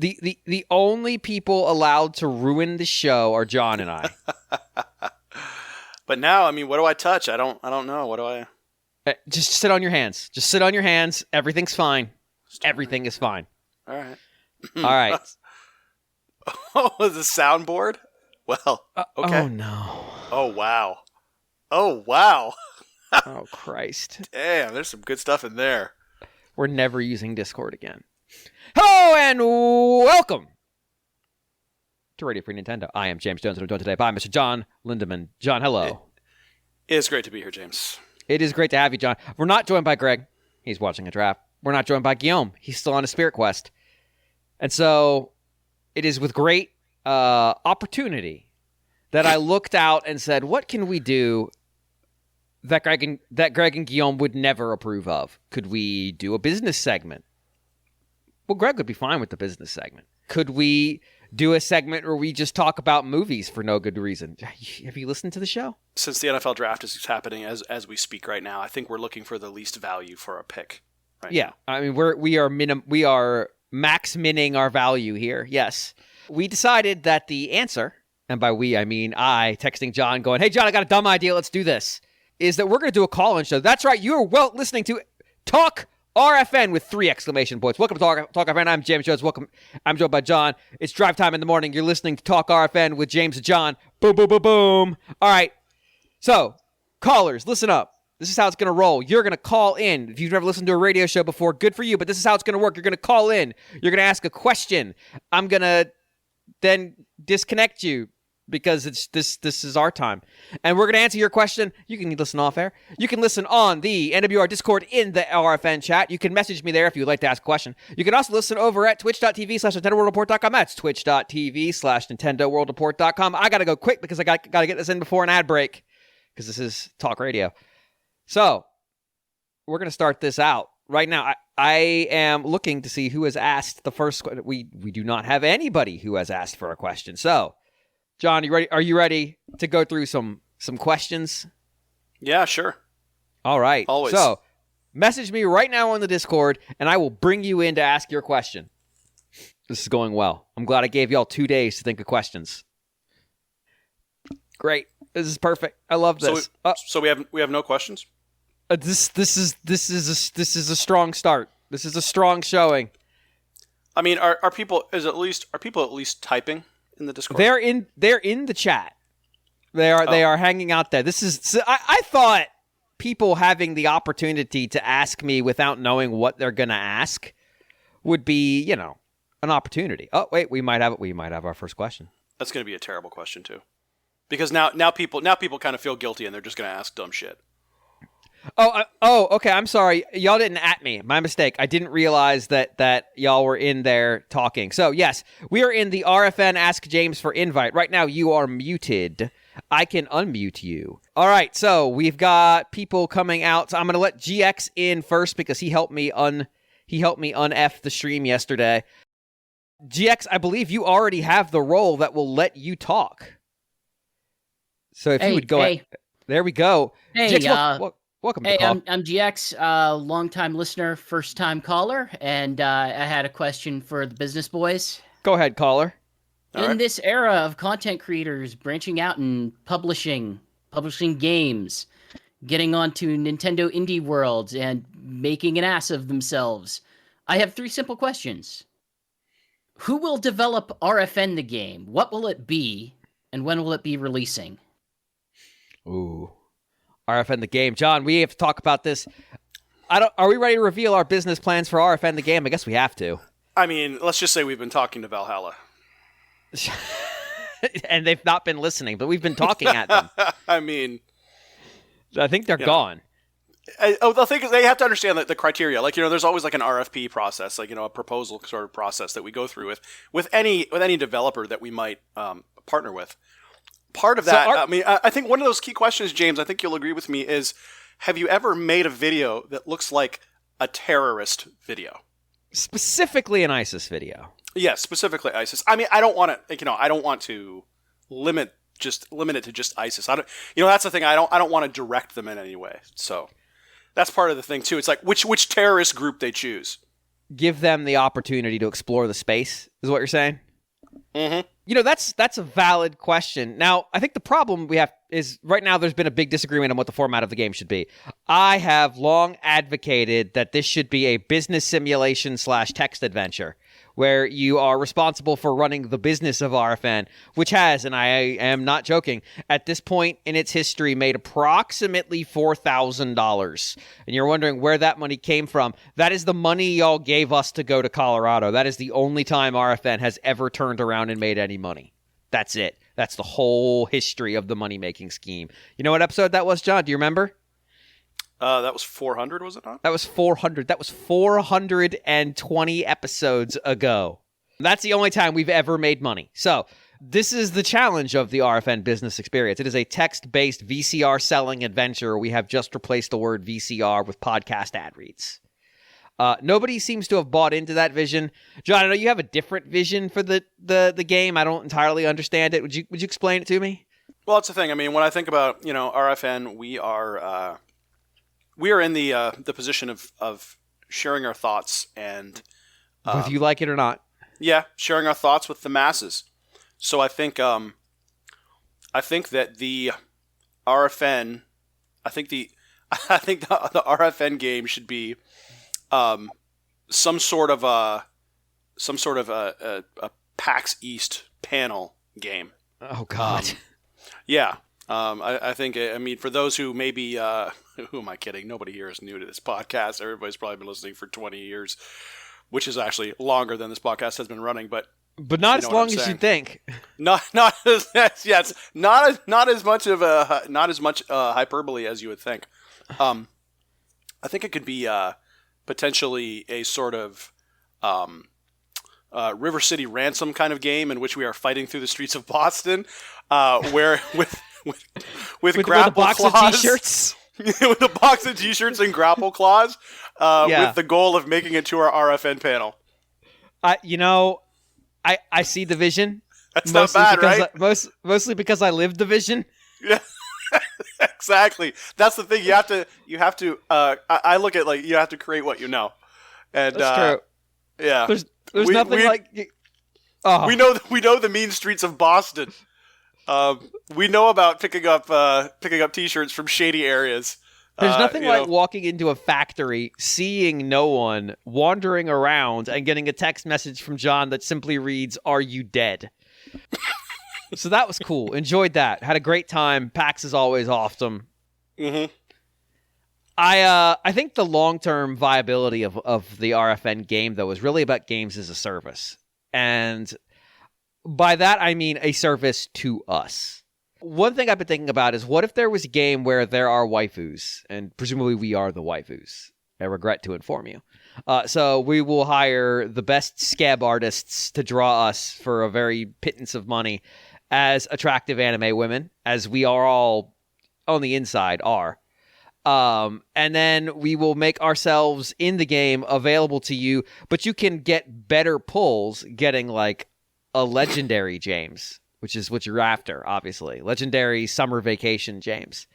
The only people allowed to ruin the show are John and I. But now, I mean, what do I touch? I don't know. What do I? Just sit on your hands. Just sit on your hands. Everything's fine. Everything is fine. All right. All right. Oh, the soundboard? Well, okay. Oh, no. Oh, wow. Oh, wow. Oh, Christ. Damn, there's some good stuff in there. We're never using Discord again. Hello and welcome to Radio Free Nintendo. I am James Jones, and I'm joined today by Mr. John Lindemann. John, hello. It is great to be here, James. It is great to have you, John. We're not joined by Greg. He's watching a draft. We're not joined by Guillaume. He's still on a Spirit Quest. And so it is with great opportunity that I looked out and said, what can we do that Greg and Guillaume would never approve of? Could we do a business segment? Well, Greg would be fine with the business segment. Could we do a segment where we just talk about movies for no good reason? Have you listened to the show? Since the NFL draft is happening as we speak right now, I think we're looking for the least value for a pick. Right now. I mean, we are max minning our value here. Yes. We decided that the answer, and by we I mean I, texting John going, hey John, I got a dumb idea, let's do this, is that we're going to do a call-in show. That's right, you are listening to Talk RFN with 3 exclamation points. Welcome to Talk RFN. I'm James Jones. Welcome. I'm joined by John. It's drive time in the morning. You're listening to Talk RFN with James and John. Boom, boom, boom, boom. All right. So, callers, listen up. This is how it's going to roll. You're going to call in. If you've never listened to a radio show before, good for you, but this is how it's going to work. You're going to call in. You're going to ask a question. I'm going to then disconnect you because it's this is our time. And we're going to answer your question. You can listen off air. You can listen on the NWR Discord in the RFN chat. You can message me there if you'd like to ask a question. You can also listen over at twitch.tv/NintendoWorldReport.com. That's twitch.tv/NintendoWorldReport.com. I got to go quick because I got to get this in before an ad break because this is talk radio. So, we're going to start this out. Right now, I am looking to see who has asked the first question. We do not have anybody who has asked for a question. So, John, you ready? Are you ready to go through some questions? Yeah, sure. All right. Always. So, message me right now on the Discord, and I will bring you in to ask your question. This is going well. I'm glad I gave y'all 2 days to think of questions. Great. This is perfect. I love this. So we have no questions? This is a strong start. This is a strong showing. I mean, are people at least typing in the Discord? They're in the chat. They are hanging out there. I thought people having the opportunity to ask me without knowing what they're going to ask would be, an opportunity. Oh, wait, we might have our first question. That's going to be a terrible question too. Because now people kind of feel guilty and they're just going to ask dumb shit. Okay. I'm sorry. Y'all didn't at me. My mistake. I didn't realize that y'all were in there talking. So, yes, we are in the RFN Ask James for invite. Right now, you are muted. I can unmute you. All right. So, we've got people coming out. So I'm going to let GX in first because he helped me un-F the stream yesterday. GX, I believe you already have the role that will let you talk. So, if you would go... Hey. There we go. Hey, GX, welcome to the call. I'm GX, longtime listener, first-time caller, and I had a question for the business boys. Go ahead, caller. In this era of content creators branching out and publishing games, getting onto Nintendo Indie Worlds, and making an ass of themselves, I have 3 simple questions. Who will develop RFN the game? What will it be? And when will it be releasing? Ooh. RFN the game. John, we have to talk about this. Are we ready to reveal our business plans for RFN the game? I guess we have to. I mean, let's just say we've been talking to Valhalla. And they've not been listening, but we've been talking at them. I mean... I think they're gone. The thing is, they have to understand the criteria. Like, there's always like an RFP process, like, a proposal sort of process that we go through with any developer that we might partner with. Part of that, I think one of those key questions, James, I think you'll agree with me, is have you ever made a video that looks like a terrorist video? Specifically an ISIS video. Yes, specifically ISIS. I mean, I don't want to limit it to just ISIS. That's the thing. I don't want to direct them in any way. So that's part of the thing too. It's like which terrorist group they choose. give them the opportunity to explore the space, is what you're saying? Mm-hmm. That's a valid question. Now, I think the problem we have is right now there's been a big disagreement on what the format of the game should be. I have long advocated that this should be a business simulation / text adventure where you are responsible for running the business of RFN, which has, and I am not joking, at this point in its history made approximately $4,000. And you're wondering where that money came from. That is the money y'all gave us to go to Colorado. That is the only time RFN has ever turned around and made any money. That's it. That's the whole history of the money-making scheme. You know what episode that was, John? Do you remember? That was 400, was it not? That was 400. That was 420 episodes ago. That's the only time we've ever made money. So this is the challenge of the RFN business experience. It is a text-based VCR selling adventure. We have just replaced the word VCR with podcast ad reads. Nobody seems to have bought into that vision. John, I know you have a different vision for the game. I don't entirely understand it. Would you explain it to me? Well, it's the thing. I mean, when I think about, RFN, we are in the position of sharing our thoughts and whether you like it or not. Yeah, sharing our thoughts with the masses. So I think that the RFN, I think the RFN game should be some sort of a PAX East panel game. Oh God. Yeah. I think, for those who maybe, who am I kidding? Nobody here is new to this podcast. Everybody's probably been listening for 20 years, which is actually longer than this podcast has been running, but not as long as you think. Not as much hyperbole as you would think. I think it could be potentially a sort of River City Ransom kind of game in which we are fighting through the streets of Boston, where with grapple box claws, of t-shirts. with a box of t-shirts and grapple claws, with the goal of making it to our RFN panel. I see the vision. That's not bad, right? Mostly because I lived the vision. Yeah, exactly. That's the thing. You have to. I look at you have to create what you know, and that's true. Yeah, there's nothing like. Oh. We know the mean streets of Boston. We know about picking up t-shirts from shady areas. There's nothing like walking into a factory, seeing no one, wandering around, and getting a text message from John that simply reads, "Are you dead?" So that was cool. Enjoyed that. Had a great time. PAX is always awesome. Mm-hmm. I think the long-term viability of the RFN game, though, is really about games as a service. And by that, I mean a service to us. One thing I've been thinking about is, what if there was a game where there are waifus, and presumably we are the waifus. I regret to inform you. So we will hire the best scab artists to draw us for a very pittance of money as attractive anime women, as we are all on the inside are. And then we will make ourselves in the game available to you, but you can get better pulls getting like a legendary James, which is what you're after, obviously. Legendary summer vacation James.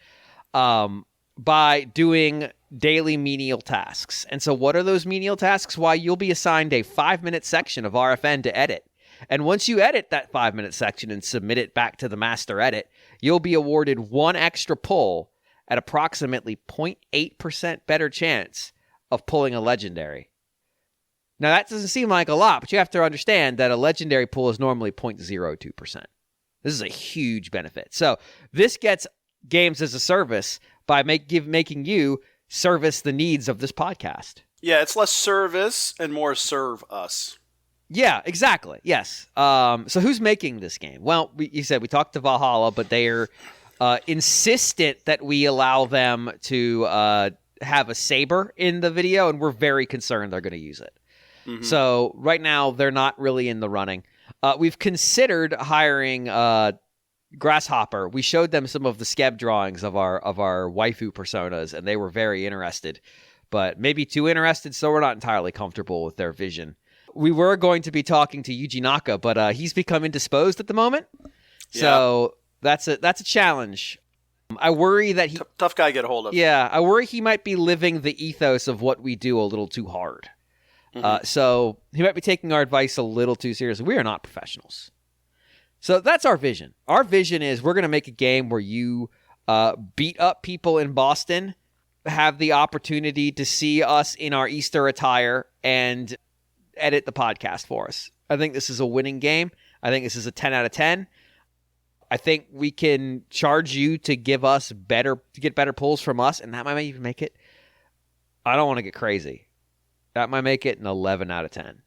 By doing daily menial tasks. And so what are those menial tasks? Why, you'll be assigned a 5-minute section of RFN to edit. And once you edit that 5-minute section and submit it back to the master edit, you'll be awarded one extra pull at approximately 0.8% better chance of pulling a legendary. Now, that doesn't seem like a lot, but you have to understand that a legendary pull is normally 0.02%. This is a huge benefit. So this gets games as a service by making you service the needs of this podcast. Yeah, it's less service and more serve us. Yeah, exactly. Yes. So who's making this game? Well, you said we talked to Valhalla, but they're insistent that we allow them to have a saber in the video, and we're very concerned they're going to use it. Mm-hmm. So right now, they're not really in the running. We've considered hiring Grasshopper. We showed them some of the skeb drawings of our waifu personas, and they were very interested, but maybe too interested, so we're not entirely comfortable with their vision. We were going to be talking to Yuji Naka, but he's become indisposed at the moment, so that's a challenge. I worry that he... Tough guy to get a hold of. Yeah, I worry he might be living the ethos of what we do a little too hard. So he might be taking our advice a little too seriously. We are not professionals. So that's our vision. Our vision is we're going to make a game where you beat up people in Boston, have the opportunity to see us in our Easter attire, and edit the podcast for us. I think this is a winning game. I think this is a 10 out of 10. I think we can charge you to get better pulls from us, and that might even make it. I don't want to get crazy. That might make it an 11 out of 10.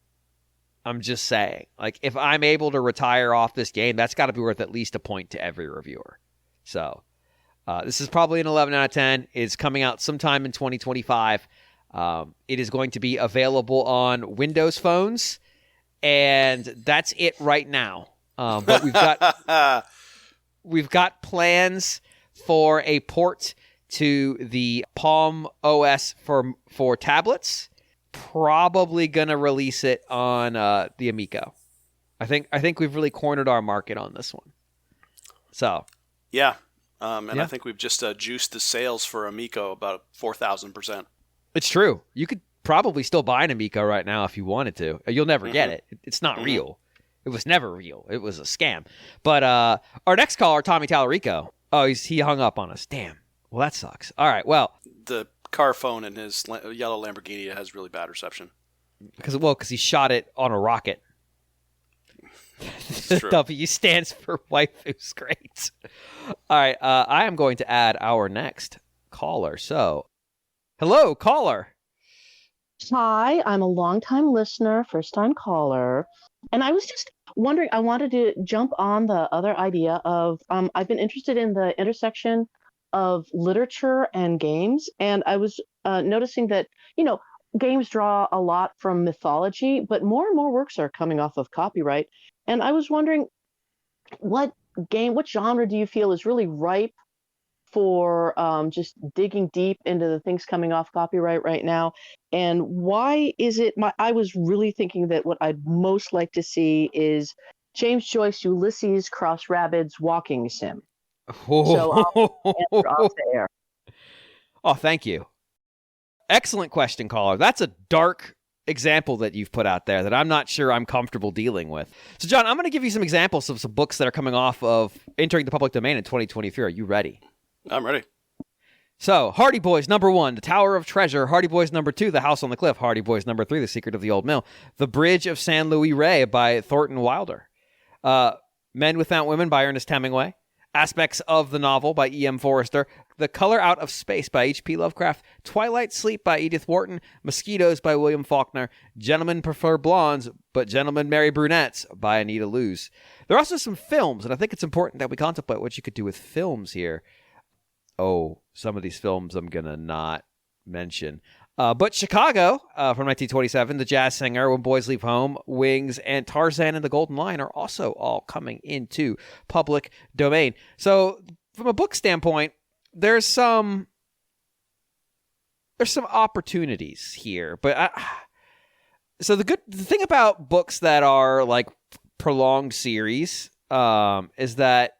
I'm just saying. Like, if I'm able to retire off this game, that's got to be worth at least a point to every reviewer. So, this is probably an 11 out of 10. It's coming out sometime in 2025. It is going to be available on Windows phones, and that's it right now. But we've got plans for a port to the Palm OS for tablets. Probably gonna release it on the Amico. I think we've really cornered our market on this one. So yeah, I think we've just juiced the sales for Amico about 4,000%. It's true. You could probably still buy an Amico right now if you wanted to. You'll never get it. It's not real. It was never real. It was a scam. But our next caller, Tommy Tallarico. Oh, he hung up on us. Damn. Well, that sucks. All right. Well, the car phone in his yellow Lamborghini has really bad reception. Because he shot it on a rocket. True. W stands for waifu's great. All right. I am going to add our next caller. So, hello, caller. Hi, I'm a longtime listener, first-time caller, and I was just wondering, I wanted to jump on the other idea of, I've been interested in the intersection of literature and games, and I was noticing that, games draw a lot from mythology, but more and more works are coming off of copyright, and I was wondering, what genre do you feel is really ripe for just digging deep into the things coming off copyright right now, and why is it I was really thinking that what I'd most like to see is James Joyce Ulysses Cross Rabbids walking sim. So I'll answer off the air. Oh, thank you. Excellent question, caller. That's a dark example that you've put out there that I'm not sure I'm comfortable dealing with. So, John, I'm going to give you some examples of some books that are coming off of entering the public domain in 2023. Are you ready? I'm ready. So, Hardy Boys #1, The Tower of Treasure. Hardy Boys #2, The House on the Cliff. Hardy Boys #3, The Secret of the Old Mill. The Bridge of San Luis Rey by Thornton Wilder. Men Without Women by Ernest Hemingway. Aspects of the Novel by E.M. Forrester. The Color Out of Space by H.P. Lovecraft. Twilight Sleep by Edith Wharton. Mosquitoes by William Faulkner. Gentlemen Prefer Blondes, but Gentlemen Marry Brunettes by Anita Loos. There are also some films, and I think it's important that we contemplate what you could do with films here. Oh, some of these films I'm going to not mention. But Chicago from 1927, The Jazz Singer, When Boys Leave Home, Wings, and Tarzan and the Golden Lion are also all coming into public domain. So from a book standpoint, there's some opportunities here. But so the thing about books that are like prolonged series is that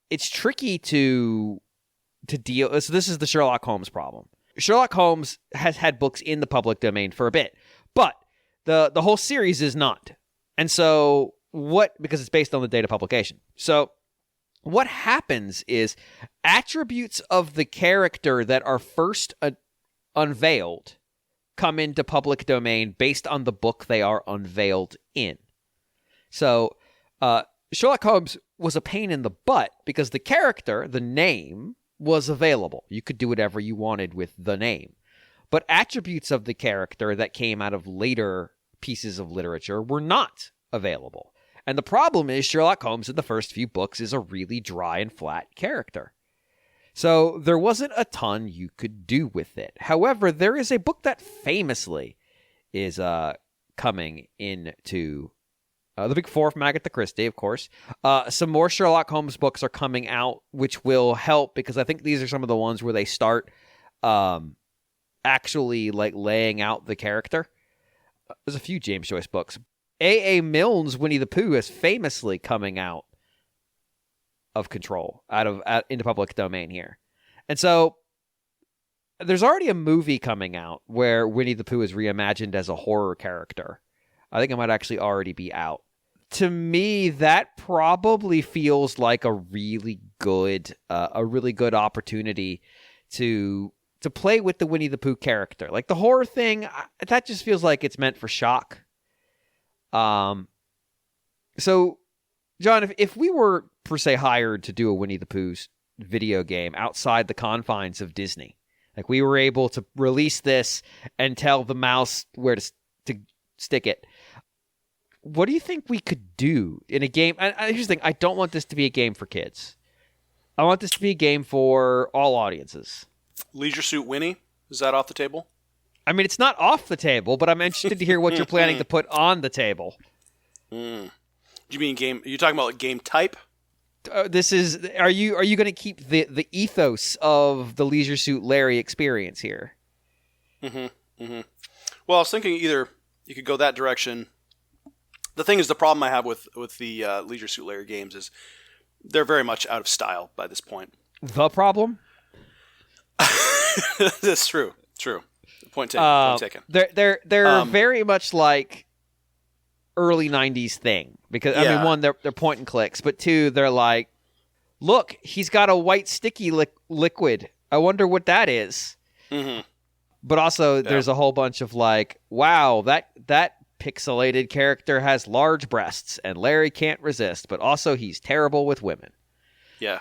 it's tricky to deal. So this is the Sherlock Holmes problem. Sherlock Holmes has had books in the public domain for a bit, but the whole series is not. And so because it's based on the date of publication. So what happens is attributes of the character that are first unveiled come into public domain based on the book they are unveiled in. So Sherlock Holmes was a pain in the butt because the character, the name, was available. You could do whatever you wanted with the name. But attributes of the character that came out of later pieces of literature were not available. And the problem is Sherlock Holmes in the first few books is a really dry and flat character. So there wasn't a ton you could do with it. However, there is a book that famously is coming into the Big Four from Agatha Christie, of course. Some more Sherlock Holmes books are coming out, which will help because I think these are some of the ones where they start actually like laying out the character. There's a few James Joyce books. A.A. Milne's Winnie the Pooh is famously coming out of control, into public domain here. And so there's already a movie coming out where Winnie the Pooh is reimagined as a horror character. I think it might actually already be out. To me, that probably feels like a really good opportunity to play with the Winnie the Pooh character. Like the horror thing, that just feels like it's meant for shock. So, John, if we were per se hired to do a Winnie the Pooh's video game outside the confines of Disney, like we were able to release this and tell the mouse where to stick it, what do you think we could do in a game? Here's the thing. I don't want this to be a game for kids. I want this to be a game for all audiences. Leisure Suit Winnie? Is that off the table? I mean, it's not off the table, but I'm interested to hear what you're planning to put on the table. Do you mean game? Are you talking about like game type? This is. Are you going to keep the ethos of the Leisure Suit Larry experience here? Well, I was thinking either you could go that direction. The thing is, the problem I have with the Leisure Suit Larry games is they're very much out of style by this point. The problem? That's true. Point taken. They're very much like early '90s thing because I mean, one, they're point and clicks, but two, they're like, look, he's got a white sticky liquid. I wonder what that is. Mm-hmm. But also, there's a whole bunch of like, wow, that pixelated character has large breasts, and Larry can't resist. But also, he's terrible with women. Yeah.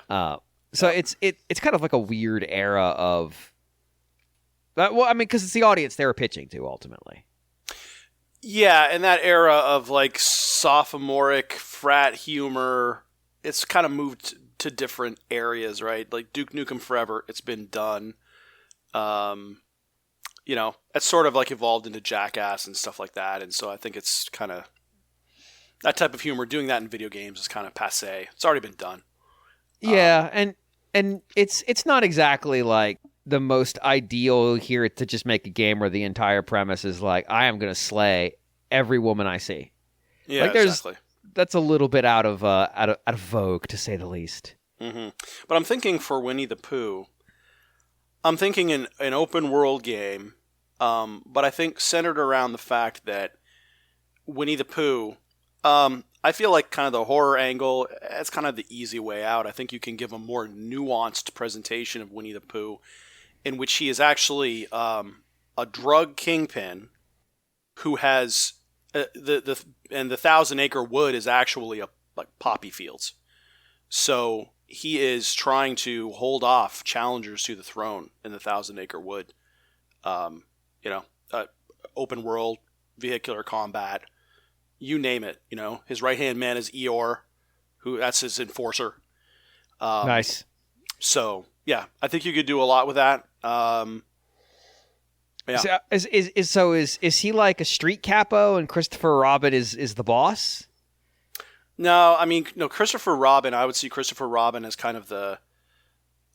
So it's kind of like a weird era of. Well, I mean, because it's the audience they were pitching to ultimately. Yeah, and that era of like sophomoric frat humor, it's kind of moved to different areas, right? Like Duke Nukem Forever, it's been done. It's sort of like evolved into Jackass and stuff like that, and so I think it's kind of that type of humor. Doing that in video games is kind of passé. It's already been done. Yeah, and it's not exactly like the most ideal here to just make a game where the entire premise is like, I am going to slay every woman I see. Yeah, like exactly. That's a little bit out of vogue, to say the least. Mm-hmm. But I'm thinking for Winnie the Pooh, I'm thinking an open world game, but I think centered around the fact that Winnie the Pooh, I feel like kind of the horror angle, it's kind of the easy way out. I think you can give a more nuanced presentation of Winnie the Pooh, in which he is actually a drug kingpin who has the 1,000 Acre Wood is actually like poppy fields. So he is trying to hold off challengers to the throne in the 1,000 Acre Wood. Open world, vehicular combat, you name it. His right hand man is Eeyore, that's his enforcer. Nice. So yeah, I think you could do a lot with that. Yeah. So is he like a street capo and Christopher Robin is the boss? No, I mean, no. Christopher Robin, I would see Christopher Robin as kind of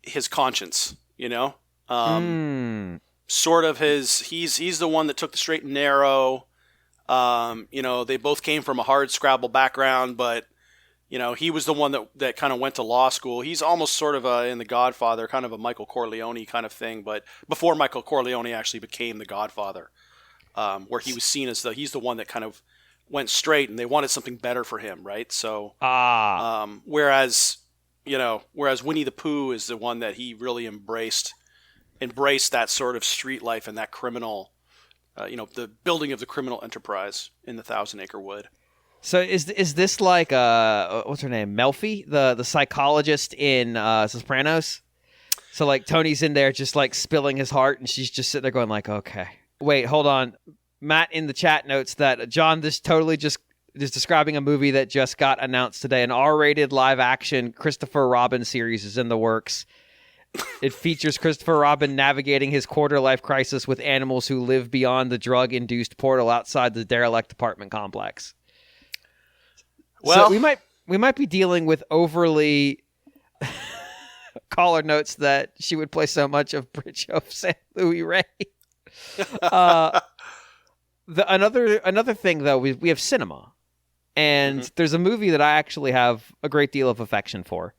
his conscience. Sort of he's the one that took the straight and narrow. They both came from a hard Scrabble background, but he was the one that kind of went to law school. He's almost sort of in The Godfather, kind of a Michael Corleone kind of thing, but before Michael Corleone actually became The Godfather, where he was seen as he's the one that kind of went straight, and they wanted something better for him, right? So, whereas Winnie the Pooh is the one that he really embraced that sort of street life and that criminal, the building of the criminal enterprise in the 1,000 Acre Wood. So is this like what's her name, Melfi, the psychologist in Sopranos? So like Tony's in there just like spilling his heart, and she's just sitting there going like, okay, wait, hold on. Matt in the chat notes that John, this totally just is describing a movie that just got announced today. An R-rated live-action Christopher Robin series is in the works. It features Christopher Robin navigating his quarter-life crisis with animals who live beyond the drug-induced portal outside the derelict apartment complex. Well, so we might be dealing with overly caller notes that she would play so much of Bridge of St. Louis Ray. Another thing though, we have cinema, and there's a movie that I actually have a great deal of affection for.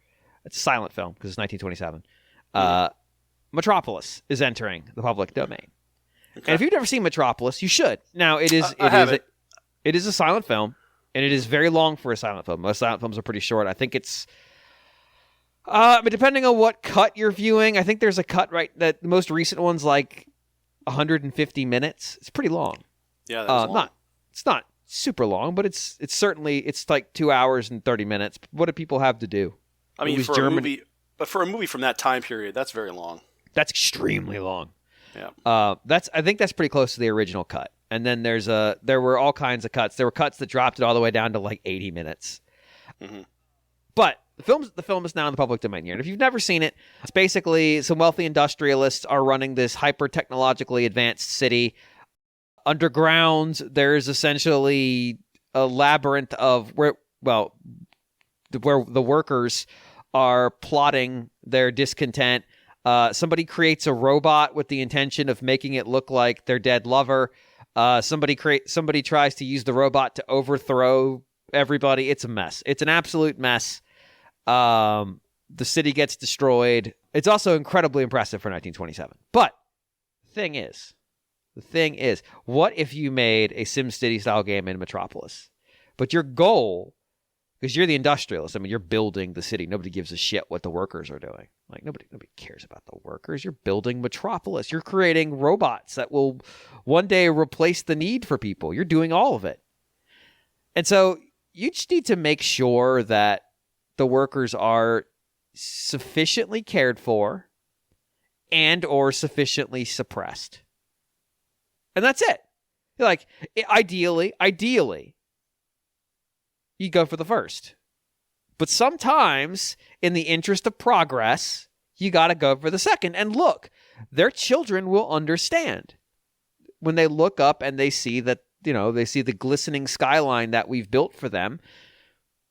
It's a silent film because it's 1927. Metropolis is entering the public domain. Okay. And if you've never seen Metropolis, you should. Now, it is a silent film, and it is very long for a silent film. Most silent films are pretty short. I think it's but depending on what cut you're viewing, I think there's a cut that the most recent one's like 150 minutes. It's pretty long. Yeah, that's long. It's not super long, but it's like 2 hours and 30 minutes. What do people have to do? I mean, for a movie from that time period, that's very long. That's extremely long. Yeah. I think that's pretty close to the original cut. And then there were all kinds of cuts. There were cuts that dropped it all the way down to like 80 minutes. Mm-hmm. But the film is now in the public domain here. And if you've never seen it, it's basically some wealthy industrialists are running this hyper-technologically advanced city. Underground, there's essentially a labyrinth of where the workers are plotting their discontent. Somebody creates a robot with the intention of making it look like their dead lover. Somebody tries to use the robot to overthrow everybody. It's a mess. It's an absolute mess. The city gets destroyed. It's also incredibly impressive for 1927. But the thing is, what if you made a SimCity style game in Metropolis? But your goal, because you're the industrialist, I mean, you're building the city. Nobody gives a shit what the workers are doing. Like, nobody cares about the workers. You're building Metropolis. You're creating robots that will one day replace the need for people. You're doing all of it. And so you just need to make sure that the workers are sufficiently cared for and or sufficiently suppressed. And that's it. Like, ideally, you go for the first. But sometimes, in the interest of progress, you got to go for the second. And look, their children will understand. When they look up and they see that, they see the glistening skyline that we've built for them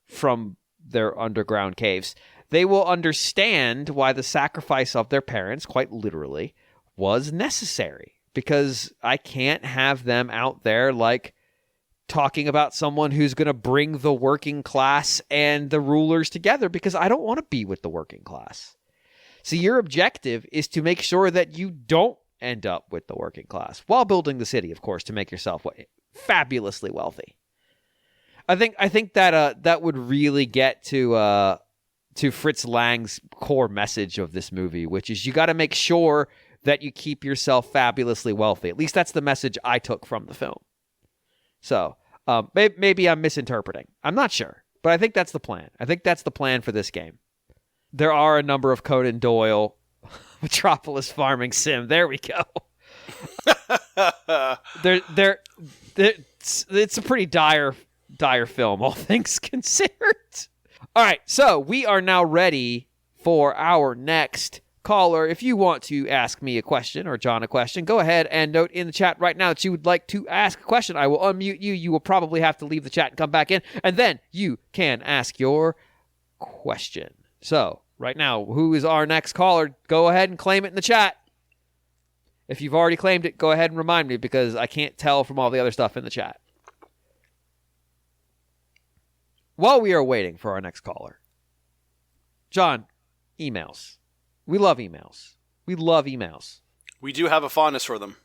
from their underground caves, they will understand why the sacrifice of their parents, quite literally, was necessary. Because I can't have them out there, like, talking about someone who's going to bring the working class and the rulers together, because I don't want to be with the working class. So your objective is to make sure that you don't end up with the working class while building the city, of course, to make yourself fabulously wealthy. I think that would really get to Fritz Lang's core message of this movie, which is you got to make sure that you keep yourself fabulously wealthy. At least that's the message I took from the film. So maybe I'm misinterpreting. I'm not sure, but I think that's the plan. I think that's the plan for this game. There are a number of Conan Doyle Metropolis farming sim. There we go. It's a pretty dire film, all things considered. All right, so we are now ready for our next caller. If you want to ask me a question or John a question, go ahead and note in the chat right now that you would like to ask a question. I will unmute you. You will probably have to leave the chat and come back in, and then you can ask your question. So, right now, who is our next caller? Go ahead and claim it in the chat. If you've already claimed it, go ahead and remind me, because I can't tell from all the other stuff in the chat. While we are waiting for our next caller, John, emails. We love emails. We love emails. We do have a fondness for them.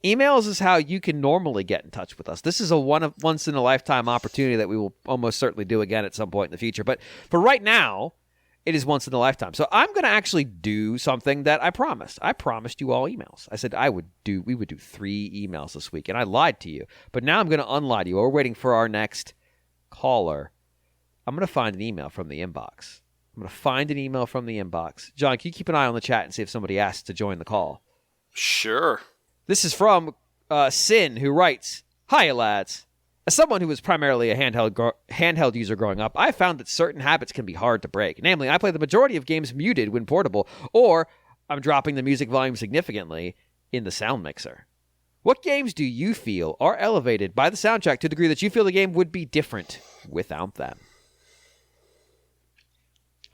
Emails is how you can normally get in touch with us. This is a once-in-a-lifetime opportunity that we will almost certainly do again at some point in the future. But for right now, it is once in a lifetime. So I'm going to actually do something that I promised. I promised you all emails. I said we would do 3 emails this week, and I lied to you. But now I'm going to unlie to you. We're waiting for our next caller. I'm going to find an email from the inbox. John, can you keep an eye on the chat and see if somebody asks to join the call? Sure. This is from Sin, who writes, "Hiya, lads. As someone who was primarily a handheld user growing up, I found that certain habits can be hard to break. Namely, I play the majority of games muted when portable, or I'm dropping the music volume significantly in the sound mixer. What games do you feel are elevated by the soundtrack to the degree that you feel the game would be different without them?"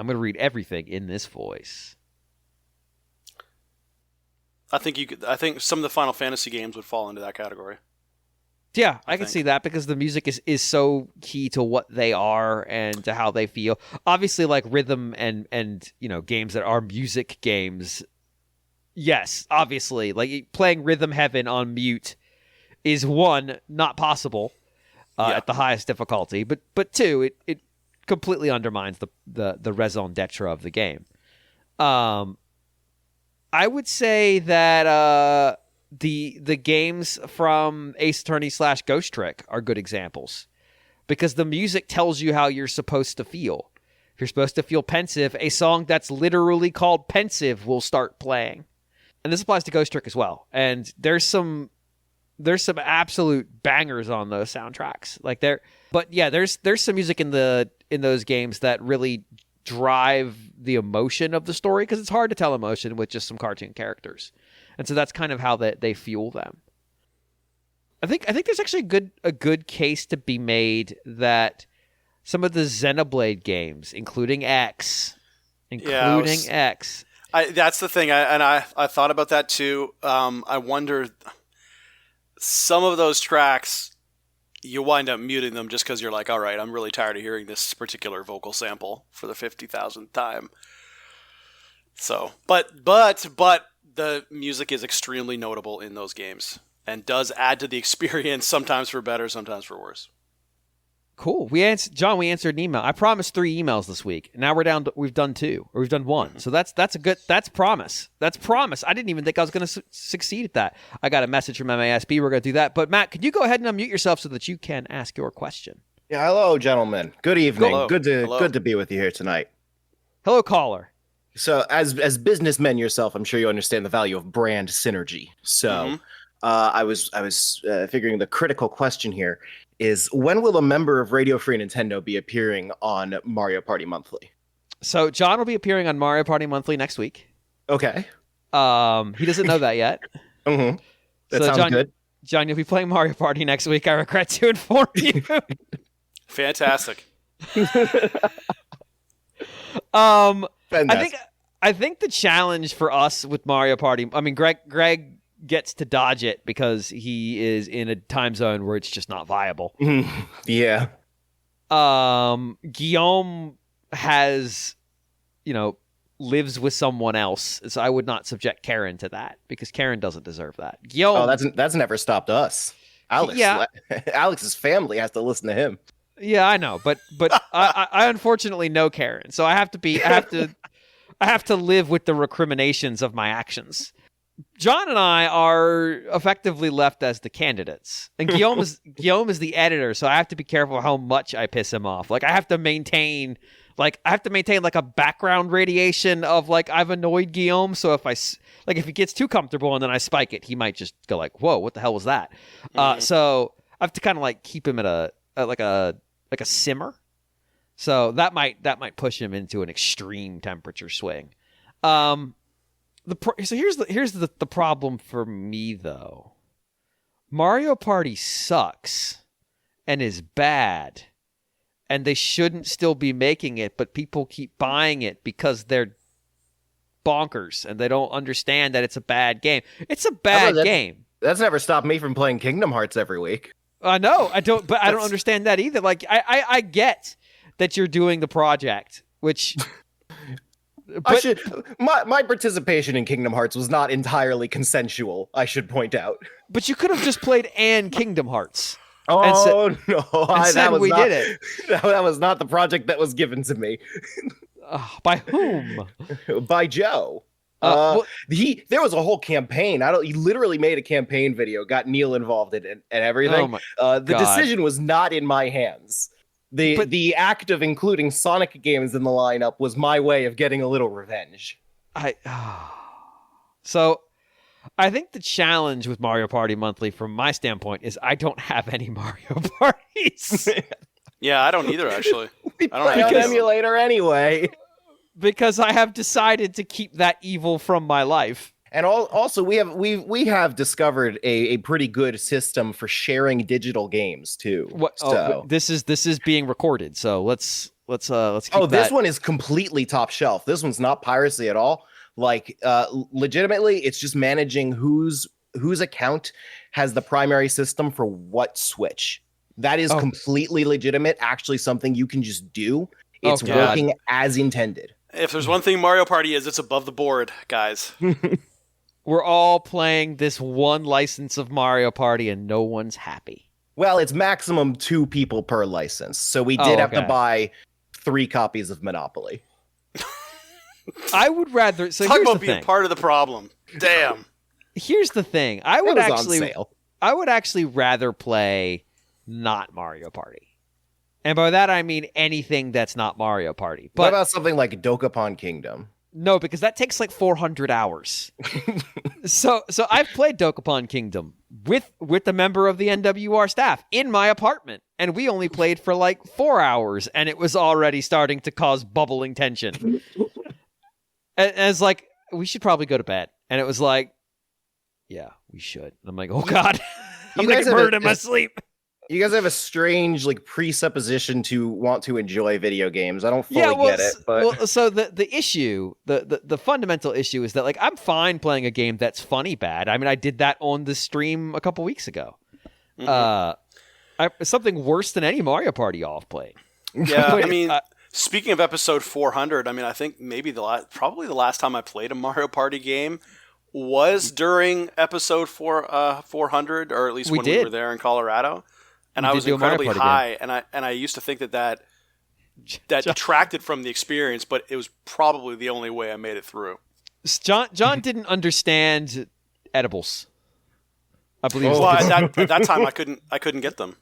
I'm going to read everything in this voice. I think some of the Final Fantasy games would fall into that category. Yeah, I can see that, because the music is so key to what they are and to how they feel. Obviously, like rhythm and games that are music games, yes, obviously, like playing Rhythm Heaven on mute is one, not possible at the highest difficulty, but two, it completely undermines the raison d'etre of the game. I would say that the games from Ace Attorney / Ghost Trick are good examples because the music tells you how you're supposed to feel. If you're supposed to feel pensive, a song that's literally called Pensive will start playing. And this applies to Ghost Trick as well. And there's some absolute bangers on those soundtracks. There's some music in those games that really drive the emotion of the story because it's hard to tell emotion with just some cartoon characters. And so that's kind of how they fuel them. I think there's actually a good case to be made that some of the Xenoblade games, including X. That's the thing, I thought about that too. I wonder, some of those tracks, you wind up muting them just because you're like, all right, I'm really tired of hearing this particular vocal sample for the 50,000th time. So, but the music is extremely notable in those games and does add to the experience, sometimes for better, sometimes for worse. Cool. We answered an email. I promised 3 emails this week. Now we've done 2, or we've done 1. So that's promise. That's promise. I didn't even think I was going to succeed at that. I got a message from MASB. We're going to do that. But Matt, could you go ahead and unmute yourself so that you can ask your question? Yeah. Hello, gentlemen. Good evening. Hello. Good Hello. to be with you here tonight. Hello, caller. So, as businessmen yourself, I'm sure you understand the value of brand synergy. So, I was figuring the critical question here is, when will a member of Radio Free Nintendo be appearing on Mario Party Monthly? So John will be appearing on Mario Party Monthly next week. Okay. He doesn't know that yet. Mm-hmm. That So sounds good. John, you'll be playing Mario Party next week. I regret to inform you. Fantastic. Fantastic. I think the challenge for us with Mario Party, I mean, Greg gets to dodge it because he is in a time zone where it's just not viable. Yeah. Guillaume has, lives with someone else, so I would not subject Karen to that because Karen doesn't deserve that. Guillaume, that's never stopped us. Alex, Yeah. Alex's family has to listen to him. Yeah, I know, but I unfortunately know Karen, so I have to live with the recriminations of my actions. John and I are effectively left as the candidates, and Guillaume is the editor, so I have to be careful how much I piss him off. Like I have to maintain like a background radiation of like I've annoyed Guillaume, so if he gets too comfortable and then I spike it, he might just go like, "Whoa, what the hell was that?" So I have to kind of like keep him at a simmer. So that might push him into an extreme temperature swing. So here's the problem for me though. Mario Party sucks and is bad, and they shouldn't still be making it, but people keep buying it because they're bonkers and they don't understand that it's a bad game. It's a bad game. That's never stopped me from playing Kingdom Hearts every week. I know. I don't understand that either. Like I get that you're doing the project, which my participation in Kingdom Hearts was not entirely consensual, I should point out. But you could have just played Kingdom Hearts. Oh, no. Did it. That was not the project that was given to me. By whom? By Joe. There was a whole campaign. He literally made a campaign video, got Neil involved in it and everything. The decision was not in my hands. The act of including Sonic games in the lineup was my way of getting a little revenge. So I think the challenge with Mario Party Monthly from my standpoint is I don't have any Mario Parties. Yeah, I don't either, actually. We play on emulator anyway. Because I have decided to keep that evil from my life. And also, we have discovered a pretty good system for sharing digital games too. This is being recorded, so let's keep this one is completely top shelf. This one's not piracy at all. Like, legitimately, it's just managing whose account has the primary system for what Switch. That is completely legitimate. Actually, something you can just do. It's working as intended. If there's one thing Mario Party is, it's above the board, guys. we're all playing this one license of Mario Party and no one's happy. Well, it's maximum 2 people per license, so we did have to buy 3 copies of Monopoly. I would rather... So talk about being part of the problem. Damn. Here's the thing. I would actually rather play not Mario Party. And by that, I mean anything that's not Mario Party. But what about something like Dokapon Kingdom? No, because that takes like 400 hours. So I've played Dokapon Kingdom with a member of the NWR staff in my apartment. And we only played for like 4 hours. And it was already starting to cause bubbling tension. And it's like, we should probably go to bed. And it was like, yeah, we should. And I'm like, oh God, I'm going to get murdered in my sleep. You guys have a strange presupposition to want to enjoy video games. I don't fully get it. But so the issue, the fundamental issue is that like I'm fine playing a game that's funny bad. I mean, I did that on the stream a couple weeks ago. Something worse than any Mario Party y'all have played. Yeah, I mean, speaking of episode 400, I mean, I think maybe probably the last time I played a Mario Party game was during episode 400, or at least when we were there in Colorado. And I was incredibly high, and I used to think that detracted from the experience, but it was probably the only way I made it through. John didn't understand edibles. I believe. Well, at that time I couldn't get them.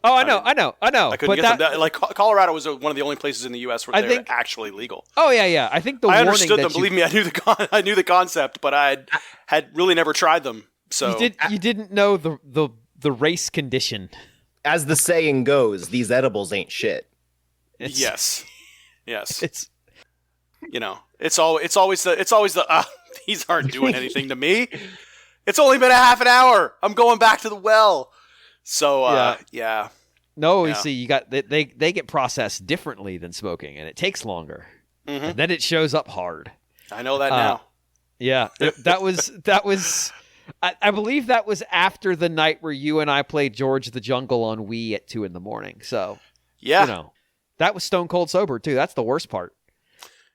Oh, I know. I couldn't get them. Like Colorado was one of the only places in the U.S. where they were actually legal. Oh yeah. I think I understood them. Believe me, I knew the concept, but I had really never tried them. So you didn't know the race condition. As the saying goes, these edibles ain't shit. Yes. It's it's always the these aren't doing anything to me. It's only been a half an hour. I'm going back to the well. So yeah. No, you see, you got they get processed differently than smoking, and it takes longer. Mm-hmm. And then it shows up hard. I know that now. Yeah, that was. I believe that was after the night where you and I played George the Jungle on Wii at 2 a.m. So yeah, that was stone cold sober too. That's the worst part.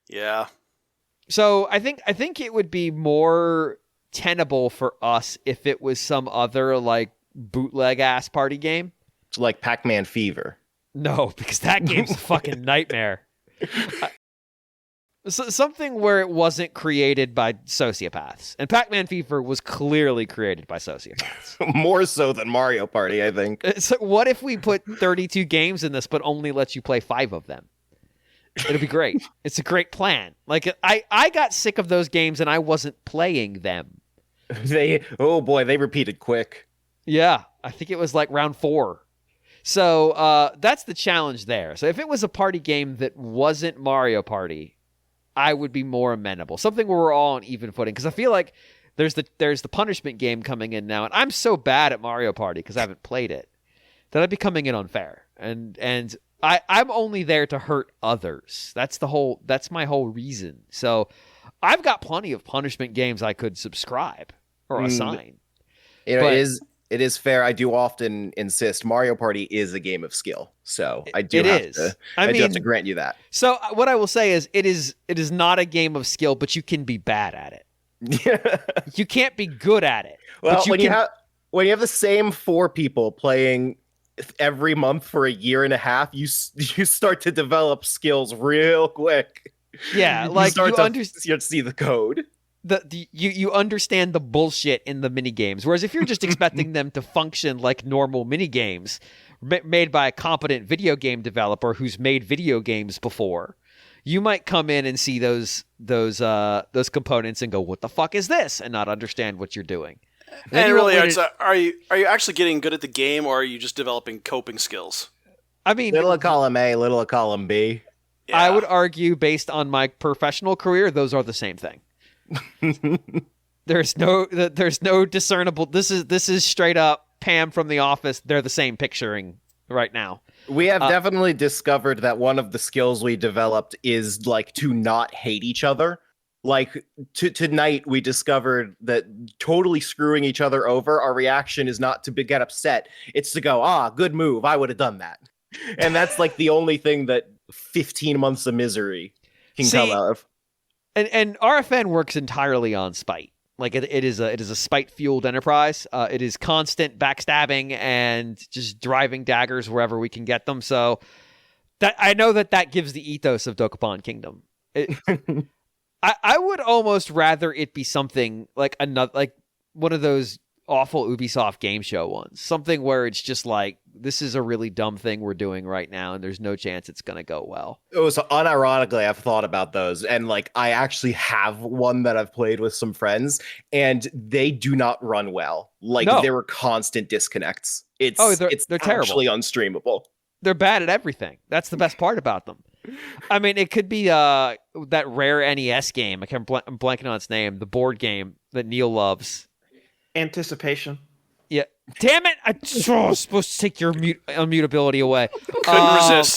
Yeah. So I think it would be more tenable for us if it was some other like bootleg ass party game. It's like Pac-Man Fever. No, because that game's a fucking nightmare. Something where it wasn't created by sociopaths. And Pac-Man Fever was clearly created by sociopaths. More so than Mario Party, I think. So what if we put 32 games in this, but only let you play 5 of them? It'll be great. It's a great plan. Like, I got sick of those games and I wasn't playing them. They repeated quick. Yeah, I think it was like round 4. So that's the challenge there. So if it was a party game that wasn't Mario Party, I would be more amenable. Something where we're all on even footing. Because I feel like there's the punishment game coming in now. And I'm so bad at Mario Party because I haven't played it that I'd be coming in unfair. And I'm only there to hurt others. That's my whole reason. So I've got plenty of punishment games I could subscribe or assign. It is fair. I do often insist Mario Party is a game of skill. So I do have to grant you that. So what I will say is it is not a game of skill, but you can be bad at it. You can't be good at it. Well, when you have the same 4 people playing every month for a year and a half, you start to develop skills real quick. Yeah, like you start to see the code. You understand the bullshit in the mini games, whereas if you're just expecting them to function like normal mini games made by a competent video game developer who's made video games before, you might come in and see those components and go, "What the fuck is this?" and not understand what you're doing. And really, are you actually getting good at the game, or are you just developing coping skills? I mean, little of column A, little of column B. Yeah. I would argue, based on my professional career, those are the same thing. There's no discernible. This is straight up Pam from The Office. They're the same picturing right now. We have definitely discovered that one of the skills we developed is like to not hate each other. Like tonight, we discovered that totally screwing each other over, our reaction is not to get upset. It's to go, good move. I would have done that. And that's like the only thing that 15 months of misery can come out of. And RFN works entirely on spite. Like it is a spite-fueled enterprise. It is constant backstabbing and just driving daggers wherever we can get them. So that I know that gives the ethos of Dokapon Kingdom. I would almost rather it be something like one of those awful Ubisoft game show ones. Something where it's just like, this is a really dumb thing we're doing right now, and there's no chance it's going to go well. Oh, so unironically, I've thought about those, and like I actually have one that I've played with some friends, and they do not run well. Like there were constant disconnects. They're terrible. Actually unstreamable. They're bad at everything. That's the best part about them. I mean, it could be that rare NES game. I'm blanking on its name. The board game that Neil loves. Anticipation. Yeah. Damn it! I was supposed to take your unmutability away.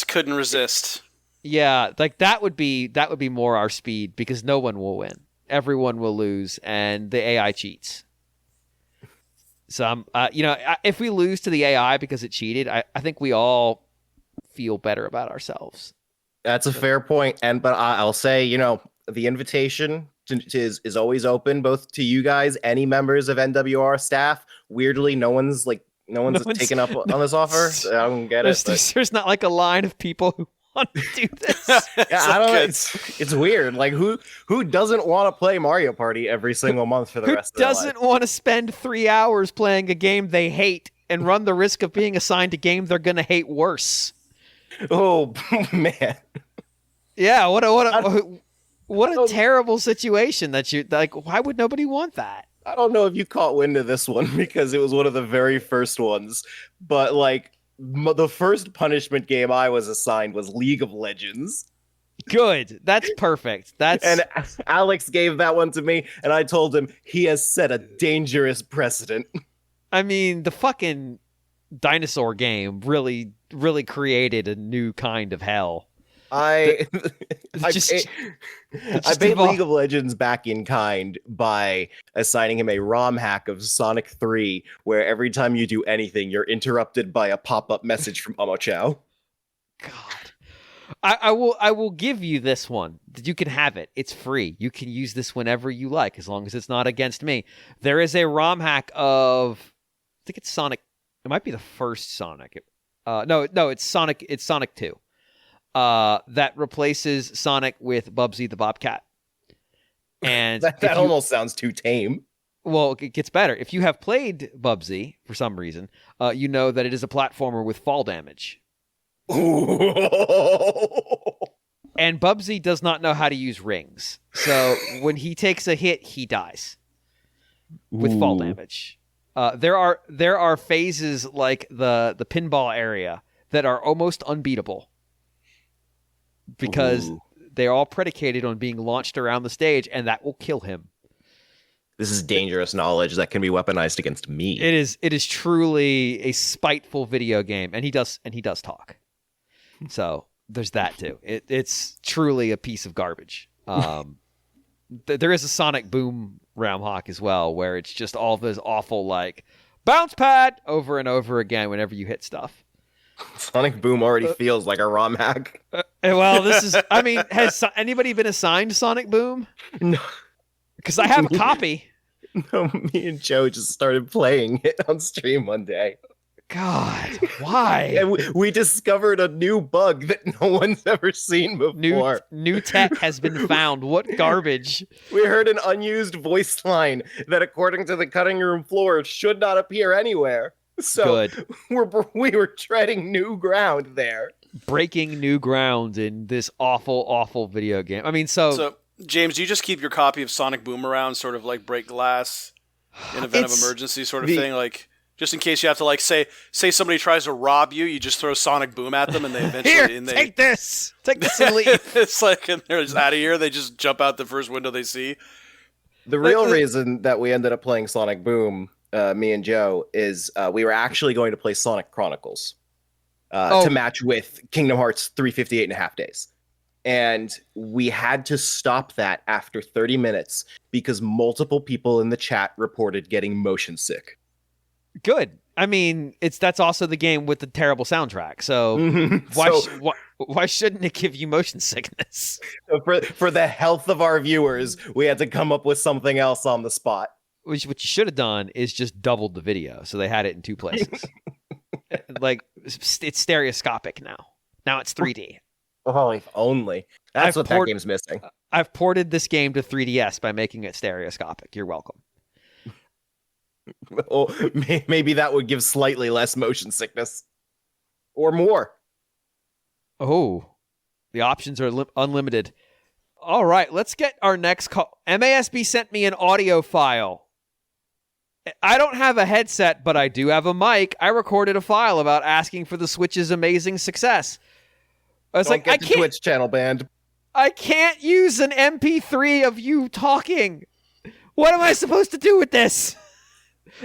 Couldn't resist. Yeah, like that would be more our speed because no one will win. Everyone will lose, and the AI cheats. So if we lose to the AI because it cheated, I think we all feel better about ourselves. That's a fair point, but I'll say, the invitation is always open, both to you guys, any members of NWR staff. Weirdly, no one's taken up on this offer. So I don't get it. There's not like a line of people who want to do this. I don't know. It's weird. Like who doesn't want to play Mario Party every single month for the rest of their life? Who doesn't want to spend 3 hours playing a game they hate and run the risk of being assigned a game they're gonna hate worse? Oh man. Yeah. What a terrible situation that you like. Why would nobody want that? I don't know if you caught wind of this one because it was one of the very first ones, but like the first punishment game I was assigned was League of Legends. Good. That's perfect. And Alex gave that one to me, and I told him he has set a dangerous precedent. I mean, the fucking dinosaur game really, really created a new kind of hell. I paid League of Legends back in kind by assigning him a ROM hack of Sonic 3, where every time you do anything, you're interrupted by a pop-up message from Omochao. God. I will give you this one. You can have it. It's free. You can use this whenever you like, as long as it's not against me. There is a ROM hack of, I think it's Sonic. It might be the first Sonic. No, it's Sonic. It's Sonic 2. That replaces Sonic with Bubsy the Bobcat. And that almost sounds too tame. Well, it gets better. If you have played Bubsy for some reason, you know that it is a platformer with fall damage. And Bubsy does not know how to use rings. So when he takes a hit, he dies with fall damage. There are phases like the pinball area that are almost unbeatable, because they're all predicated on being launched around the stage, and that will kill him. This is dangerous knowledge that can be weaponized against me. It is truly a spiteful video game, and he does talk. So there's that too. It's truly a piece of garbage. There is a Sonic Boom round hawk as well, where it's just all those awful like bounce pad over and over again whenever you hit stuff. Sonic Boom already feels like a ROM hack. Well, this is, I mean, has anybody been assigned Sonic Boom? No. Because I have a copy. No, me and Joe just started playing it on stream one day. God, why? And we discovered a new bug that no one's ever seen before. New tech has been found. What garbage? We heard an unused voice line that, according to the cutting room floor, should not appear anywhere. So good. We were treading new ground there. Breaking new ground in this awful, awful video game. I mean, so James, do you just keep your copy of Sonic Boom around, sort of like break glass in event of emergency sort of thing? Like, just in case you have to, like, say somebody tries to rob you, you just throw Sonic Boom at them and they eventually... Take this and leave. It's like, and they're just out of here. They just jump out the first window they see. The real reason that we ended up playing Sonic Boom, me and Joe, is we were actually going to play Sonic Chronicles to match with Kingdom Hearts 358 and a half days. And we had to stop that after 30 minutes because multiple people in the chat reported getting motion sick. Good. I mean, that's also the game with the terrible soundtrack. So why shouldn't it give you motion sickness? For the health of our viewers, we had to come up with something else on the spot. What you should have done is just doubled the video, so they had it in two places. Like, it's stereoscopic now. Now it's 3D. Oh, if only. That's what that game's missing. I've ported this game to 3DS by making it stereoscopic. You're welcome. Oh, maybe that would give slightly less motion sickness. Or more. Oh, the options are unlimited. All right, let's get our next call. MASB sent me an audio file. I don't have a headset, but I do have a mic. I recorded a file about asking for the Switch's amazing success. I was like, I can't. Twitch channel banned. I can't use an MP3 of you talking. What am I supposed to do with this?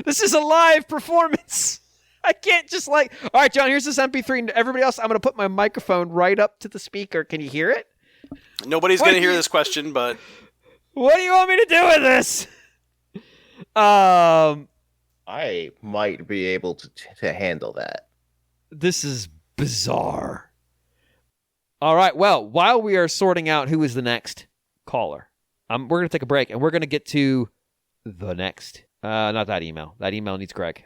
This is a live performance. I can't just all right, John, here's this MP3. And everybody else, I'm going to put my microphone right up to the speaker. Can you hear it? Nobody's going to hear this question, but... What do you want me to do with this? I might be able to handle that. This is bizarre. All right, well, while we are sorting out who is the next caller, we're going to take a break, and we're going to get to the next. Not that email. That email needs Greg.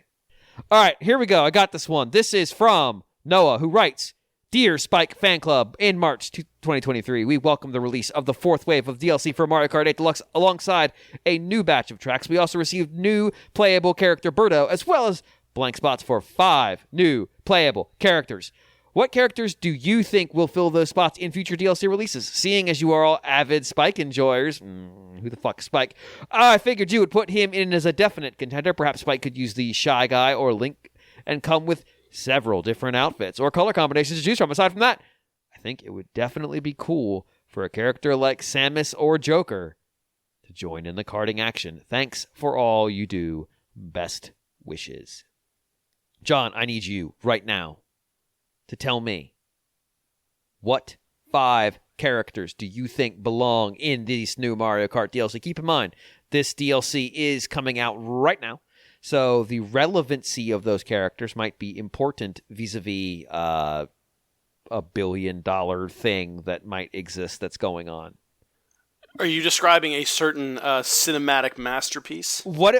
All right, here we go. I got this one. This is from Noah, who writes, Dear Spike Fan Club, in March 2023, we welcome the release of the fourth wave of DLC for Mario Kart 8 Deluxe alongside a new batch of tracks. We also received new playable character Birdo, as well as blank spots for 5 new playable characters. What characters do you think will fill those spots in future DLC releases? Seeing as you are all avid Spike enjoyers, who the fuck is Spike? I figured you would put him in as a definite contender. Perhaps Spike could use the Shy Guy or Link and come with several different outfits or color combinations to choose from. Aside from that, I think it would definitely be cool for a character like Samus or Joker to join in the karting action. Thanks for all you do. Best wishes. John, I need you right now to tell me, what 5 characters do you think belong in this new Mario Kart DLC? Keep in mind, this DLC is coming out right now, so the relevancy of those characters might be important vis-a-vis a $1 billion thing that might exist that's going on. Are you describing a certain cinematic masterpiece? What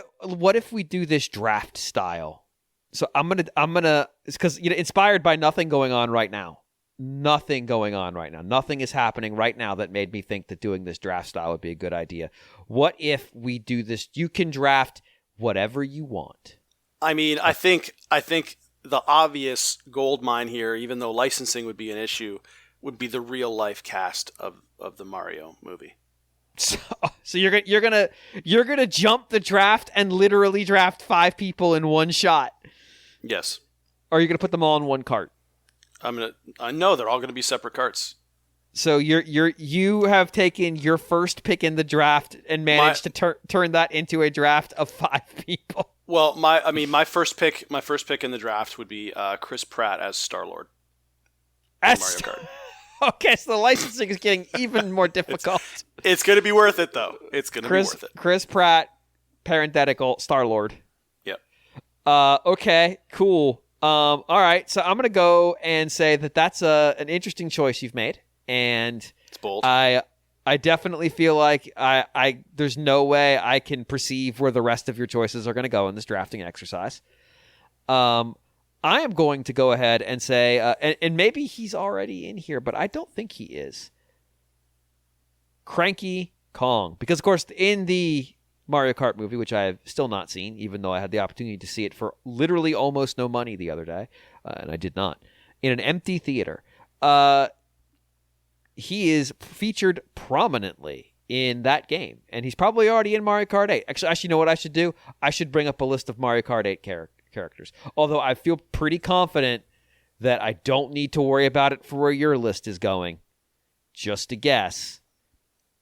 if we do this draft style? So I'm gonna, it's because inspired by nothing going on right now. Nothing going on right now. Nothing is happening right now that made me think that doing this draft style would be a good idea. What if we do this? You can draft whatever you want. I mean, I think the obvious gold mine here, even though licensing would be an issue, would be the real life cast of the Mario movie. So you're gonna jump the draft and literally draft 5 people in one shot. Yes. Or are you gonna put them all in one cart? I know they're all gonna be separate carts. So you have taken your first pick in the draft and managed to turn that into a draft of 5 people. Well, my first pick in the draft would be Chris Pratt as Star-Lord. Mario Kart. Okay, so the licensing is getting even more difficult. It's going to be worth it, though. It's going to be worth it. Chris Pratt, parenthetical, Star-Lord. Yep. Okay, cool. All right, so I'm going to go and say that that's an interesting choice you've made. And it's bold. I definitely feel like there's no way I can perceive where the rest of your choices are going to go in this drafting exercise. I am going to go ahead and say, and maybe he's already in here, but I don't think he is. Cranky Kong. Because, of course, in the Mario Kart movie, which I have still not seen, even though I had the opportunity to see it for literally almost no money the other day, and I did not, in an empty theater, he is featured prominently in that game. And he's probably already in Mario Kart 8. Actually, you know what I should do? I should bring up a list of Mario Kart 8 characters. Although I feel pretty confident that I don't need to worry about it for where your list is going. Just a guess.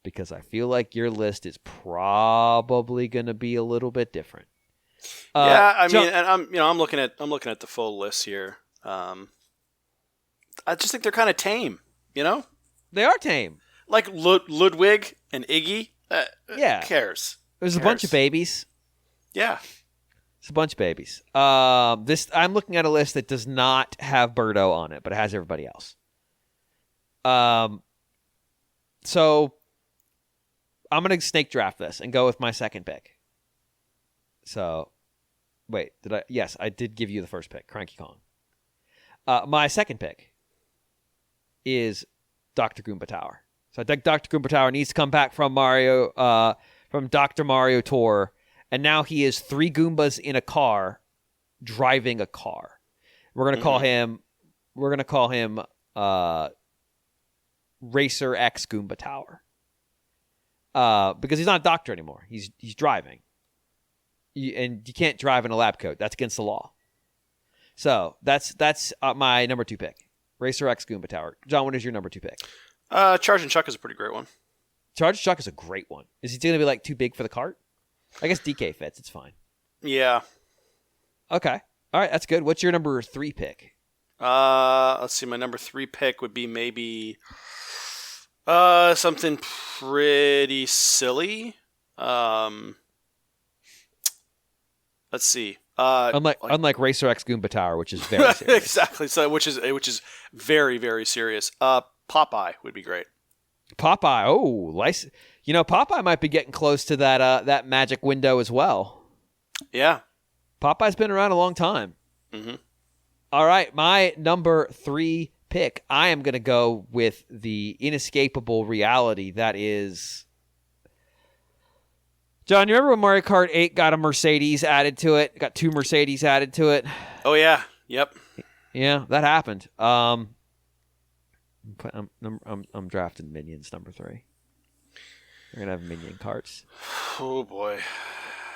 Because I feel like your list is probably going to be a little bit different. Yeah, I mean, and I'm looking at the full list here. I just think they're kind of tame, you know? They are tame. Like Ludwig and Iggy. Yeah. Who cares? There's a bunch of babies. Yeah. It's a bunch of babies. This I'm looking at a list that does not have Birdo on it, but it has everybody else. So I'm gonna snake draft this and go with my second pick. So, wait, did I? Yes, I did give you the first pick, Cranky Kong. My second pick is Dr. Goomba Tower. So I think Dr. Goomba Tower needs to come back from Dr. Mario Tour, and now he is 3 Goombas in a car, driving a car. We're gonna call him. We're gonna call him Racer X Goomba Tower. Because he's not a doctor anymore. He's driving. And you can't drive in a lab coat. That's against the law. So that's my number 2 pick. Racer X Goomba Tower. John, what is your number 2 pick? Charge and Chuck is a pretty great one. Charge and Chuck is a great one. Is he going to be like too big for the cart? I guess DK fits. It's fine. Yeah. Okay. All right. That's good. What's your number 3 pick? Let's see. My number 3 pick would be maybe something pretty silly. Let's see. Unlike Racer X Goomba Tower, which is very serious. Exactly. So which is very, very serious. Popeye would be great. Popeye. Oh, Popeye might be getting close to that magic window as well. Yeah. Popeye's been around a long time. Mm-hmm. All right, my number 3 pick. I am going to go with the inescapable reality that is. John, you remember when Mario Kart 8 got a Mercedes added to it? Got 2 Mercedes added to it? Oh, yeah. Yep. Yeah, that happened. I'm drafting Minions number 3. We're going to have Minion carts. Oh, boy.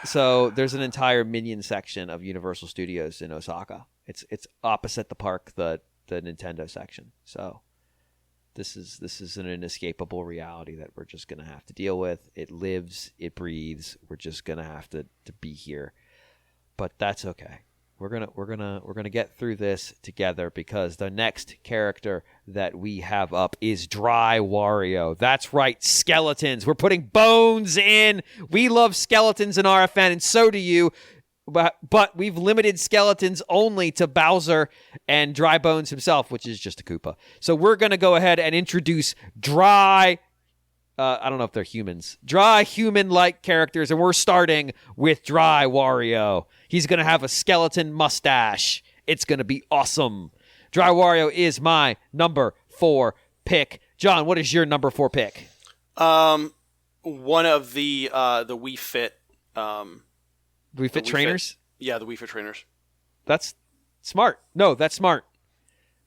So there's an entire Minion section of Universal Studios in Osaka. It's opposite the park, the Nintendo section. So this is an inescapable reality that we're just gonna have to deal with. It lives, it breathes. We're just gonna have to be here, but that's okay. We're gonna get through this together because the next character that we have up is Dry Wario. That's right, skeletons. We're putting bones in. We love skeletons in RFN, and so do you. But we've limited skeletons only to Bowser and Dry Bones himself, which is just a Koopa. So we're going to go ahead and introduce Dry... I don't know if they're humans. Dry human-like characters, and we're starting with Dry Wario. He's going to have a skeleton mustache. It's going to be awesome. Dry Wario is my number 4 pick. John, what is your number 4 pick? One of the Wii Fit... Do we fit trainers? Yeah, the Wii Fit trainers. That's smart. No, that's smart.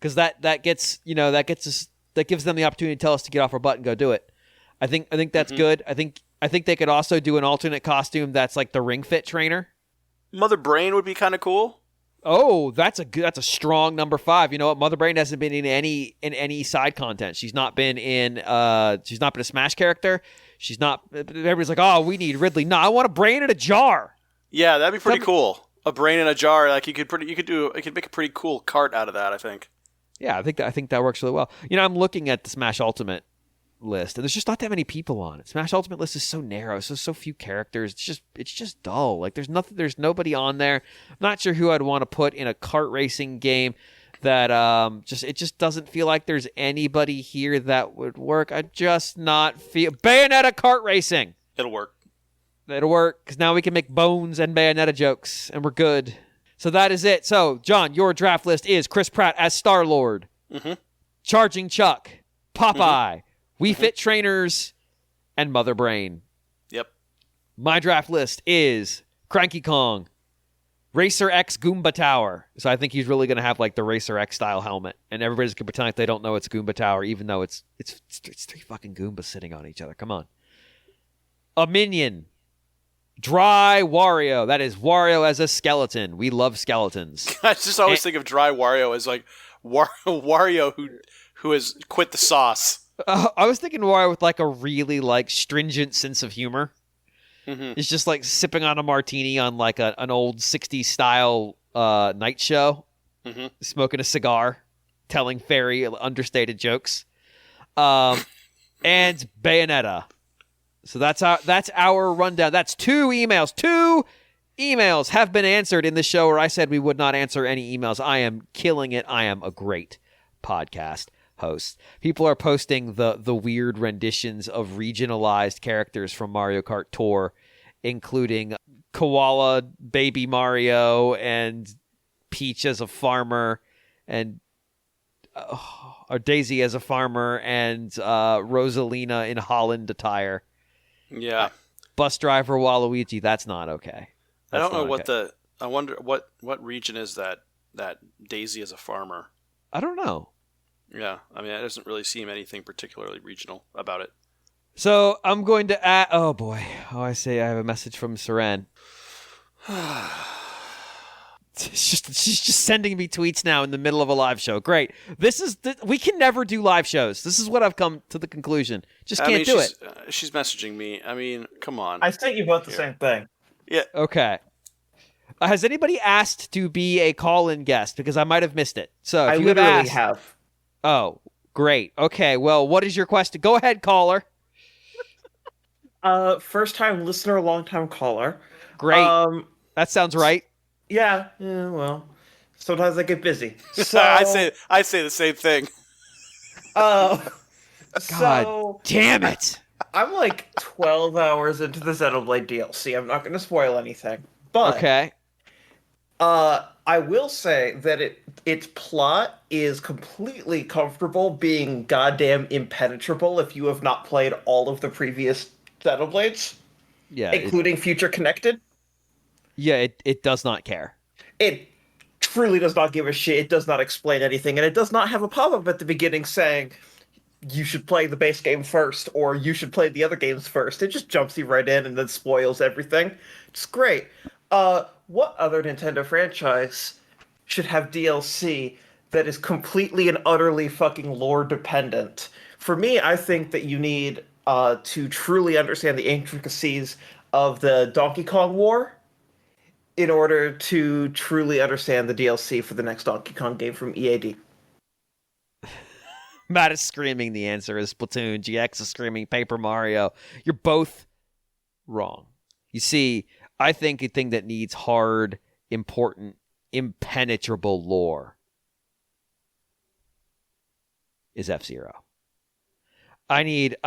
Because that gives them the opportunity to tell us to get off our butt and go do it. I think that's good. I think they could also do an alternate costume that's like the Ring Fit trainer. Mother Brain would be kind of cool. Oh, that's a strong number 5. You know what? Mother Brain hasn't been in any side content. She's not been a Smash character. She's not. Everybody's like, oh, we need Ridley. No, I want a brain in a jar. Yeah, that'd be pretty cool. A brain in a jar, like you could make a pretty cool cart out of that, I think. Yeah, I think that works really well. You know, I'm looking at the Smash Ultimate list, and there's just not that many people on it. Smash Ultimate list is so narrow, so few characters. It's just dull. Like there's nobody on there. I'm not sure who I'd want to put in a kart racing game that it just doesn't feel like there's anybody here that would work. I just not feel Bayonetta kart racing. It'll work because now we can make Bones and Bayonetta jokes, and we're good. So that is it. So, John, your draft list is Chris Pratt as Star-Lord, Charging Chuck, Popeye, Wii Fit Trainers, and Mother Brain. Yep. My draft list is Cranky Kong, Racer X Goomba Tower. So I think he's really going to have like the Racer X style helmet, and everybody's going to pretend like they don't know it's Goomba Tower, even though it's 3 fucking Goombas sitting on each other. Come on. A Minion. Dry Wario. That is Wario as a skeleton. We love skeletons. I just always think of Dry Wario as like Wario who has quit the sauce. I was thinking Wario with like a really like stringent sense of humor. It's just like sipping on a martini on like an old 60s style night show, smoking a cigar, telling very understated jokes, and Bayonetta. So that's our rundown. That's 2 emails, 2 Emails have been answered in the show where I said we would not answer any emails. I am killing it. I am a great podcast host. People are posting the weird renditions of regionalized characters from Mario Kart Tour, including Koala Baby Mario and Peach as a farmer and or Daisy as a farmer and Rosalina in Holland attire. Yeah. Bus driver Waluigi, that's not okay. I don't know I wonder what region is that Daisy as a farmer. I don't know. Yeah, I mean, it doesn't really seem anything particularly regional about it. So I'm going to add. Oh boy! Oh, I have a message from Seren. She's just sending me tweets now in the middle of a live show. Great. We can never do live shows. This is what I've come to the conclusion. Can't do it. She's messaging me. I mean, come on. I sent you both the same thing. Yeah. Okay. Has anybody asked to be a call-in guest? Because I might have missed it. So if you literally have. Oh, great. Okay, well, what is your question? Go ahead, caller. First-time listener, long-time caller. Great. That sounds right. Yeah, well, sometimes I get busy. So I say the same thing. God damn it. I'm like 12 hours into the Xenoblade DLC. I'm not going to spoil anything. But okay. I will say that its plot is completely comfortable being goddamn impenetrable if you have not played all of the previous Xenoblades. Yeah. Including Future Connected. Yeah, it does not care. It truly does not give a shit. It does not explain anything, and it does not have a pop-up at the beginning saying you should play the base game first or you should play the other games first. It just jumps you right in and then spoils everything. It's great. What other Nintendo franchise should have DLC that is completely and utterly fucking lore dependent? For me, I think that you need to truly understand the intricacies of the Donkey Kong War in order to truly understand the DLC for the next Donkey Kong game from EAD. Matt is screaming the answer is Splatoon. GX is screaming Paper Mario. You're both wrong. You see, I think a thing that needs hard, important, impenetrable lore is F-Zero. I need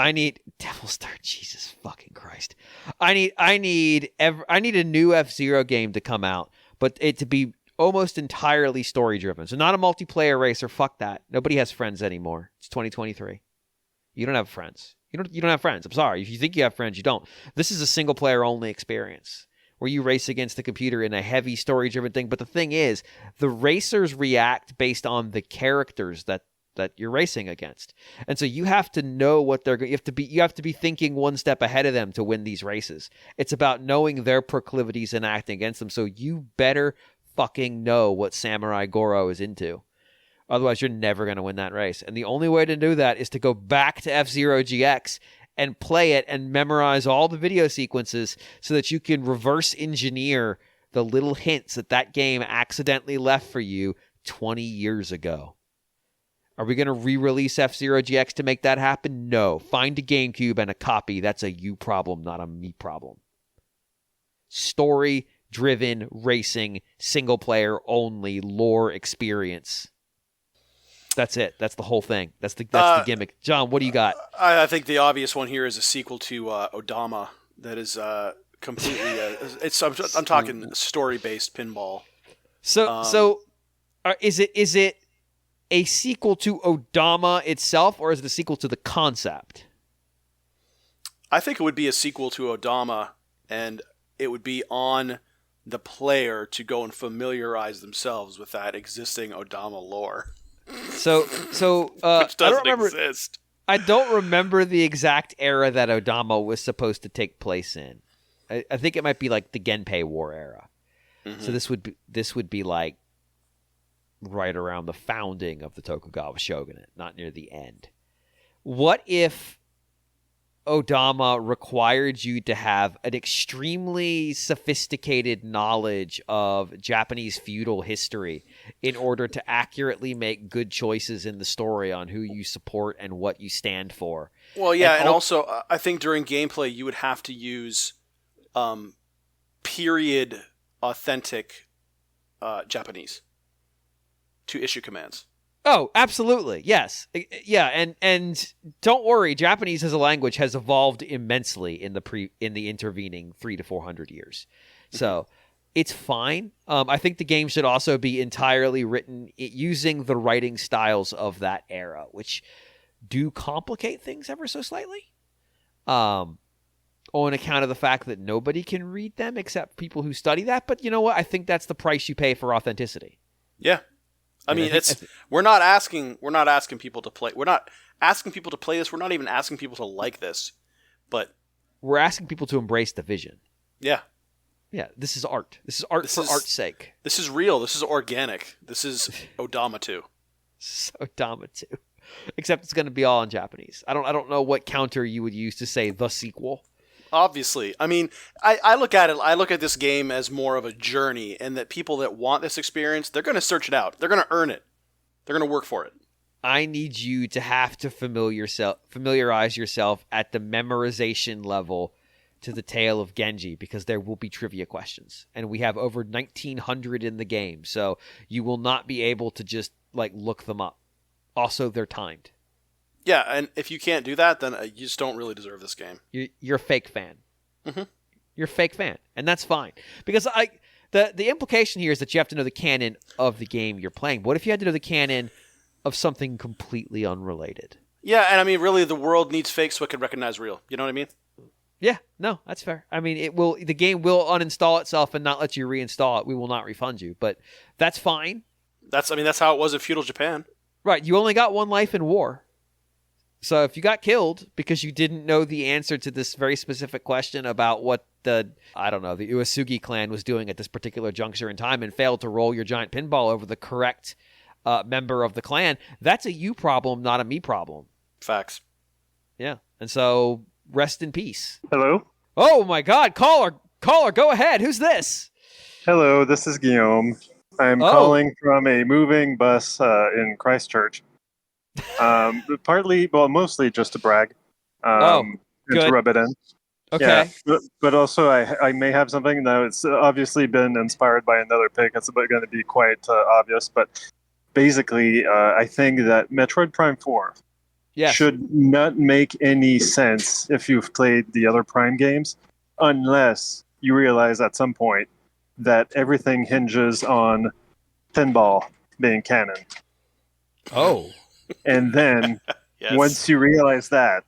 Devil's Star. Jesus fucking Christ. I need a new F-Zero game to come out, but it to be almost entirely story driven. So not a multiplayer racer. Fuck that. Nobody has friends anymore. It's 2023. You don't have friends. You don't have friends. I'm sorry. If you think you have friends, you don't. This is a single player only experience where you race against the computer in a heavy story driven thing. But the thing is, the racers react based on the characters that you're racing against. And so you have to know what they're going. You have to be thinking one step ahead of them to win these races. It's about knowing their proclivities and acting against them. So you better fucking know what Samurai Goro is into. Otherwise, you're never going to win that race. And the only way to do that is to go back to F-Zero GX and play it and memorize all the video sequences so that you can reverse engineer the little hints that game accidentally left for you 20 years ago. Are we going to re-release F-Zero GX to make that happen? No. Find a GameCube and a copy. That's a you problem, not a me problem. Story-driven racing, single-player only, lore experience. That's it. That's the whole thing. That's the gimmick. John, what do you got? I think the obvious one here is a sequel to Odama that is completely. I'm talking story-based pinball. So, is it a sequel to Odama itself, or is it a sequel to the concept? I think it would be a sequel to Odama, and it would be on the player to go and familiarize themselves with that existing Odama lore. Which doesn't exist. I don't remember the exact era that Odama was supposed to take place in. I think it might be like the Genpei War era. Mm-hmm. So this would be like right around the founding of the Tokugawa shogunate, not near the end. What if Odama required you to have an extremely sophisticated knowledge of Japanese feudal history in order to accurately make good choices in the story on who you support and what you stand for? Well, yeah, and also I think during gameplay you would have to use period authentic Japanese to issue commands. Oh, absolutely. Yes. Yeah, and don't worry, Japanese as a language has evolved immensely in the intervening 300 to 400 years. So, it's fine. I think the game should also be entirely written using the writing styles of that era, which do complicate things ever so slightly. On account of the fact that nobody can read them except people who study that, but you know what? I think that's the price you pay for authenticity. Yeah. I mean, we're not asking people to play. We're not asking people to play this. We're not even asking people to like this, but we're asking people to embrace the vision. Yeah. Yeah, this is art. This is art for art's sake. This is real. This is organic. This is Odama 2. Odama 2. Except it's going to be all in Japanese. I don't know what counter you would use to say the sequel. Obviously. I mean, I look at this game as more of a journey, and that people that want this experience, they're going to search it out. They're going to earn it. They're going to work for it. I need you to have to familiarize yourself at the memorization level to the Tale of Genji, because there will be trivia questions. And we have over 1,900 in the game, so you will not be able to just look them up. Also, they're timed. Yeah, and if you can't do that, then you just don't really deserve this game. You're a fake fan. Mm-hmm. You're a fake fan, and that's fine. Because the implication here is that you have to know the canon of the game you're playing. What if you had to know the canon of something completely unrelated? Yeah, and I mean, really, the world needs fake so it can recognize real. You know what I mean? Yeah, no, that's fair. I mean, the game will uninstall itself and not let you reinstall it. We will not refund you, but that's fine. That's how it was in feudal Japan. Right, you only got one life in war. So if you got killed because you didn't know the answer to this very specific question about what the Uesugi clan was doing at this particular juncture in time and failed to roll your giant pinball over the correct member of the clan, that's a you problem, not a me problem. Facts. Yeah. And so rest in peace. Hello? Oh my God, caller, go ahead. Who's this? Hello, this is Guillaume. I'm calling from a moving bus in Christchurch. Mostly just to brag. And to rub it in. Okay. Yeah, but also I may have something. Now, it's obviously been inspired by another pick. It's going to be quite obvious, but basically, I think that Metroid Prime 4 should not make any sense if you've played the other Prime games, unless you realize at some point that everything hinges on pinball being canon. Oh. And then once you realize that,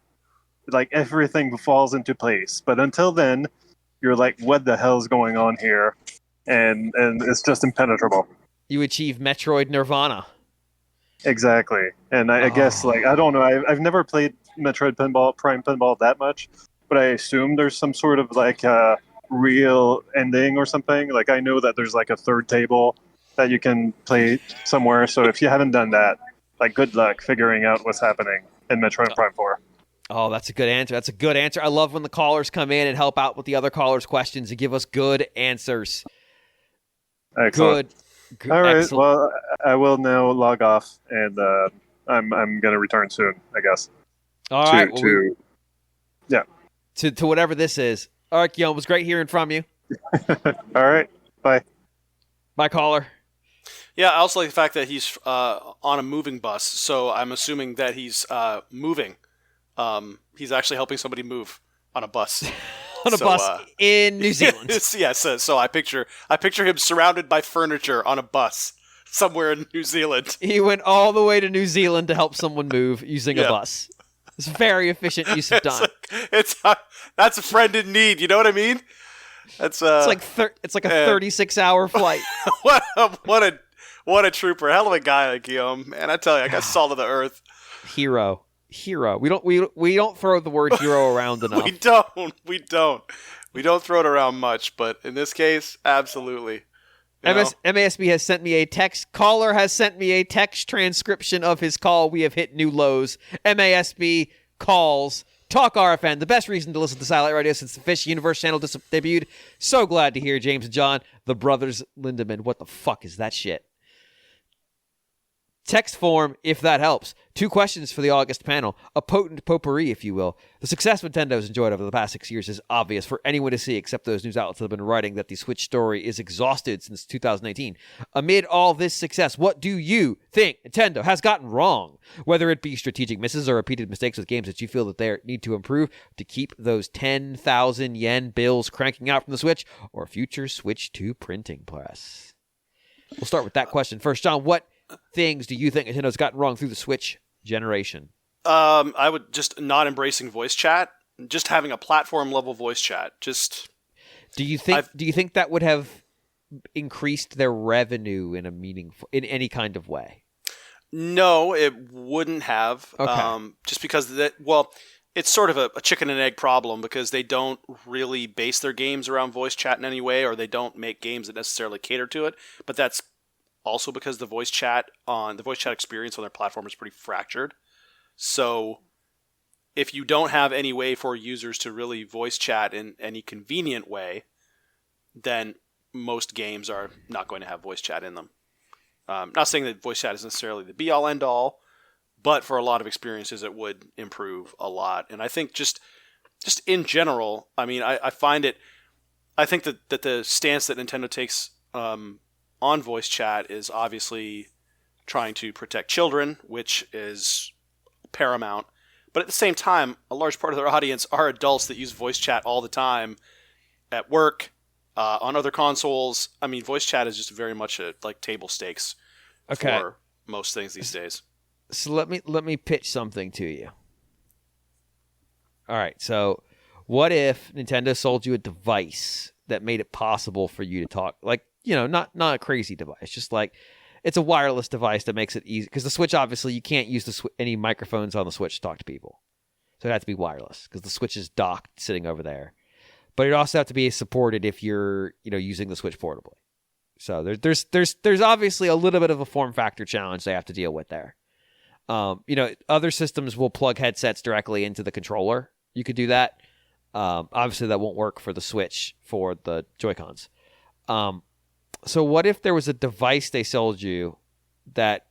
everything falls into place. But until then, you're like, what the hell is going on here? And it's just impenetrable. You achieve Metroid Nirvana. Exactly. And I guess, I don't know. I've never played Metroid Prime Pinball that much, but I assume there's some sort of real ending or something. I know that there's a third table that you can play somewhere. So if you haven't done that, good luck figuring out what's happening in Metroid Prime 4. Oh, that's a good answer. I love when the callers come in and help out with the other callers' questions and give us good answers. Excellent. Good. All right. Excellent. Well, I will now log off, and I'm going to return soon, I guess. All right. To whatever this is. All right, Guillaume, it was great hearing from you. All right. Bye. Bye, caller. Yeah, I also like the fact that he's on a moving bus, so I'm assuming that he's moving. He's actually helping somebody move on a bus. On a bus in New Zealand. Yes, so I picture him surrounded by furniture on a bus somewhere in New Zealand. He went all the way to New Zealand to help someone move using a bus. It's very efficient use of time. That's a friend in need. You know what I mean? That's it's like a 36-hour flight. What a trooper! Hell of a guy, Guillaume. Man, I tell you, I got salt of the earth. Hero. We don't throw the word hero around enough. We don't throw it around much, but in this case, absolutely. MASB has sent me a text. Caller has sent me a text transcription of his call. We have hit new lows. MASB calls Talk RFN, the best reason to listen to Satellite Radio since the Fish Universe channel debuted. So glad to hear James and John, the brothers Lindemann. What the fuck is that shit? Text form, if that helps. 2 questions for the August panel. A potent potpourri, if you will. The success Nintendo's enjoyed over the past 6 years is obvious for anyone to see, except those news outlets that have been writing that the Switch story is exhausted since 2018. Amid all this success, what do you think Nintendo has gotten wrong? Whether it be strategic misses or repeated mistakes with games that you feel that they need to improve to keep those 10,000 yen bills cranking out from the Switch, or future Switch 2 printing press. We'll start with that question first. John, what things do you think Nintendo's gotten wrong through the Switch generation? I would just not embracing voice chat, just having a platform level voice chat. Just do you think that would have increased their revenue in in any kind of way? No, it wouldn't have. Okay. Just because it's sort of a chicken and egg problem, because they don't really base their games around voice chat in any way, or they don't make games that necessarily cater to it. But that's also because the voice chat experience on their platform is pretty fractured. So if you don't have any way for users to really voice chat in any convenient way, then most games are not going to have voice chat in them. Not saying that voice chat is necessarily the be all end all, but for a lot of experiences it would improve a lot. And I think just in general, I mean, I think that the stance that Nintendo takes on voice chat is obviously trying to protect children, which is paramount. But at the same time, a large part of their audience are adults that use voice chat all the time at work, on other consoles. I mean, voice chat is just very much like table stakes for most things these days. So let me pitch something to you. All right, so what if Nintendo sold you a device that made it possible for you to talk, like, you know, not a crazy device, just like it's a wireless device that makes it easy, because the Switch, obviously you can't use any microphones on the Switch to talk to people, so it has to be wireless because the Switch is docked sitting over there. But it also have to be supported if you're, you know, using the Switch portably. So there's obviously a little bit of a form factor challenge they have to deal with there. You know, other systems will plug headsets directly into the controller. You could do that. Obviously that won't work for the Switch for the Joy-Cons. So what if there was a device they sold you that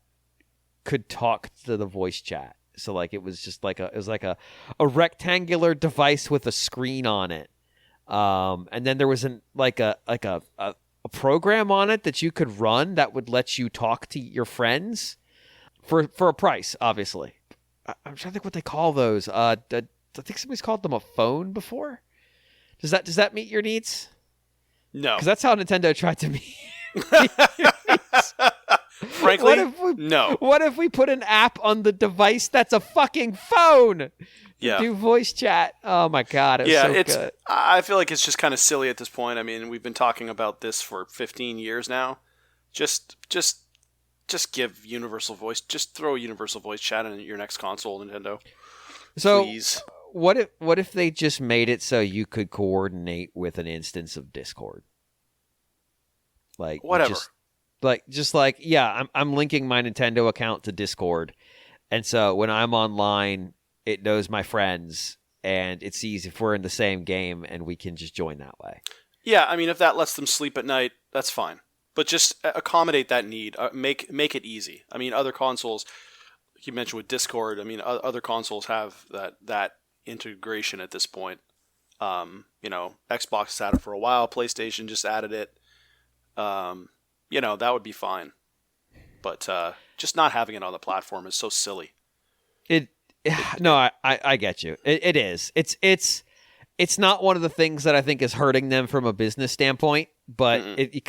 could talk to the voice chat? So like it was just like a rectangular device with a screen on it. And then there was a program on it that you could run that would let you talk to your friends for a price, obviously. I'm trying to think what they call those. I think somebody's called them a phone before. Does that meet your needs? No, because that's how Nintendo tried to meet. Frankly, no. What if we put an app on the device that's a fucking phone? Yeah. Do voice chat. Oh my god, it's good. I feel like it's just kind of silly at this point. I mean, we've been talking about this for 15 years now. Just give universal voice. Just throw universal voice chat in your next console, Nintendo. So, please. What if they just made it so you could coordinate with an instance of Discord? Like whatever. I'm linking my Nintendo account to Discord, and so when I'm online, it knows my friends, and it sees if we're in the same game, and we can just join that way. Yeah, I mean, if that lets them sleep at night, that's fine. But just accommodate that need. Make it easy. I mean, other consoles, like you mentioned with Discord, I mean, other consoles have that integration at this point. You know, Xbox has had it for a while. PlayStation just added it. You know, that would be fine. But just not having it on the platform is so silly. No, I get you. It is. It's not one of the things that I think is hurting them from a business standpoint, but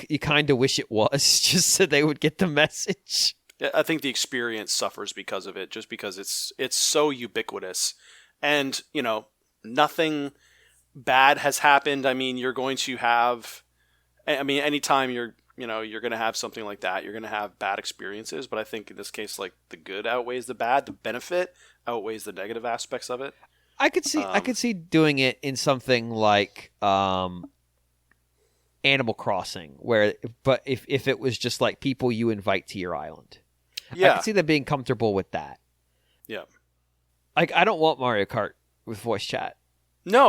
you kind of wish it was, just so they would get the message. I think the experience suffers because of it, just because it's so ubiquitous. And, you know, nothing bad has happened. I mean, you're going to have... I mean, anytime you're going to have something like that, you're going to have bad experiences. But I think in this case, like, the good outweighs the bad. The benefit outweighs the negative aspects of it. I could see doing it in something like Animal Crossing, but if it was just like people you invite to your island. Yeah. I could see them being comfortable with that. Yeah. Like, I don't want Mario Kart with voice chat. No,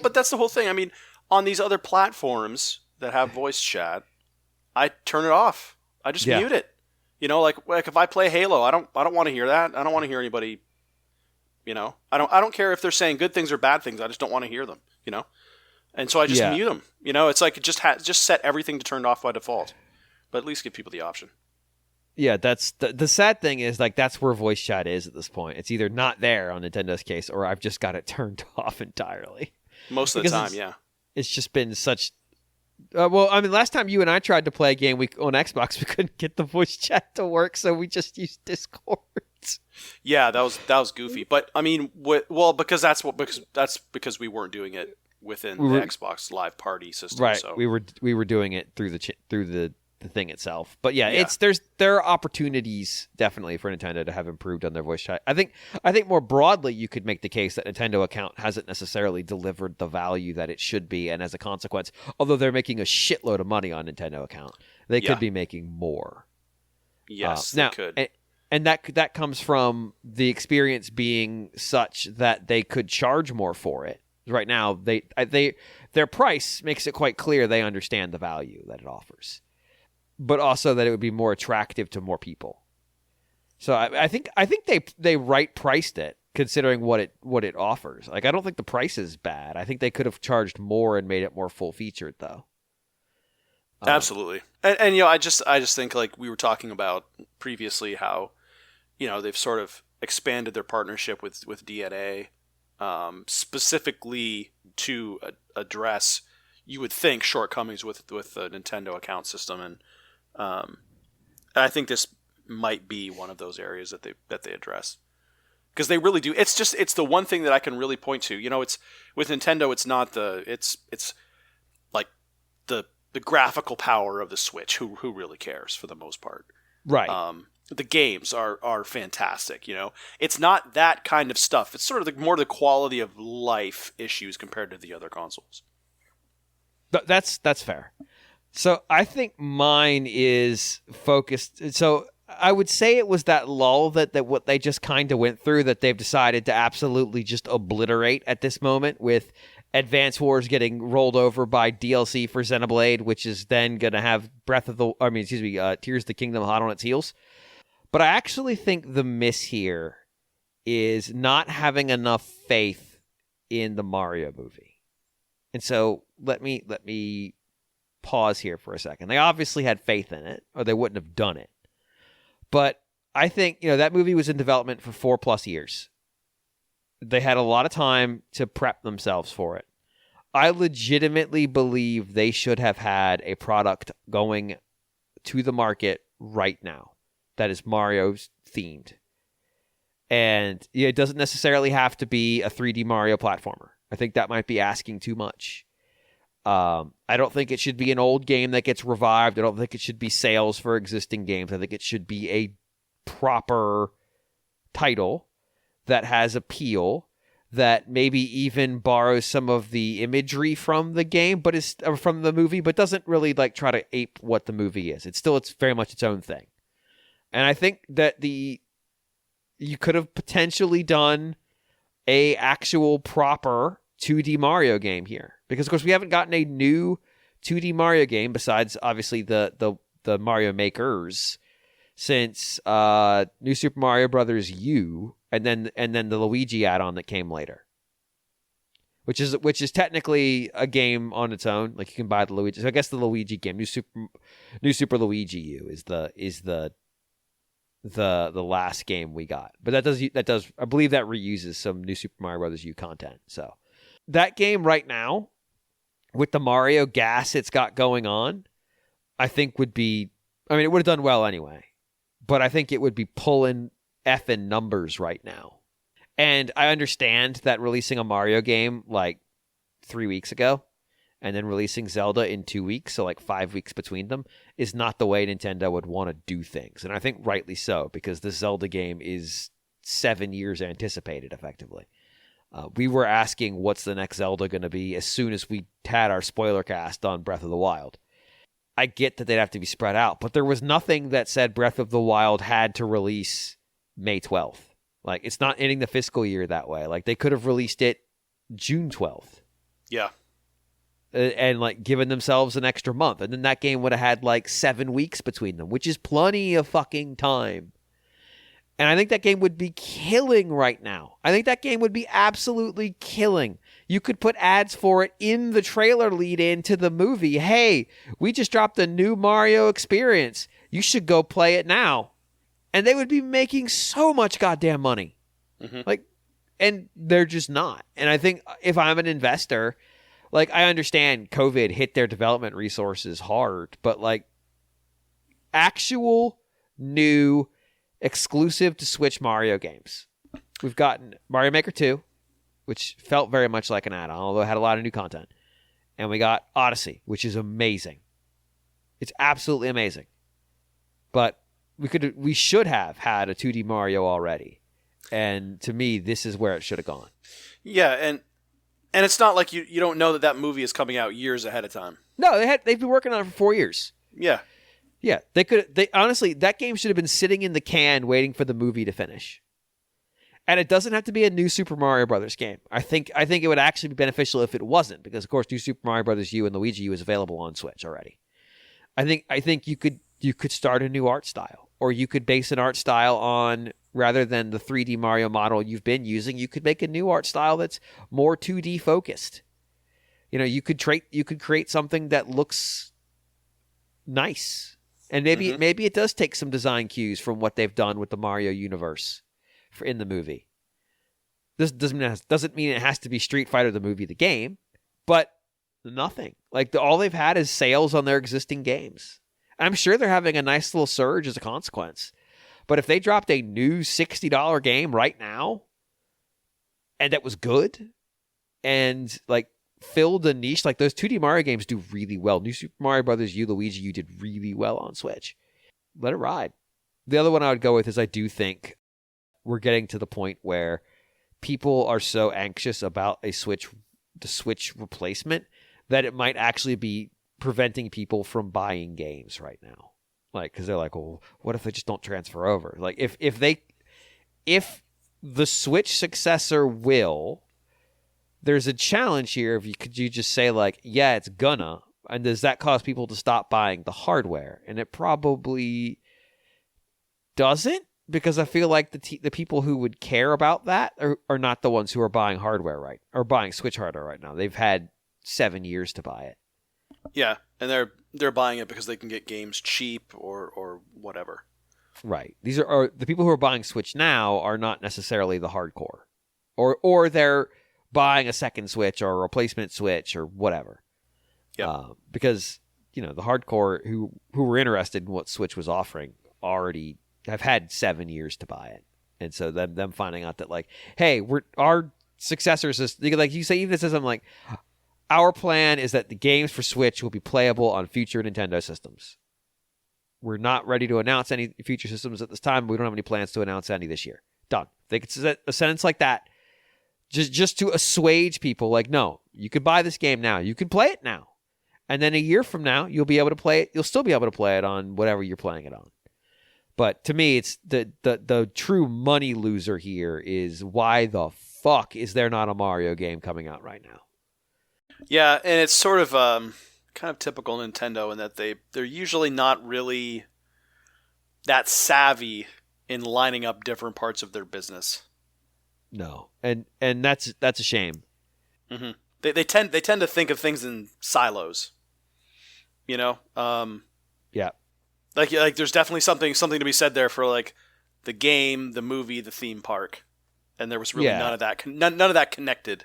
but that's the whole thing. I mean, on these other platforms that have voice chat, I turn it off. I just mute it. You know, like if I play Halo, I don't want to hear that. I don't want to hear anybody. You know, I don't care if they're saying good things or bad things. I just don't want to hear them. You know, and so I just mute them. You know, it's like just set everything to turned off by default, but at least give people the option. Yeah, that's the sad thing is like that's where voice chat is at this point. It's either not there on Nintendo's case, or I've just got it turned off entirely. Most of the time, yeah. It's just been such. Well, I mean, last time you and I tried to play a game on Xbox, we couldn't get the voice chat to work, so we just used Discord. Yeah, that was goofy. But I mean, because we weren't doing it within the Xbox Live Party system. Right. So. We were doing it through the thing itself. But yeah, there are opportunities definitely for Nintendo to have improved on their voice chat. I think more broadly you could make the case that Nintendo account hasn't necessarily delivered the value that it should be, and as a consequence, although they're making a shitload of money on Nintendo account, they could be making more. Yes, they could. And that comes from the experience being such that they could charge more for it. Right now, their price makes it quite clear they understand the value that it offers, but also that it would be more attractive to more people. So I think they right priced it considering what it offers. Like I don't think the price is bad. I think they could have charged more and made it more full featured though. Absolutely, and you know I just think like we were talking about previously how you know they've sort of expanded their partnership with DNA specifically to address you would think shortcomings with the Nintendo account system and I think this might be one of those areas that they address because they really do. It's the one thing that I can really point to. You know, it's with Nintendo. It's not it's like the graphical power of the Switch. Who really cares for the most part, right? The games are fantastic. You know, it's not that kind of stuff. It's sort of more the quality of life issues compared to the other consoles. That's fair. So I think mine is focused. So I would say it was that lull that what they just kind of went through that they've decided to absolutely just obliterate at this moment with Advance Wars getting rolled over by DLC for Xenoblade, which is then going to have Tears of the Kingdom hot on its heels. But I actually think the miss here is not having enough faith in the Mario movie. And so let me pause here for a second. They obviously had faith in it, or they wouldn't have done it. But I think, that movie was in development for 4+ years. They had a lot of time to prep themselves for it. I legitimately believe they should have had a product going to the market right now that is Mario's themed. And it doesn't necessarily have to be a 3D Mario platformer. I think that might be asking too much. I don't think it should be an old game that gets revived. I don't think it should be sales for existing games. I think it should be a proper title that has appeal, that maybe even borrows some of the imagery from the game, but is from the movie, but doesn't really like try to ape what the movie is. It's very much its own thing. And I think that you could have potentially done a actual proper 2D Mario game here. Because, of course, we haven't gotten a new 2D Mario game besides, obviously, the Mario Makers since New Super Mario Brothers U, and then the Luigi add-on that came later, which is technically a game on its own. Like you can buy the Luigi. So I guess the Luigi game, New Super Luigi U, is the last game we got. But that does I believe that reuses some New Super Mario Brothers U content. So that game right now, with the Mario gas it's got going on, I think it would have done well anyway. But I think it would be pulling effing numbers right now. And I understand that releasing a Mario game like 3 weeks ago and then releasing Zelda in 2 weeks, so like 5 weeks between them, is not the way Nintendo would want to do things. And I think rightly so, because the Zelda game is 7 years anticipated, effectively. We were asking what's the next Zelda going to be as soon as we had our spoiler cast on Breath of the Wild. I get that they'd have to be spread out, but there was nothing that said Breath of the Wild had to release May 12th. Like, it's not ending the fiscal year that way. Like, they could have released it June 12th. Yeah. and like given themselves an extra month, and then that game would have had like 7 weeks between them, which is plenty of fucking time. And I think that game would be killing right now. I think that game would be absolutely killing. You could put ads for it in the trailer lead in to the movie. Hey, we just dropped a new Mario experience. You should go play it now. And they would be making so much goddamn money. Mm-hmm. Like, and they're just not. And I think if I'm an investor, like, I understand COVID hit their development resources hard, but like actual new exclusive to Switch Mario games. We've gotten Mario Maker 2, which felt very much like an add-on, although it had a lot of new content. And we got Odyssey, which is amazing. It's absolutely amazing. But we should have had a 2D Mario already. And to me, this is where it should have gone. Yeah, and it's not like you don't know that movie is coming out years ahead of time. No, they've been working on it for 4 years. Yeah. Yeah, they honestly, that game should have been sitting in the can waiting for the movie to finish. And it doesn't have to be a new Super Mario Brothers game. I think it would actually be beneficial if it wasn't, because of course New Super Mario Brothers U and Luigi U is available on Switch already. I think you could start a new art style, or you could base an art style on, rather than the 3D Mario model you've been using, you could make a new art style that's more 2D focused. You know, you could create something that looks nice. And maybe it does take some design cues from what they've done with the Mario universe in the movie. This doesn't mean it has to be Street Fighter the movie, the game, but nothing. Like all they've had is sales on their existing games. I'm sure they're having a nice little surge as a consequence. But if they dropped a new $60 game right now, and that was good, and like filled a niche, like those 2D Mario games do really well. New Super Mario Brothers U, Luigi U did really well on Switch. Let it ride. The other one I would go with is I do think we're getting to the point where people are so anxious about the Switch replacement that it might actually be preventing people from buying games right now. Like, because they're like, well, what if they just don't transfer over? Like, if the Switch successor will, there's a challenge here. Could you just say like, yeah, it's gonna, and does that cause people to stop buying the hardware? And it probably doesn't, because I feel like the people who would care about that are not the ones who are buying hardware or buying Switch hardware right now. They've had 7 years to buy it. Yeah, and they're buying it because they can get games cheap or whatever. Right. These are the people who are buying Switch now are not necessarily the hardcore, or they're buying a second Switch or a replacement Switch or whatever. Yeah. Because the hardcore who were interested in what Switch was offering already have had 7 years to buy it, and so them finding out that like, hey, our successors is like you say, even this is, I'm like, our plan is that the games for Switch will be playable on future Nintendo systems. We're not ready to announce any future systems at this time. We don't have any plans to announce any this year. Done. They could say a sentence like that just to assuage people. Like, no, you could buy this game now. You can play it now. And then a year from now, you'll be able to play it. You'll still be able to play it on whatever you're playing it on. But to me, it's the true money loser here is, why the fuck is there not a Mario game coming out right now? Yeah, and it's sort of kind of typical Nintendo in that they're usually not really that savvy in lining up different parts of their business. No, and that's a shame. Mm-hmm. They tend to think of things in silos. Yeah. Like there's definitely something to be said there for like the game, the movie, the theme park, and there was really none of that none of that connected.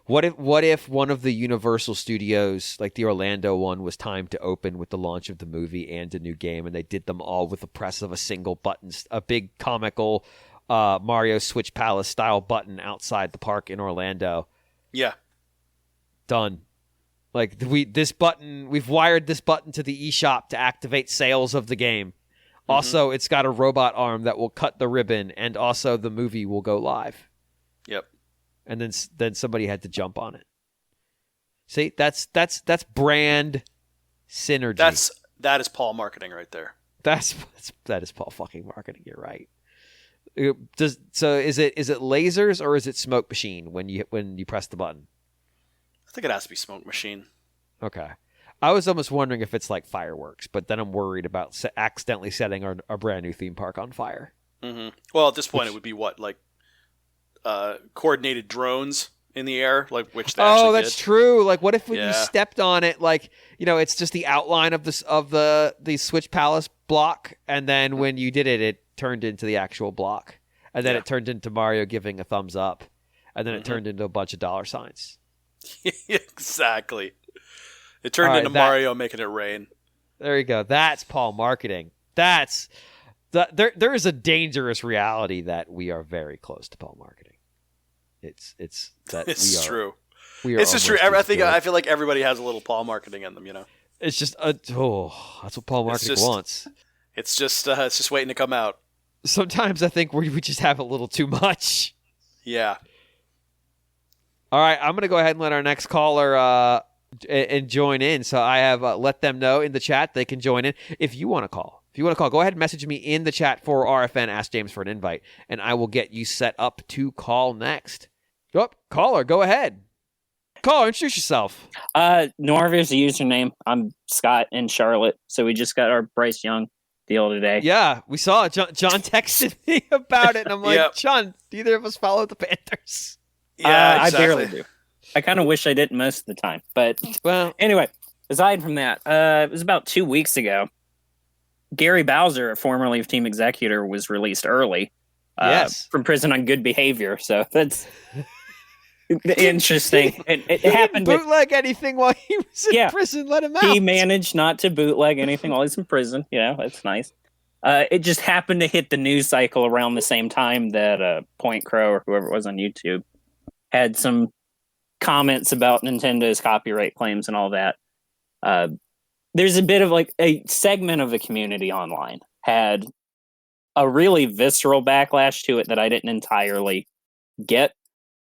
What if one of the Universal Studios, like the Orlando one, was timed to open with the launch of the movie and a new game, and they did them all with the press of a single button, a big comical Mario Switch Palace style button outside the park in Orlando? Yeah. Done. Like we've wired this button to the eShop to activate sales of the game. Mm-hmm. Also, it's got a robot arm that will cut the ribbon, and also the movie will go live. Yep. And then somebody had to jump on it. See, that's brand synergy. That is Paul marketing right there. That is Paul fucking marketing. You're right. So is it lasers or is it smoke machine when you press the button? I think it has to be Smoke Machine. Okay. I was almost wondering if it's like fireworks, but then I'm worried about accidentally setting our brand new theme park on fire. Mm-hmm. Well, at this point, it would be what, like coordinated drones in the air, like which they actually that's did. true. Like, what if when you stepped on it, like, it's just the outline of the Switch Palace block, and then when you did it, it turned into the actual block, and then it turned into Mario giving a thumbs up, and then it turned into a bunch of dollar signs. Exactly. It turned into Mario making it rain. There you go. That's Paul marketing. There is a dangerous reality that we are very close to Paul marketing. It's true. It's just true. I feel like everybody has a little Paul marketing in them. It's just that's what Paul marketing wants. It's just waiting to come out. Sometimes I think we just have a little too much. Yeah. All right, I'm gonna go ahead and let our next caller and join in. So I have let them know in the chat they can join in. If you want to call, go ahead and message me in the chat for RFN. Ask James for an invite, and I will get you set up to call next. Caller, go ahead. Caller, introduce yourself. Norv is the username. I'm Scott in Charlotte. So we just got our Bryce Young deal today. Yeah, we saw it. John texted me about it, and I'm like, John, do either of us follow the Panthers? Yeah, exactly. I barely do. I kind of wish I didn't most of the time. But anyway, aside from that, it was about 2 weeks ago. Gary Bowser, formerly of Team Executor, was released early from prison on good behavior. So that's interesting. It happened. Didn't bootleg anything while he was in prison. Let him out. He managed not to bootleg anything while he's in prison. That's nice. It just happened to hit the news cycle around the same time that Point Crow or whoever it was on YouTube had some comments about Nintendo's copyright claims and all that. There's a bit of like a segment of the community online had a really visceral backlash to it that I didn't entirely get.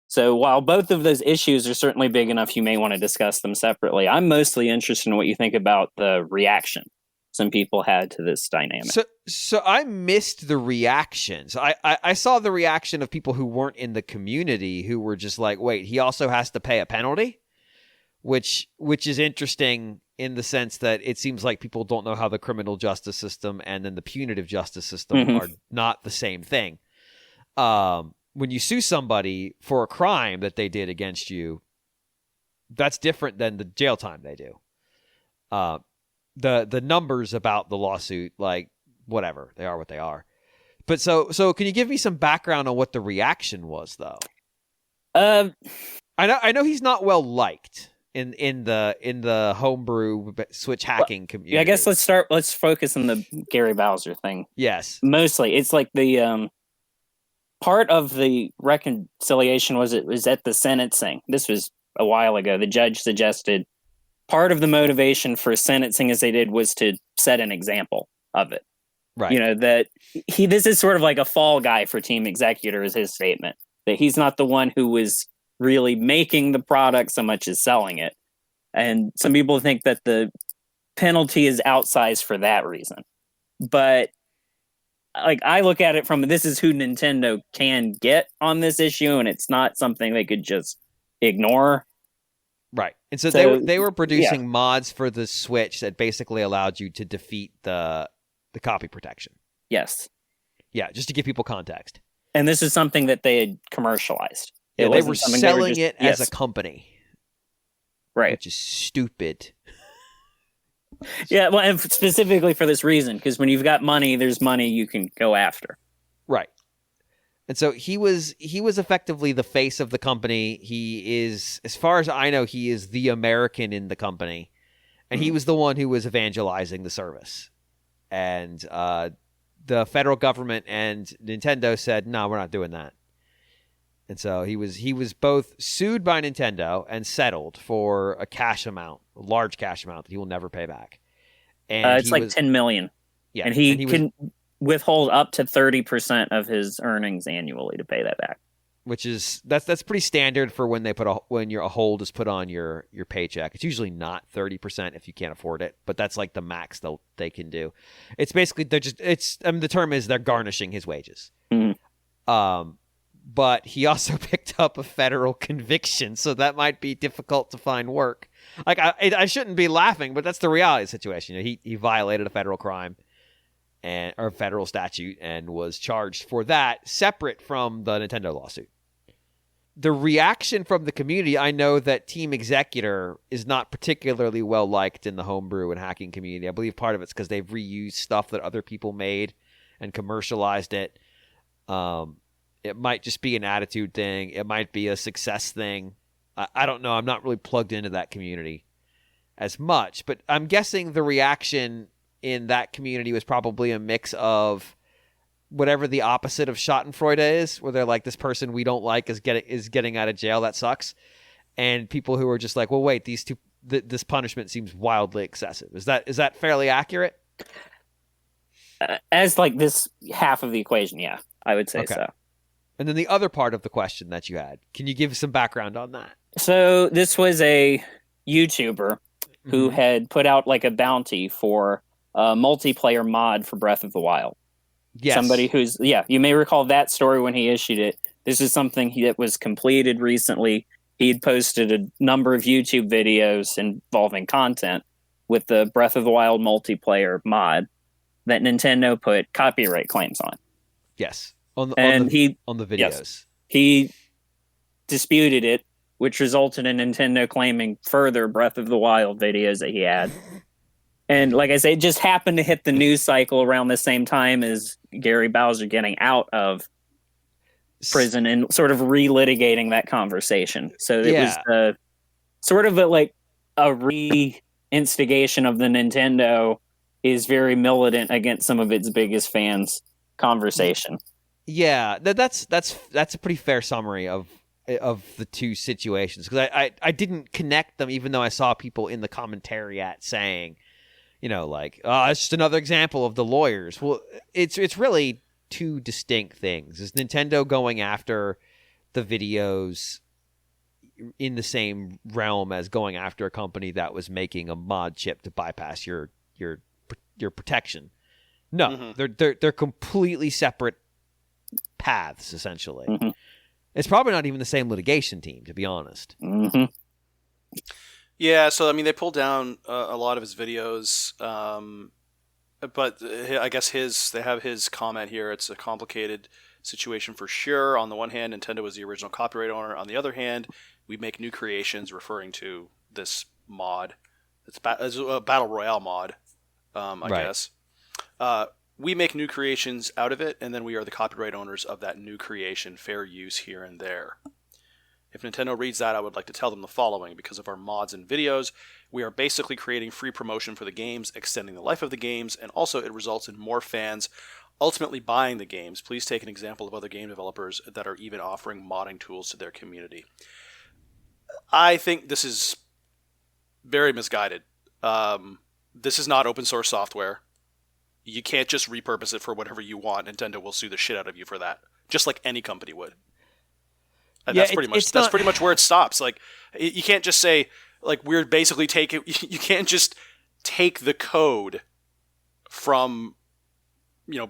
So while both of those issues are certainly big enough, you may want to discuss them separately. I'm mostly interested in what you think about the reaction some people had to this dynamic. So I missed the reactions. I saw the reaction of people who weren't in the community who were just like, wait, he also has to pay a penalty? Which is interesting in the sense that it seems like people don't know how the criminal justice system and then the punitive justice system are not the same thing. When you sue somebody for a crime that they did against you, that's different than the jail time they do. The numbers about the lawsuit, like, whatever, they are what they are. But so can you give me some background on what the reaction was, though? I know he's not well liked in the homebrew Switch hacking community. Yeah, I guess let's focus on the Gary Bowser thing. Yes. Mostly. It's like the part of the reconciliation was at the sentencing. This was a while ago. The judge suggested part of the motivation for sentencing as they did was to set an example of it. Right. That this is sort of like a fall guy for Team Executor is his statement. That he's not the one who was really making the product so much as selling it. And some people think that the penalty is outsized for that reason. But like I look at it from this is who Nintendo can get on this issue, and it's not something they could just ignore. Right. And so they were producing mods for the Switch that basically allowed you to defeat the copy protection. Yes. Yeah, just to give people context. And this is something that they had commercialized. Yeah, they were selling it as a company. Right. Which is stupid. Yeah, well, and specifically for this reason, because when you've got money, there's money you can go after. Right. And so he was effectively the face of the company. He is, as far as I know, he is the American in the company. And he was the one who was evangelizing the service. And the federal government and Nintendo said, no, we're not doing that. And so he was both sued by Nintendo and settled for a large cash amount that he will never pay back. And it's like $10 million. Yeah. And he can withhold up to 30% of his earnings annually to pay that back. Which is that's pretty standard for when they when a hold is put on your paycheck. It's usually not 30% if you can't afford it, but that's like the max they can do. It's basically the term is they're garnishing his wages. Mm-hmm. but he also picked up a federal conviction, so that might be difficult to find work. Like, I shouldn't be laughing, but that's the reality of the situation. You know, he violated a federal crime or federal statute and was charged for that, separate from the Nintendo lawsuit. The reaction from the community, I know that Team Executor is not particularly well liked in the homebrew and hacking community. I believe part of it's because they've reused stuff that other people made and commercialized it. It might just be an attitude thing. It might be a success thing. I don't know. I'm not really plugged into that community as much, but I'm guessing the reaction in that community was probably a mix of whatever the opposite of Schadenfreude is, where they're like, this person we don't like is getting out of jail. That sucks. And people who are just like, well, wait, this punishment seems wildly excessive. Is that fairly accurate? As like this half of the equation, yeah, I would say so. And then the other part of the question that you had, can you give some background on that? So this was a YouTuber who had put out like a bounty for a multiplayer mod for Breath of the Wild. Yes. Somebody who's, you may recall that story when he issued it. This is something that was completed recently. He'd posted a number of YouTube videos involving content with the Breath of the Wild multiplayer mod that Nintendo put copyright claims on. Yes. On the videos. Yes, he disputed it, which resulted in Nintendo claiming further Breath of the Wild videos that he had. And like I say, it just happened to hit the news cycle around the same time as Gary Bowser getting out of prison and sort of relitigating that conversation. So it was sort of a re-instigation of the Nintendo is very militant against some of its biggest fans conversation. Yeah, that's a pretty fair summary of the two situations, because I didn't connect them, even though I saw people in the commentary saying, you know, like, oh, it's just another example of the lawyers. Well, it's really two distinct things. Is Nintendo going after the videos in the same realm as going after a company that was making a mod chip to bypass your protection? No, they're completely separate paths, essentially. It's probably not even the same litigation team, to be honest. Yeah, so I mean, they pulled down a lot of his videos, but I guess they have his comment here. It's a complicated situation for sure. On the one hand, Nintendo was the original copyright owner. On the other hand, we make new creations, referring to this mod. It's a battle royale mod, I guess. We make new creations out of it, and then we are the copyright owners of that new creation, fair use here and there. If Nintendo reads that, I would like to tell them the following. Because of our mods and videos, we are basically creating free promotion for the games, extending the life of the games, and also it results in more fans ultimately buying the games. Please take an example of other game developers that are even offering modding tools to their community. I think this is very misguided. This is not open source software. You can't just repurpose it for whatever you want. Nintendo will sue the shit out of you for that, just like any company would. And that's pretty much where it stops. Like, you can't just say, like, we're basically taking. You can't just take the code from,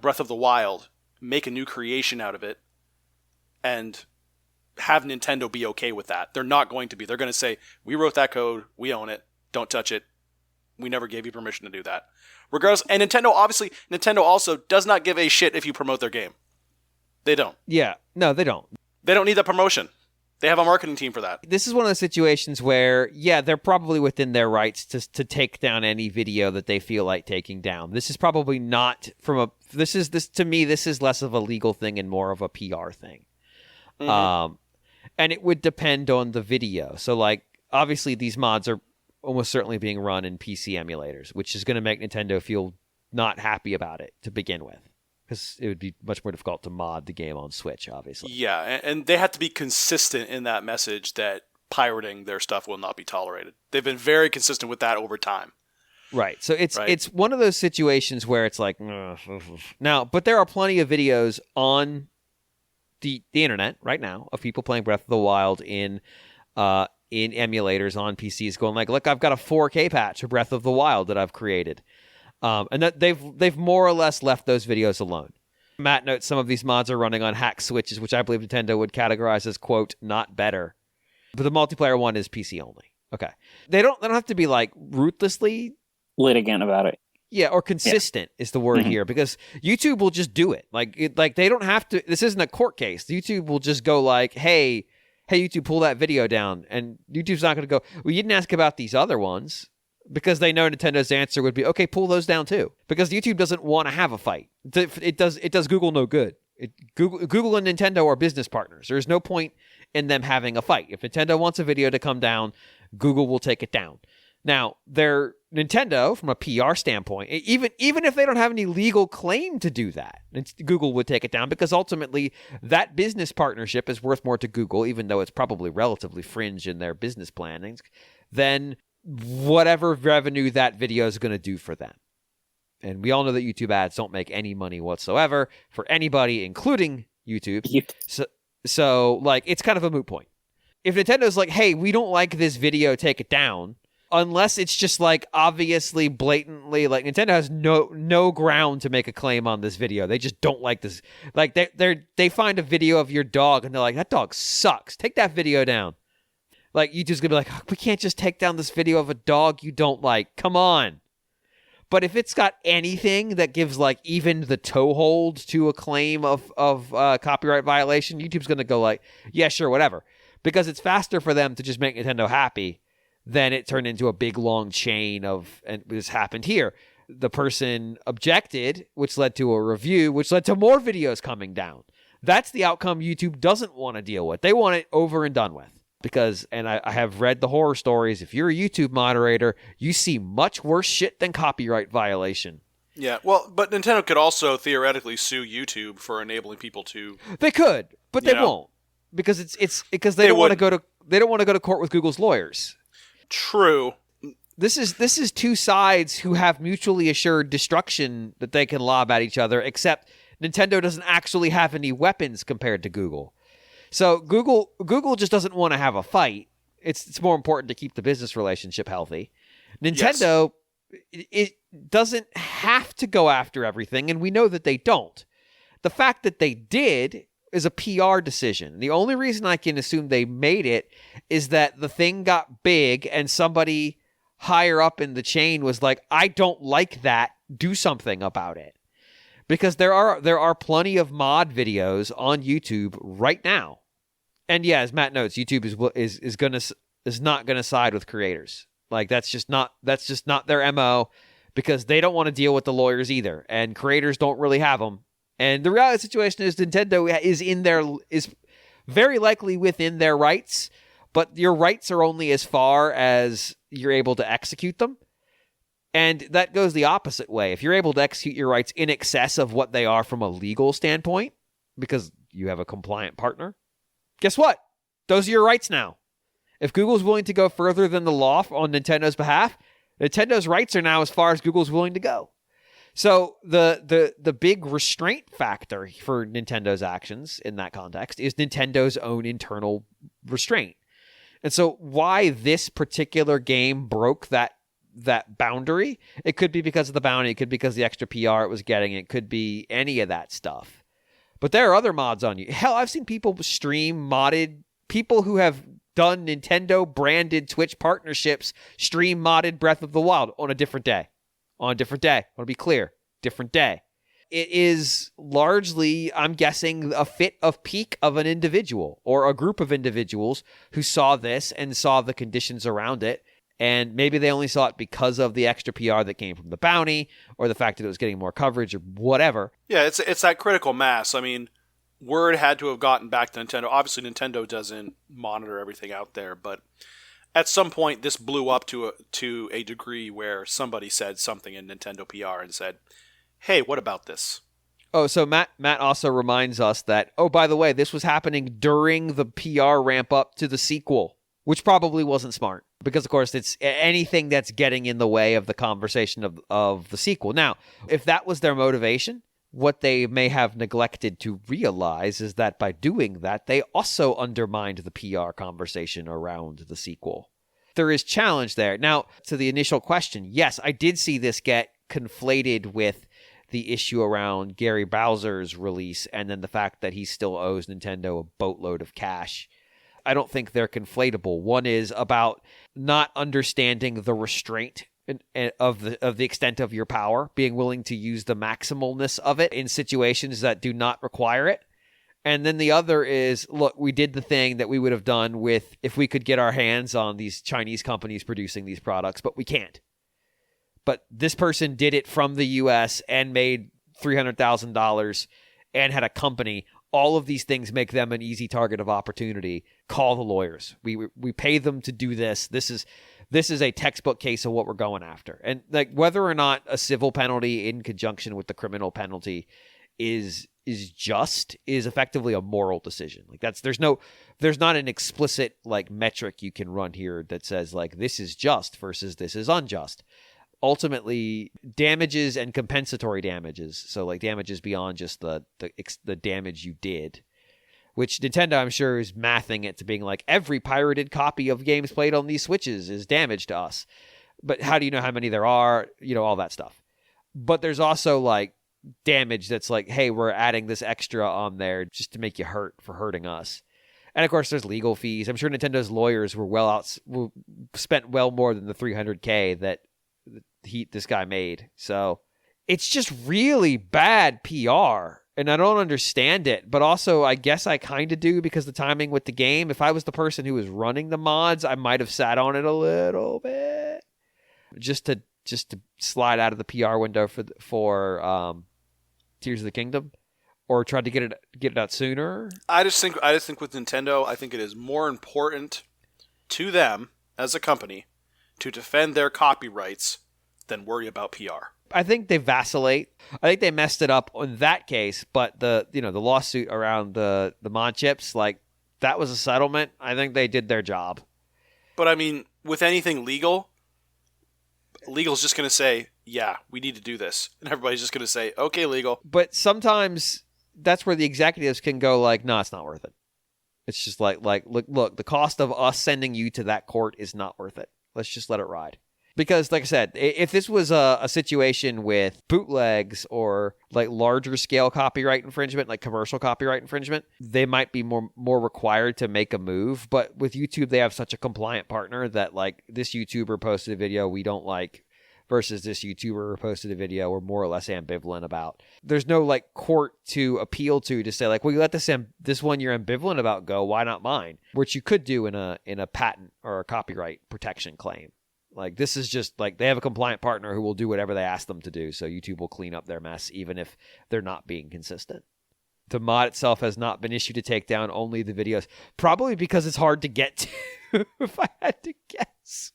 Breath of the Wild, make a new creation out of it, and have Nintendo be okay with that. They're not going to be. They're going to say, we wrote that code, we own it, don't touch it. We never gave you permission to do that. Regardless, and Nintendo also does not give a shit if you promote their game. They don't. Yeah, no, they don't. They don't need that promotion. They have a marketing team for that. This is one of those situations where, they're probably within their rights to take down any video that they feel like taking down. This is probably not to me, this is less of a legal thing and more of a PR thing. And it would depend on the video. So, like, obviously these mods are almost certainly being run in PC emulators, which is going to make Nintendo feel not happy about it to begin with, because it would be much more difficult to mod the game on Switch, obviously. Yeah, and they have to be consistent in that message that pirating their stuff will not be tolerated. They've been very consistent with that over time. Right. So it's one of those situations where it's like, now, but there are plenty of videos on the internet right now of people playing Breath of the Wild in emulators on PCs, going like, look, I've got a 4K patch of Breath of the Wild that I've created, and that they've more or less left those videos alone. Matt notes some of these mods are running on hack switches, which I believe Nintendo would categorize as, quote, not better. But the multiplayer one is PC only. Okay. They don't have to be like ruthlessly litigant about it. Yeah, or consistent is the word here, because YouTube will just do it. Like they don't have to. This isn't a court case. YouTube will just go like, hey, YouTube, pull that video down. And YouTube's not going to go, well, you didn't ask about these other ones, because they know Nintendo's answer would be, okay, pull those down too. Because YouTube doesn't want to have a fight. It does Google no good. Google and Nintendo are business partners. There's no point in them having a fight. If Nintendo wants a video to come down, Google will take it down. Now, Nintendo, from a PR standpoint, even if they don't have any legal claim to do that, Google would take it down, because ultimately that business partnership is worth more to Google, even though it's probably relatively fringe in their business plannings, than whatever revenue that video is going to do for them. And we all know that YouTube ads don't make any money whatsoever for anybody, including YouTube. So like, it's kind of a moot point. If Nintendo's like, hey, we don't like this video, take it down, unless it's just like obviously blatantly, like Nintendo has no ground to make a claim on this video. They just don't like this. Like they find a video of your dog and they're like, that dog sucks. Take that video down. Like YouTube's gonna be like, oh, we can't just take down this video of a dog you don't like. Come on. But if it's got anything that gives like even the toehold to a claim of copyright violation, YouTube's gonna go like, yeah, sure, whatever. Because it's faster for them to just make Nintendo happy than it turned into a big long chain of, and this happened here. The person objected, which led to a review, which led to more videos coming down. That's the outcome YouTube doesn't want to deal with. They want it over and done with. Because, and I have read the horror stories, if you're a YouTube moderator, you see much worse shit than copyright violation. Yeah, well, but Nintendo could also theoretically sue YouTube for enabling people to... They could, but they won't. Because it's because they don't want to go to court with Google's lawyers. True. This is two sides who have mutually assured destruction that they can lob at each other, except Nintendo doesn't actually have any weapons compared to Google. So Google just doesn't want to have a fight. It's more important to keep the business relationship healthy. Nintendo, it doesn't have to go after everything, and we know that they don't. The fact that they did is a PR decision. The only reason I can assume they made it is that the thing got big and somebody higher up in the chain was like, I don't like that, do something about it. Because there are plenty of mod videos on YouTube right now. And yeah, as Matt notes, YouTube is not gonna side with creators. Like that's just not their MO, because they don't want to deal with the lawyers either, and creators don't really have them. And the reality of the situation is Nintendo is very likely within their rights, but your rights are only as far as you're able to execute them. And that goes the opposite way. If you're able to execute your rights in excess of what they are from a legal standpoint, because you have a compliant partner, guess what? Those are your rights now. If Google's willing to go further than the law on Nintendo's behalf, Nintendo's rights are now as far as Google's willing to go. So the big restraint factor for Nintendo's actions in that context is Nintendo's own internal restraint. And so why this particular game broke that boundary, it could be because of the bounty, it could be because of the extra PR it was getting, it could be any of that stuff. But there are other mods on you. Hell, I've seen people stream modded, people who have done Nintendo branded Twitch partnerships stream modded Breath of the Wild on a different day. On a different day. I want to be clear. Different day. It is largely, I'm guessing, a fit of peak of an individual or a group of individuals who saw this and saw the conditions around it. And maybe they only saw it because of the extra PR that came from the bounty or the fact that it was getting more coverage or whatever. Yeah, it's that critical mass. I mean, word had to have gotten back to Nintendo. Obviously, Nintendo doesn't monitor everything out there, but at some point, this blew up to a degree where somebody said something in Nintendo PR and said, hey, what about this? Oh, so Matt also reminds us that, oh, by the way, this was happening during the PR ramp up to the sequel, which probably wasn't smart. Because, of course, it's anything that's getting in the way of the conversation of the sequel. Now, if that was their motivation, what they may have neglected to realize is that by doing that, they also undermined the PR conversation around the sequel. There is challenge there. Now, to the initial question, yes, I did see this get conflated with the issue around Gary Bowser's release and then the fact that he still owes Nintendo a boatload of cash. I don't think they're conflatable. One is about not understanding the restraint of the extent of your power, being willing to use the maximalness of it in situations that do not require it. And then the other is, look, we did the thing that we would have done with if we could get our hands on these Chinese companies producing these products, but we can't. But this person did it from the U.S. and made $300,000 and had a company. All of these things make them an easy target of opportunity. Call the lawyers. We pay them to do this. This is a textbook case of what we're going after. And like whether or not a civil penalty in conjunction with the criminal penalty is effectively a moral decision. Like there's not an explicit like metric you can run here that says like this is just versus this is unjust. Ultimately, damages and compensatory damages, so like damages beyond just the damage you did, which Nintendo I'm sure is mathing it to being like every pirated copy of games played on these Switches is damage to us. But how do you know how many there are? You know, all that stuff. But there's also like damage that's like, hey, we're adding this extra on there just to make you hurt for hurting us. And of course, there's legal fees. I'm sure Nintendo's lawyers were spent well more than the $300K that this guy made. So it's just really bad PR, and I don't understand it. But also, I guess I kind of do because the timing with the game. If I was the person who was running the mods, I might have sat on it a little bit just to slide out of the PR window for Tears of the Kingdom, or tried to get it out sooner. I just think with Nintendo, I think it is more important to them as a company to defend their copyrights than worry about PR. I think they vacillate. I think they messed it up in that case, but the lawsuit around the mod chips, like that was a settlement. I think they did their job. But I mean, with anything legal's just going to say, yeah, we need to do this. And everybody's just going to say, okay, legal. But sometimes that's where the executives can go like, no, it's not worth it. It's just like look, the cost of us sending you to that court is not worth it. Let's just let it ride. Because, like I said, if this was a situation with bootlegs or like larger scale copyright infringement, like commercial copyright infringement, they might be more required to make a move. But with YouTube, they have such a compliant partner that like this YouTuber posted a video we don't like versus this YouTuber posted a video we're more or less ambivalent about. There's no like court to appeal to say like, well, you let this one you're ambivalent about go, why not mine? Which you could do in a patent or a copyright protection claim. Like, this is just, like, they have a compliant partner who will do whatever they ask them to do, so YouTube will clean up their mess, even if they're not being consistent. The mod itself has not been issued to take down only the videos, probably because it's hard to get to, if I had to guess.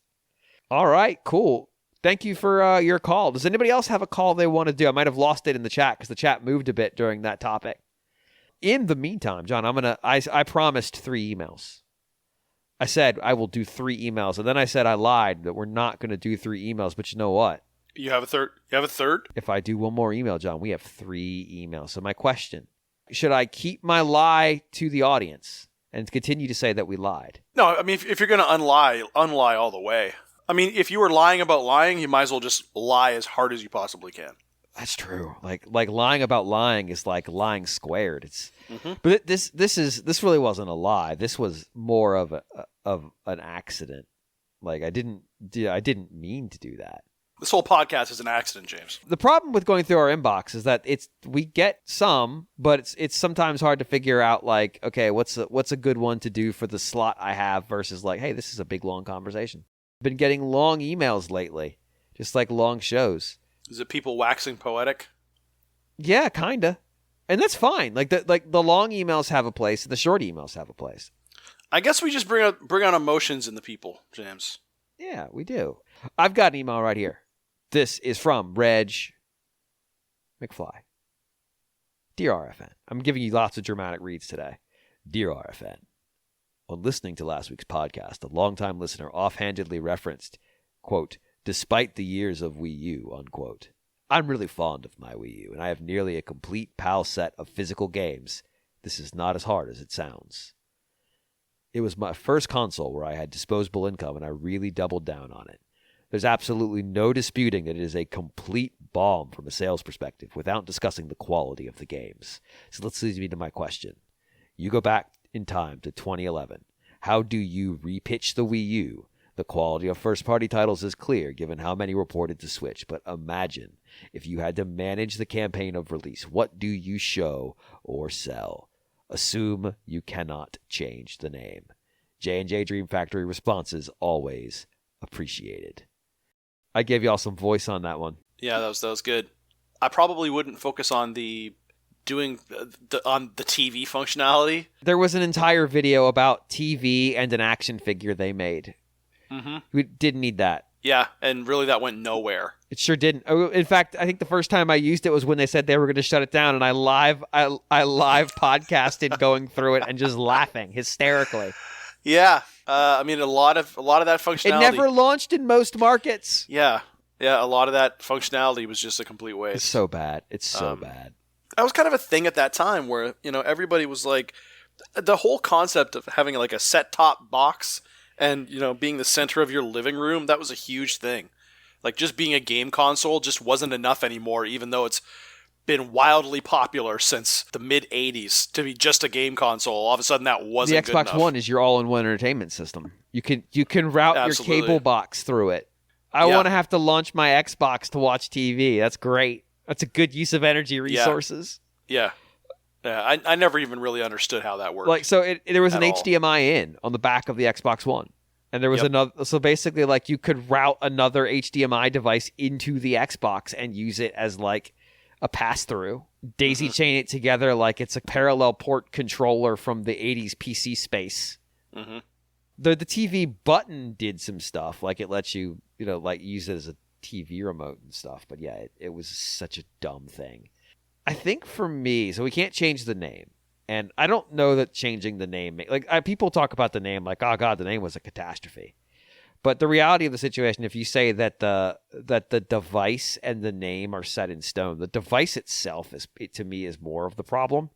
All right, cool. Thank you for your call. Does anybody else have a call they want to do? I might have lost it in the chat, because the chat moved a bit during that topic. In the meantime, John, I promised 3 emails. I said I will do 3 emails, and then I said I lied that we're not going to do 3 emails. But you know what? You have a third. You have a third. If I do one more email, John, we have 3 emails. So my question: should I keep my lie to the audience and continue to say that we lied? No, I mean if you're going to unlie all the way. I mean, if you were lying about lying, you might as well just lie as hard as you possibly can. That's true. Like lying about lying is like lying squared. It's But this really wasn't a lie. This was more of an accident. Like I didn't mean to do that. This whole podcast is an accident, James. The problem with going through our inbox is that we get some, but it's sometimes hard to figure out like, okay, what's a good one to do for the slot I have versus like, hey, this is a big long conversation. I've been getting long emails lately, just like long shows. Is it people waxing poetic? Yeah, kinda. And that's fine. Like the long emails have a place, and the short emails have a place. I guess we just bring out emotions in the people, James. Yeah, we do. I've got an email right here. This is from Reg McFly. Dear RFN, I'm giving you lots of dramatic reads today. Dear RFN, on listening to last week's podcast, a longtime listener offhandedly referenced, quote, despite the years of Wii U, unquote. I'm really fond of my Wii U, and I have nearly a complete PAL set of physical games. This is not as hard as it sounds. It was my first console where I had disposable income, and I really doubled down on it. There's absolutely no disputing that it is a complete bomb from a sales perspective without discussing the quality of the games. So let's lead me to my question. You go back in time to 2011. How do you repitch the Wii U? The quality of first-party titles is clear, given how many reported to Switch. But imagine if you had to manage the campaign of release. What do you show or sell? Assume you cannot change the name. J&J Dream Factory responses always appreciated. I gave y'all some voice on that one. Yeah, that was good. I probably wouldn't focus on the TV functionality. There was an entire video about TV and an action figure they made. Mm-hmm. We didn't need that. Yeah, and really that went nowhere. It sure didn't. In fact, I think the first time I used it was when they said they were going to shut it down, and I live podcasted going through it and just laughing hysterically. Yeah, I mean a lot of that functionality. It never launched in most markets. Yeah, a lot of that functionality was just a complete waste. It's so bad. It's so bad. That was kind of a thing at that time where everybody was like, the whole concept of having like a set-top box and being the center of your living room, that was a huge thing. Like just being a game console just wasn't enough anymore, even though it's been wildly popular since the mid-'80s to be just a game console. All of a sudden that wasn't good enough. The Xbox One is your all-in-one entertainment system. You can route Absolutely. your cable box through it. I want to have to launch my Xbox to watch TV. That's great. That's a good use of energy resources. Yeah. I never even really understood how that worked. Like, so there was an all. HDMI in on the back of the Xbox One. And there was another, so basically like you could route another HDMI device into the Xbox and use it as like a pass-through. Daisy chain it together like it's a parallel port controller from the 80s PC space. Mm-hmm. The TV button did some stuff, like it lets you, like use it as a TV remote and stuff. But yeah, it was such a dumb thing. I think for me, so we can't change the name. And I don't know that changing the name, people talk about the name like, oh God, the name was a catastrophe. But the reality of the situation, if you say that the device and the name are set in stone, the device itself to me is more of the problem,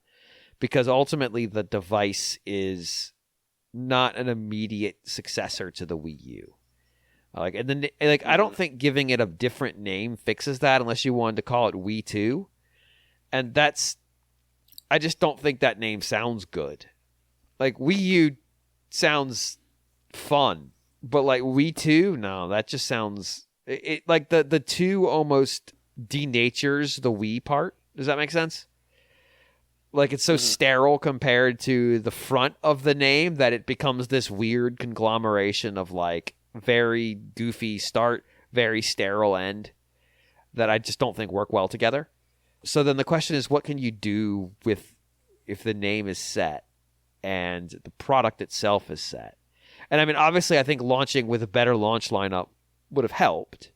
because ultimately the device is not an immediate successor to the Wii U. I don't think giving it a different name fixes that unless you wanted to call it Wii 2, and I just don't think that name sounds good. Like Wii U sounds fun. But like Wii 2, no, that just sounds like the 2 almost denatures the Wii part. Does that make sense? Like it's so sterile compared to the front of the name that it becomes this weird conglomeration of like very goofy start, very sterile end that I just don't think work well together. So then the question is, what can you do if the name is set and the product itself is set? And I mean, obviously, I think launching with a better launch lineup would have helped.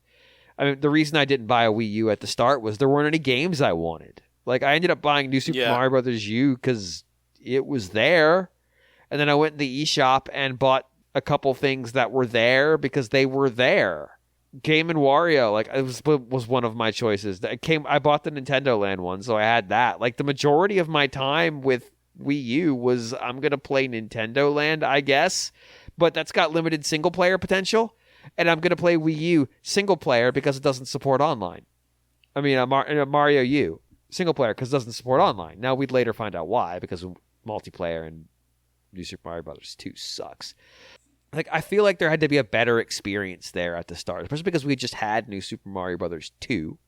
I mean, the reason I didn't buy a Wii U at the start was there weren't any games I wanted. Like, I ended up buying New Super Mario Brothers U because it was there. And then I went in the eShop and bought a couple things that were there because they were there. Game & Wario, like, it was one of my choices. I bought the Nintendo Land one, so I had that. Like, the majority of my time with Wii U was, I'm going to play Nintendo Land, I guess. But that's got limited single-player potential, and I'm going to play Wii U single-player because it doesn't support online. I mean, Mario U, single-player because it doesn't support online. Now, we'd later find out why, because multiplayer and New Super Mario Brothers 2 sucks. Like, I feel like there had to be a better experience there at the start, especially because we just had New Super Mario Brothers 2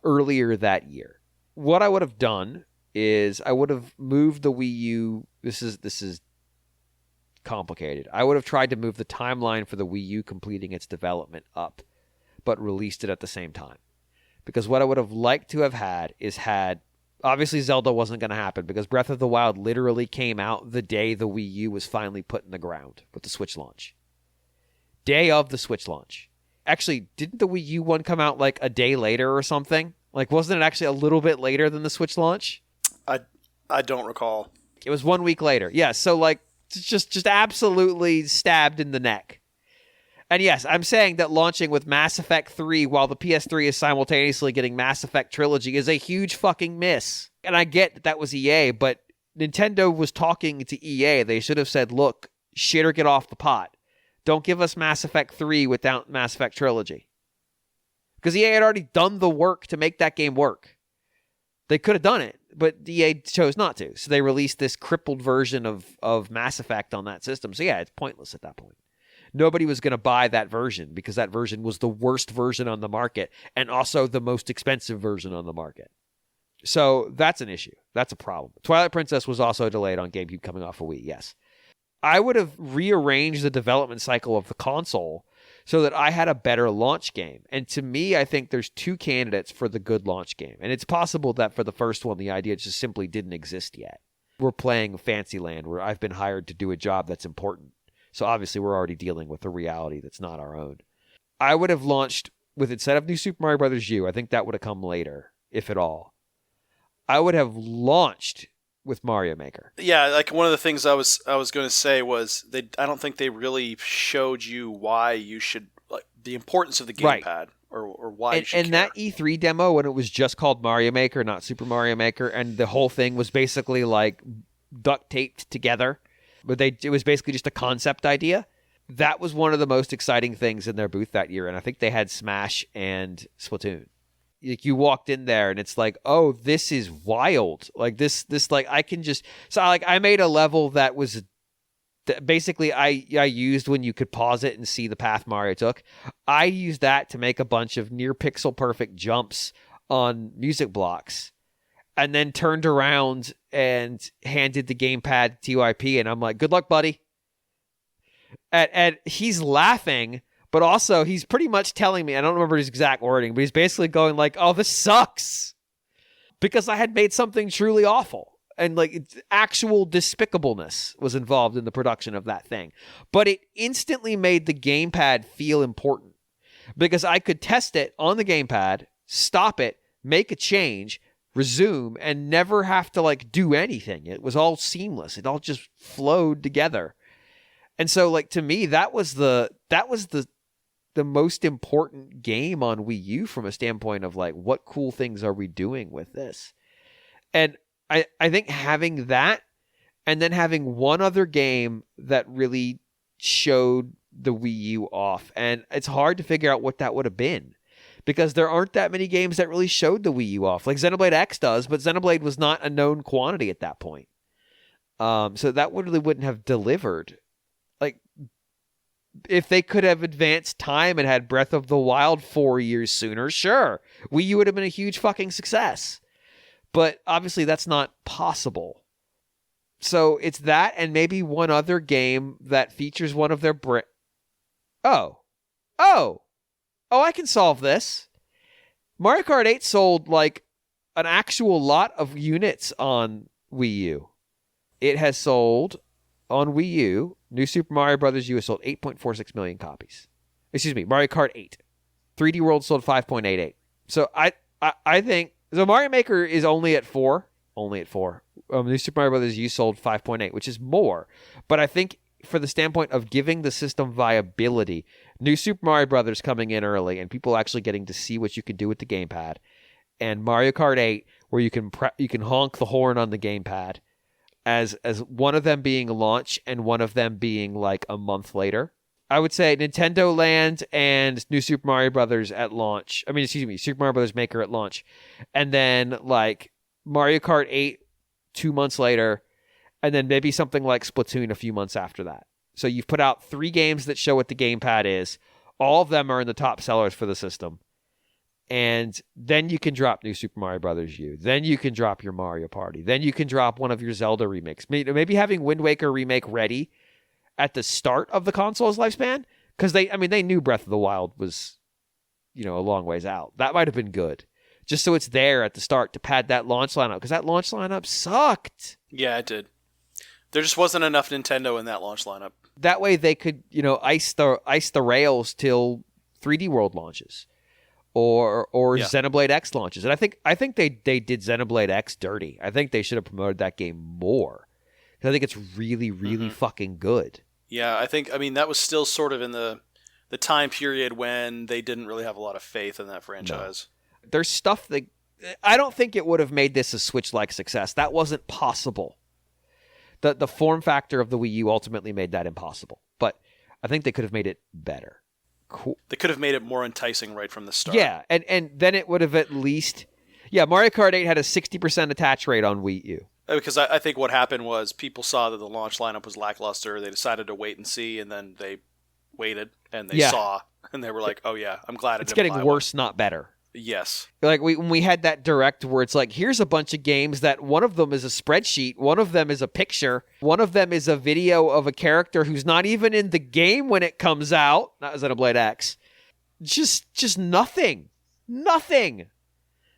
earlier that year. What I would have done is I would have moved the Wii U. This is complicated. I would have tried to move the timeline for the Wii U completing its development up, but released it at the same time. Because what I would have liked to have had is obviously Zelda wasn't going to happen because Breath of the Wild literally came out the day the Wii U was finally put in the ground with the Switch launch. Day of the Switch launch. Actually, didn't the Wii U one come out like a day later or something? Like, wasn't it actually a little bit later than the Switch launch? I don't recall. It was 1 week later. Yeah, so like, just absolutely stabbed in the neck. And yes, I'm saying that launching with Mass Effect 3 while the PS3 is simultaneously getting Mass Effect Trilogy is a huge fucking miss. And I get that was EA, but Nintendo was talking to EA. They should have said, look, shit or get off the pot. Don't give us Mass Effect 3 without Mass Effect Trilogy. because EA had already done the work to make that game work. They could have done it, but EA chose not to. So they released this crippled version of Mass Effect on that system. So yeah, it's pointless at that point. Nobody was going to buy that version because that version was the worst version on the market and also the most expensive version on the market. So that's an issue. That's a problem. Twilight Princess was also delayed on GameCube coming off of Wii, yes. I would have rearranged the development cycle of the console so that I had a better launch game. And to me, I think there's two candidates for the good launch game. And it's possible that for the first one, the idea just simply didn't exist yet. We're playing Fantasyland where I've been hired to do a job that's important. So obviously we're already dealing with a reality that's not our own. I would have launched with, instead of New Super Mario Bros. U, I think that would have come later, if at all. I would have launched with Mario Maker. Yeah, like one of the things I was going to say was I don't think they really showed you why you should, like, the importance of the gamepad or why you should and care. That E3 demo, when it was just called Mario Maker, not Super Mario Maker, and the whole thing was basically like duct taped together, but it was basically just a concept idea. That was one of the most exciting things in their booth that year, and I think they had Smash and Splatoon. Like, you walked in there and it's like, oh, this is wild. Like this like I can just, so like I made a level that was basically I used when you could pause it and see the path Mario took. I used that to make a bunch of near pixel perfect jumps on music blocks, and then turned around and handed the gamepad to TYP, and I'm like, good luck, buddy. And he's laughing. But also, he's pretty much telling me, I don't remember his exact wording, but he's basically going like, oh, this sucks. Because I had made something truly awful. And like actual despicableness was involved in the production of that thing. But it instantly made the gamepad feel important. Because I could test it on the gamepad, stop it, make a change, resume, and never have to like do anything. It was all seamless. It all just flowed together. And so like to me, that was the most important game on Wii U from a standpoint of like, what cool things are we doing with this? And I think having that and then having one other game that really showed the Wii U off. And it's hard to figure out what that would have been because there aren't that many games that really showed the Wii U off. Like Xenoblade X does, but Xenoblade was not a known quantity at that point. So that really wouldn't have delivered. Like, if they could have advanced time and had Breath of the Wild 4 years sooner, sure, Wii U would have been a huge fucking success. But obviously that's not possible. So it's that and maybe one other game that features one of their Oh, I can solve this. Mario Kart 8 sold like an actual lot of units on Wii U. It has sold on Wii U, New Super Mario Bros. U has sold 8.46 million copies. Excuse me, Mario Kart 8. 3D World sold 5.88. So I think, so Mario Maker is only at 4. Only at 4. New Super Mario Bros. U sold 5.8, which is more. But I think for the standpoint of giving the system viability, New Super Mario Bros. Coming in early and people actually getting to see what you can do with the gamepad, and Mario Kart 8, where you can honk the horn on the gamepad, as one of them being launch and one of them being like a month later. I would say Nintendo Land and New Super Mario Brothers at launch. Super Mario Brothers Maker at launch. And then like Mario Kart 8 2 months later, and then maybe something like Splatoon a few months after that. So you've put out 3 games that show what the gamepad is. All of them are in the top sellers for the system. And then you can drop New Super Mario Bros. U. Then you can drop your Mario Party. Then you can drop one of your Zelda remakes. Maybe having Wind Waker remake ready at the start of the console's lifespan, because they knew Breath of the Wild was, a long ways out. That might have been good, just so it's there at the start to pad that launch lineup, because that launch lineup sucked. Yeah, it did. There just wasn't enough Nintendo in that launch lineup. That way they could, ice the rails till 3D World launches. Or yeah. Xenoblade X launches. And I think they did Xenoblade X dirty. I think they should have promoted that game more. Because I think it's really, really fucking good. Yeah, that was still sort of in the time period when they didn't really have a lot of faith in that franchise. No. There's stuff that... I don't think it would have made this a Switch-like success. That wasn't possible. The form factor of the Wii U ultimately made that impossible. But I think they could have made it better. cool. They could have made it more enticing right from the start. Yeah, and then it would have at least... Yeah, Mario Kart 8 had a 60% attach rate on Wii U. Because I think what happened was people saw that the launch lineup was lackluster. They decided to wait and see, and then they waited, and they saw, and they were like, oh yeah, I'm glad it's getting worse, not better. Yes. Like when we had that direct where it's like, here's a bunch of games that one of them is a spreadsheet, one of them is a picture, one of them is a video of a character who's not even in the game when it comes out. Not Xenoblade X. Just nothing. Nothing.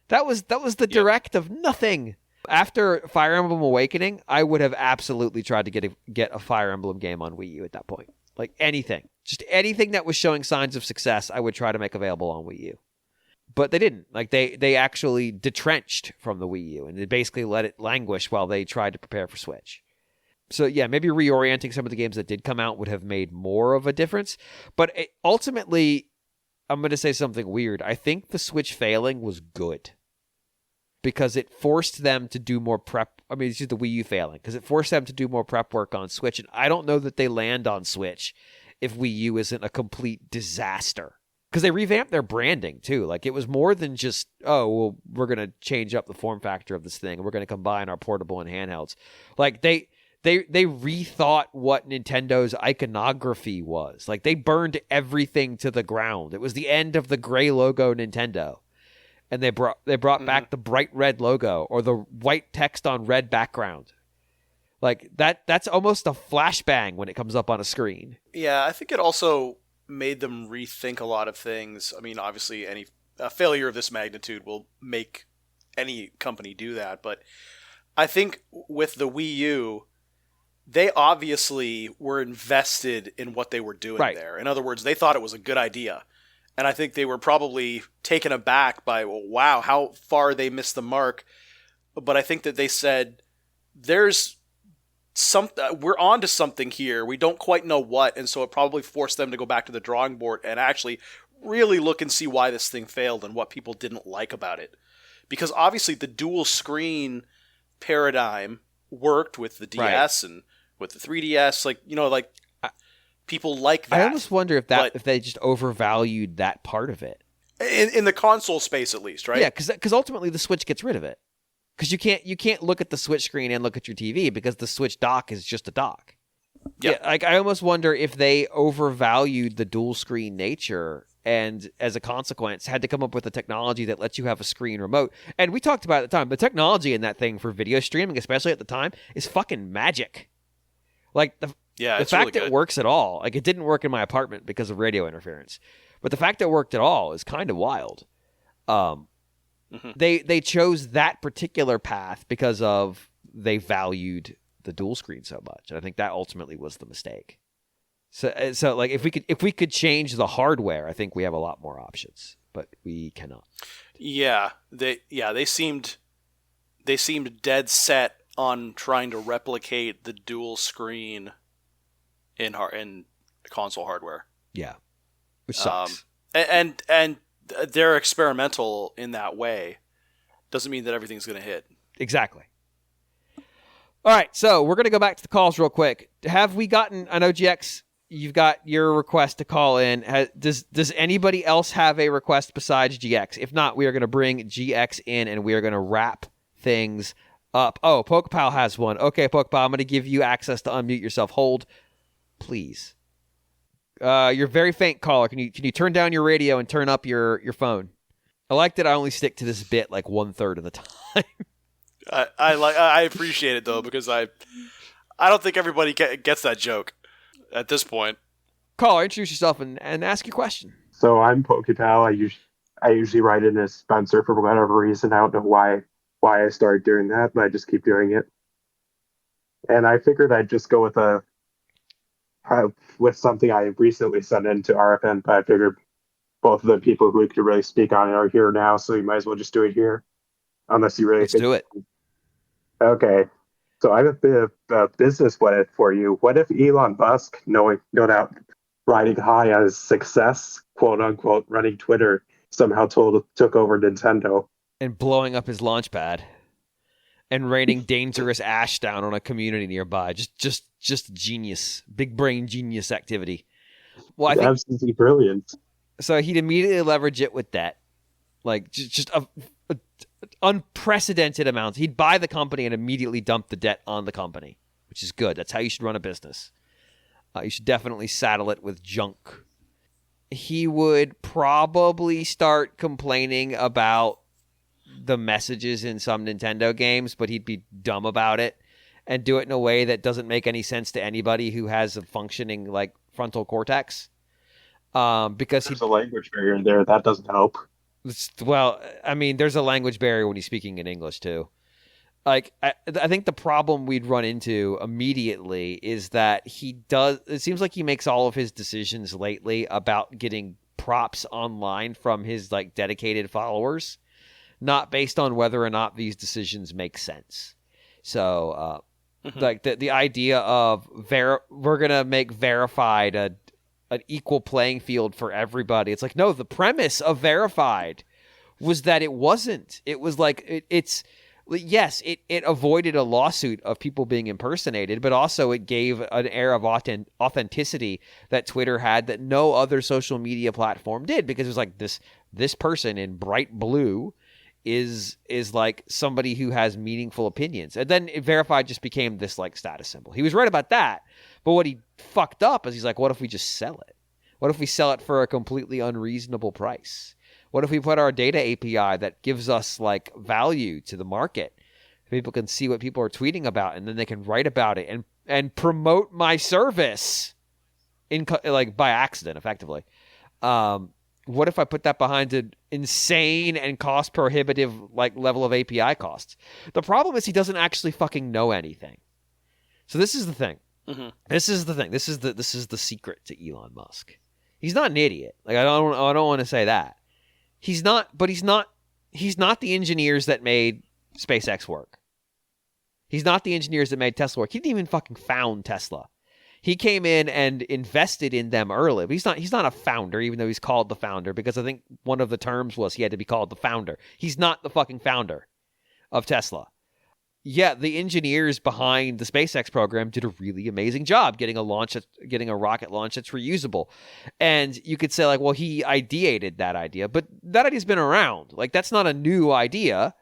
That was the direct of nothing. After Fire Emblem Awakening, I would have absolutely tried to get a Fire Emblem game on Wii U at that point. Like anything. Just anything that was showing signs of success, I would try to make available on Wii U. But they didn't. Like they actually detrenched from the Wii U, and they basically let it languish while they tried to prepare for Switch. So yeah, maybe reorienting some of the games that did come out would have made more of a difference. But ultimately, I'm going to say something weird. I think the Switch failing was good. Because it forced them to do more prep. I mean, it's just the Wii U failing. Because it forced them to do more prep work on Switch. And I don't know that they land on Switch if Wii U isn't a complete disaster. Because they revamped their branding, too. Like, it was more than just, oh, well, we're going to change up the form factor of this thing. We're going to combine our portable and handhelds. Like, they rethought what Nintendo's iconography was. Like, they burned everything to the ground. It was the end of the gray logo Nintendo. And they brought back the bright red logo or the white text on red background. Like, that's almost a flashbang when it comes up on a screen. Yeah, I think it also made them rethink a lot of things. I mean, obviously, a failure of this magnitude will make any company do that. But I think with the Wii U, they obviously were invested in what they were doing there. In other words, they thought it was a good idea. And I think they were probably taken aback by, well, wow, how far they missed the mark. But I think that they said, we're on to something here. We don't quite know what. And so it probably forced them to go back to the drawing board and actually really look and see why this thing failed and what people didn't like about it. Because obviously the dual screen paradigm worked with the DS and with the 3DS. People like that. I almost wonder if they just overvalued that part of it. In the console space, at least, right? Yeah, because ultimately the Switch gets rid of it. Because you can't look at the Switch screen and look at your TV because the Switch dock is just a dock. Yep. Yeah, like I almost wonder if they overvalued the dual screen nature and as a consequence had to come up with a technology that lets you have a screen remote. And we talked about it at the time, the technology in that thing for video streaming, especially at the time, is fucking magic. Like the fact really it works at all, like it didn't work in my apartment because of radio interference, but the fact that it worked at all is kind of wild. They chose that particular path because of they valued the dual screen so much, and I think that ultimately was the mistake. So like if we could change the hardware, I think we have a lot more options, but we cannot. Yeah, they seemed dead set on trying to replicate the dual screen in console hardware. Yeah, which sucks. And they're experimental in that way. Doesn't mean that everything's going to hit. Exactly. All right, so we're going to go back to the calls real quick. Have we gotten? I know GX, you've got your request to call in. Does anybody else have a request besides GX? If not, we are going to bring GX in and we are going to wrap things up. Oh, Pokepal has one. Okay, Pokepal, I'm going to give you access to unmute yourself. Hold, please. You're very faint, caller. Can you turn down your radio and turn up your phone? I like that I only stick to this bit like 1/3 of the time. I appreciate it though, because I don't think everybody gets that joke at this point. Caller, introduce yourself and ask your question. So I'm Pokepal. I usually write in as Spencer for whatever reason. I don't know why I started doing that, but I just keep doing it. And I figured I'd just go with something I recently sent in to RFN, but I figured both of the people who could really speak on it are here now, so you might as well just do it here. Unless you really Let's do it. Okay. So I have a bit of a business what if for you. What if Elon Musk, no doubt riding high on his success, quote unquote, running Twitter, somehow took over Nintendo? And blowing up his launch pad. And raining dangerous ash down on a community nearby. Just genius. Big brain genius activity. Well, I think absolutely brilliant. So he'd immediately leverage it with debt, like just a unprecedented amounts. He'd buy the company and immediately dump the debt on the company, which is good. That's how you should run a business. You should definitely saddle it with junk. He would probably start complaining about the messages in some Nintendo games, but he'd be dumb about it and do it in a way that doesn't make any sense to anybody who has a functioning like frontal cortex. Because there's a language barrier there that doesn't help. Well, I mean, there's a language barrier when he's speaking in English too. Like, I think the problem we'd run into immediately is that it seems like he makes all of his decisions lately about getting props online from his like dedicated followers, not based on whether or not these decisions make sense. So, like the idea of we're going to make verified an equal playing field for everybody. It's like, no, the premise of verified was that it wasn't. It was like, yes, it avoided a lawsuit of people being impersonated, but also it gave an air of authenticity that Twitter had that no other social media platform did, because it was like this person in bright blue is like somebody who has meaningful opinions. And then verified just became this like status symbol. He was right about that. But what he fucked up is he's like, what if we just sell it? What if we sell it for a completely unreasonable price? What if we put our data API that gives us like value to the market? People can see what people are tweeting about, and then they can write about it and promote my service like by accident, effectively. What if I put that behind an insane and cost prohibitive like level of API costs? The problem is he doesn't actually fucking know anything. So this is the thing. Mm-hmm. This is the thing. This is the secret to Elon Musk. He's not an idiot. Like I don't want to say that. He's not the engineers that made SpaceX work. He's not the engineers that made Tesla work. He didn't even fucking found Tesla. He came in and invested in them early. But he's not a founder, even though he's called the founder, because I think one of the terms was he had to be called the founder. He's not the fucking founder of Tesla. Yeah, the engineers behind the SpaceX program did a really amazing job getting a rocket launch that's reusable. And you could say like, well, he ideated that idea, but that idea's been around. Like that's not a new idea.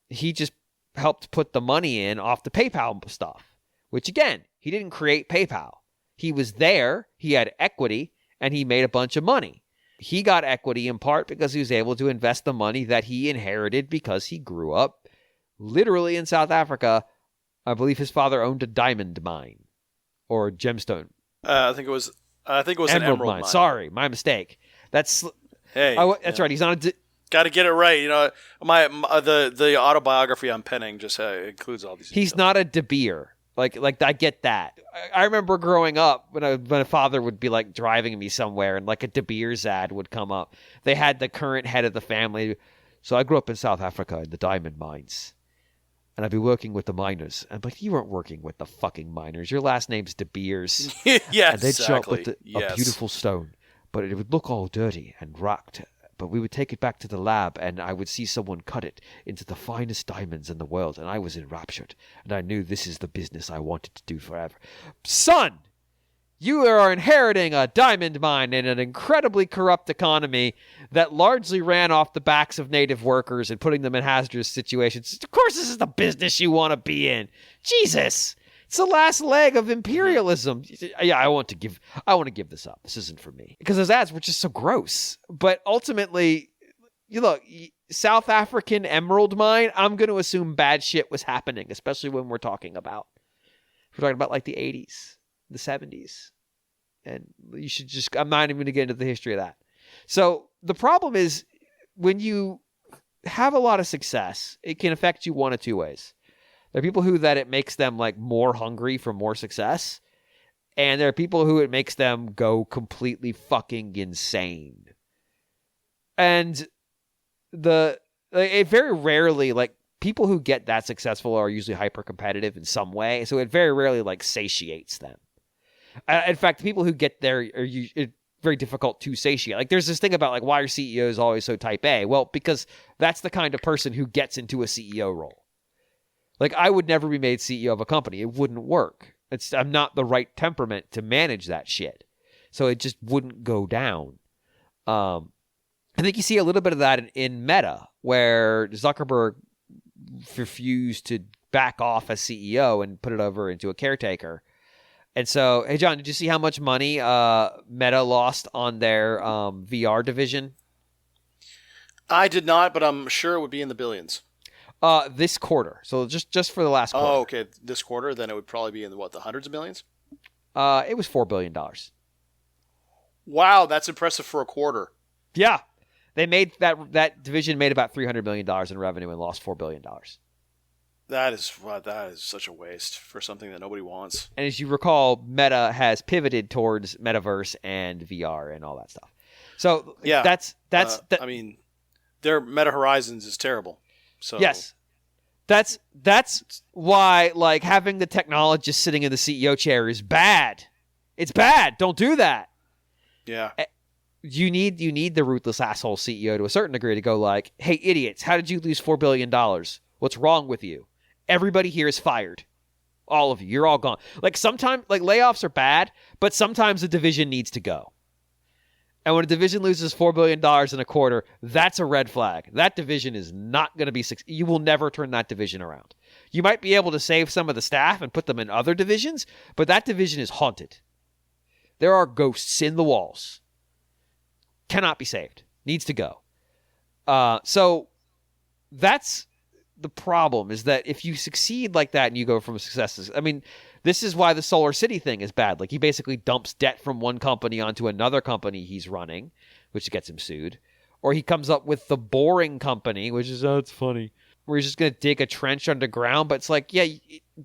He just helped put the money in off the PayPal stuff, which again, he didn't create PayPal. He was there, he had equity, and he made a bunch of money. He got equity in part because he was able to invest the money that he inherited because he grew up literally in South Africa. I believe his father owned a diamond mine or gemstone. I think it was an emerald mine. Sorry, my mistake. That's right. He's not got to get it right. You know, the autobiography I'm penning just includes all these. He's not a De Beer. Like I get that. I remember growing up when a father would be like driving me somewhere and like a De Beers ad would come up. They had the current head of the family. So I grew up in South Africa in the diamond mines. And I'd be working with the miners. And like, you weren't working with the fucking miners. Your last name's De Beers. Yeah, and they'd show up with a beautiful stone. But it would look all dirty and rocked. But we would take it back to the lab, and I would see someone cut it into the finest diamonds in the world, and I was enraptured. And I knew this is the business I wanted to do forever. Son! You are inheriting a diamond mine in an incredibly corrupt economy that largely ran off the backs of native workers and putting them in hazardous situations. Of course this is the business you want to be in. Jesus! It's the last leg of imperialism. Yeah, I want to give this up. This isn't for me. Because those ads were just so gross. But ultimately, you look, South African emerald mine, I'm going to assume bad shit was happening, especially when we're talking about like the 80s. The 70s. And you should just, I'm not even going to get into the history of that. So the problem is when you have a lot of success, it can affect you one of two ways. There are people that it makes them like more hungry for more success. And there are people who it makes them go completely fucking insane. And it very rarely, like, people who get that successful are usually hyper competitive in some way. So it very rarely like satiates them. In fact, people who get there are very difficult to satiate. Like there's this thing about like, why are CEOs always so type A? Well, because that's the kind of person who gets into a CEO role. Like I would never be made CEO of a company. It wouldn't work. I'm not the right temperament to manage that shit. So it just wouldn't go down. I think you see a little bit of that in Meta, where Zuckerberg refused to back off as CEO and put it over into a caretaker. And so, hey, John, did you see how much money Meta lost on their VR division? I did not, but I'm sure it would be in the billions. This quarter. So just for the last quarter. Oh, okay. This quarter, then it would probably be in the hundreds of millions? It was $4 billion. Wow, that's impressive for a quarter. Yeah. They made that division made about $300 million in revenue and lost $4 billion. That is such a waste for something that nobody wants. And as you recall, Meta has pivoted towards metaverse and VR and all that stuff. So yeah, that's I mean, their Meta Horizons is terrible. So yes, that's why like having the technologist sitting in the CEO chair is bad. It's bad. Don't do that. Yeah. You need the ruthless asshole CEO to a certain degree to go like, hey, idiots, how did you lose $4 billion? What's wrong with you? Everybody here is fired. All of you. You're all gone. Like sometimes, like layoffs are bad, but sometimes a division needs to go. And when a division loses $4 billion in a quarter, that's a red flag. That division is not going to be successful. You will never turn that division around. You might be able to save some of the staff and put them in other divisions, but that division is haunted. There are ghosts in the walls. Cannot be saved. Needs to go. So that's the problem, is that if you succeed like that and you go from successes, I mean, this is why the Solar City thing is bad. Like he basically dumps debt from one company onto another company he's running, which gets him sued. Or he comes up with the Boring Company, which is, it's funny, where he's just going to dig a trench underground. But it's like, yeah,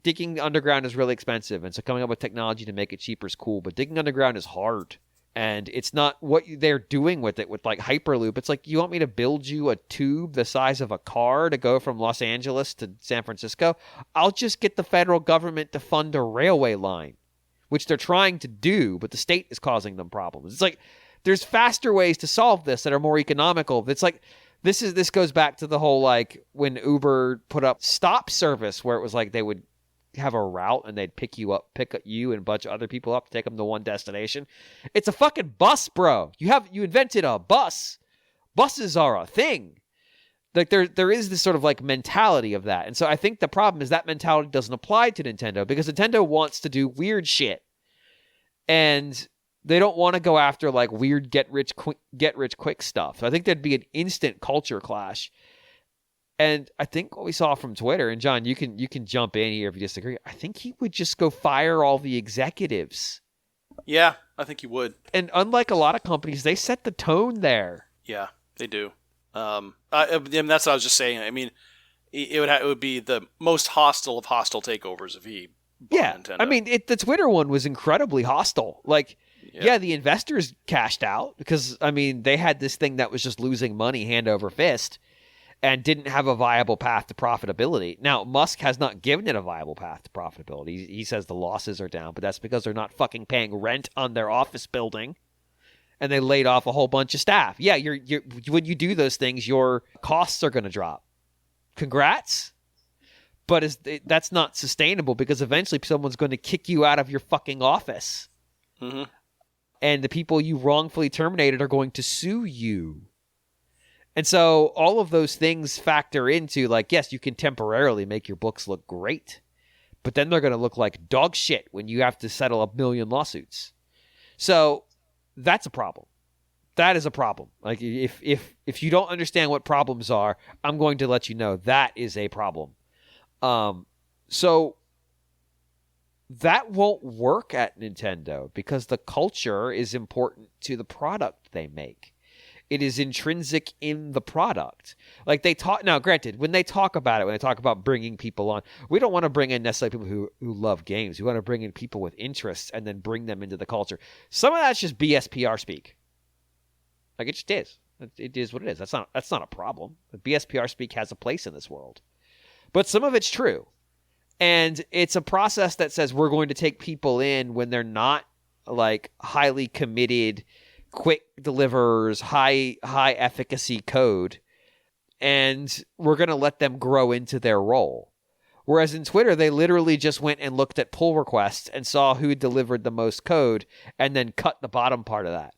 digging underground is really expensive. And so coming up with technology to make it cheaper is cool. But digging underground is hard. And it's not what they're doing with it, with like Hyperloop. It's like, you want me to build you a tube the size of a car to go from Los Angeles to San Francisco? I'll just get the federal government to fund a railway line, which they're trying to do, but the state is causing them problems. It's like, there's faster ways to solve this that are more economical. It's like, this goes back to the whole, like, when Uber put up stop service, where it was like they would have a route and they'd pick you and a bunch of other people up to take them to one destination. It's a fucking bus, bro. You invented a bus. Buses are a thing. Like there is this sort of like mentality of that. And so I think the problem is that mentality doesn't apply to Nintendo, because Nintendo wants to do weird shit. And they don't want to go after like weird get rich quick stuff. So I think there'd be an instant culture clash. And I think what we saw from Twitter, and John, you can jump in here if you disagree, I think he would just go fire all the executives. Yeah, I think he would. And unlike a lot of companies, they set the tone there. Yeah, they do. And that's what I was just saying. I mean, it would be the most hostile of hostile takeovers if he bought Nintendo. I mean, the Twitter one was incredibly hostile. Like, yeah, the investors cashed out because, I mean, they had this thing that was just losing money hand over fist and didn't have a viable path to profitability. Now, Musk has not given it a viable path to profitability. He says the losses are down, but that's because they're not fucking paying rent on their office building, and they laid off a whole bunch of staff. Yeah, when you do those things, your costs are going to drop. Congrats. But that's not sustainable, because eventually someone's going to kick you out of your fucking office. Mm-hmm. And the people you wrongfully terminated are going to sue you. And so all of those things factor into, like, yes, you can temporarily make your books look great, but then they're going to look like dog shit when you have to settle 1 million lawsuits. So that's a problem. That is a problem. Like, if you don't understand what problems are, I'm going to let you know that is a problem. So that won't work at Nintendo, because the culture is important to the product they make. It is intrinsic in the product. Like they talk now, granted, when they talk about it, when they talk about bringing people on, we don't want to bring in necessarily people who love games. We want to bring in people with interests and then bring them into the culture. Some of that's just BSPR speak. Like, it just is. It is what it is. That's not a problem. BSPR speak has a place in this world. But some of it's true. And it's a process that says we're going to take people in when they're not like highly committed, quick delivers, high efficacy code, and we're going to let them grow into their role. Whereas in Twitter, they literally just went and looked at pull requests and saw who delivered the most code and then cut the bottom part of that.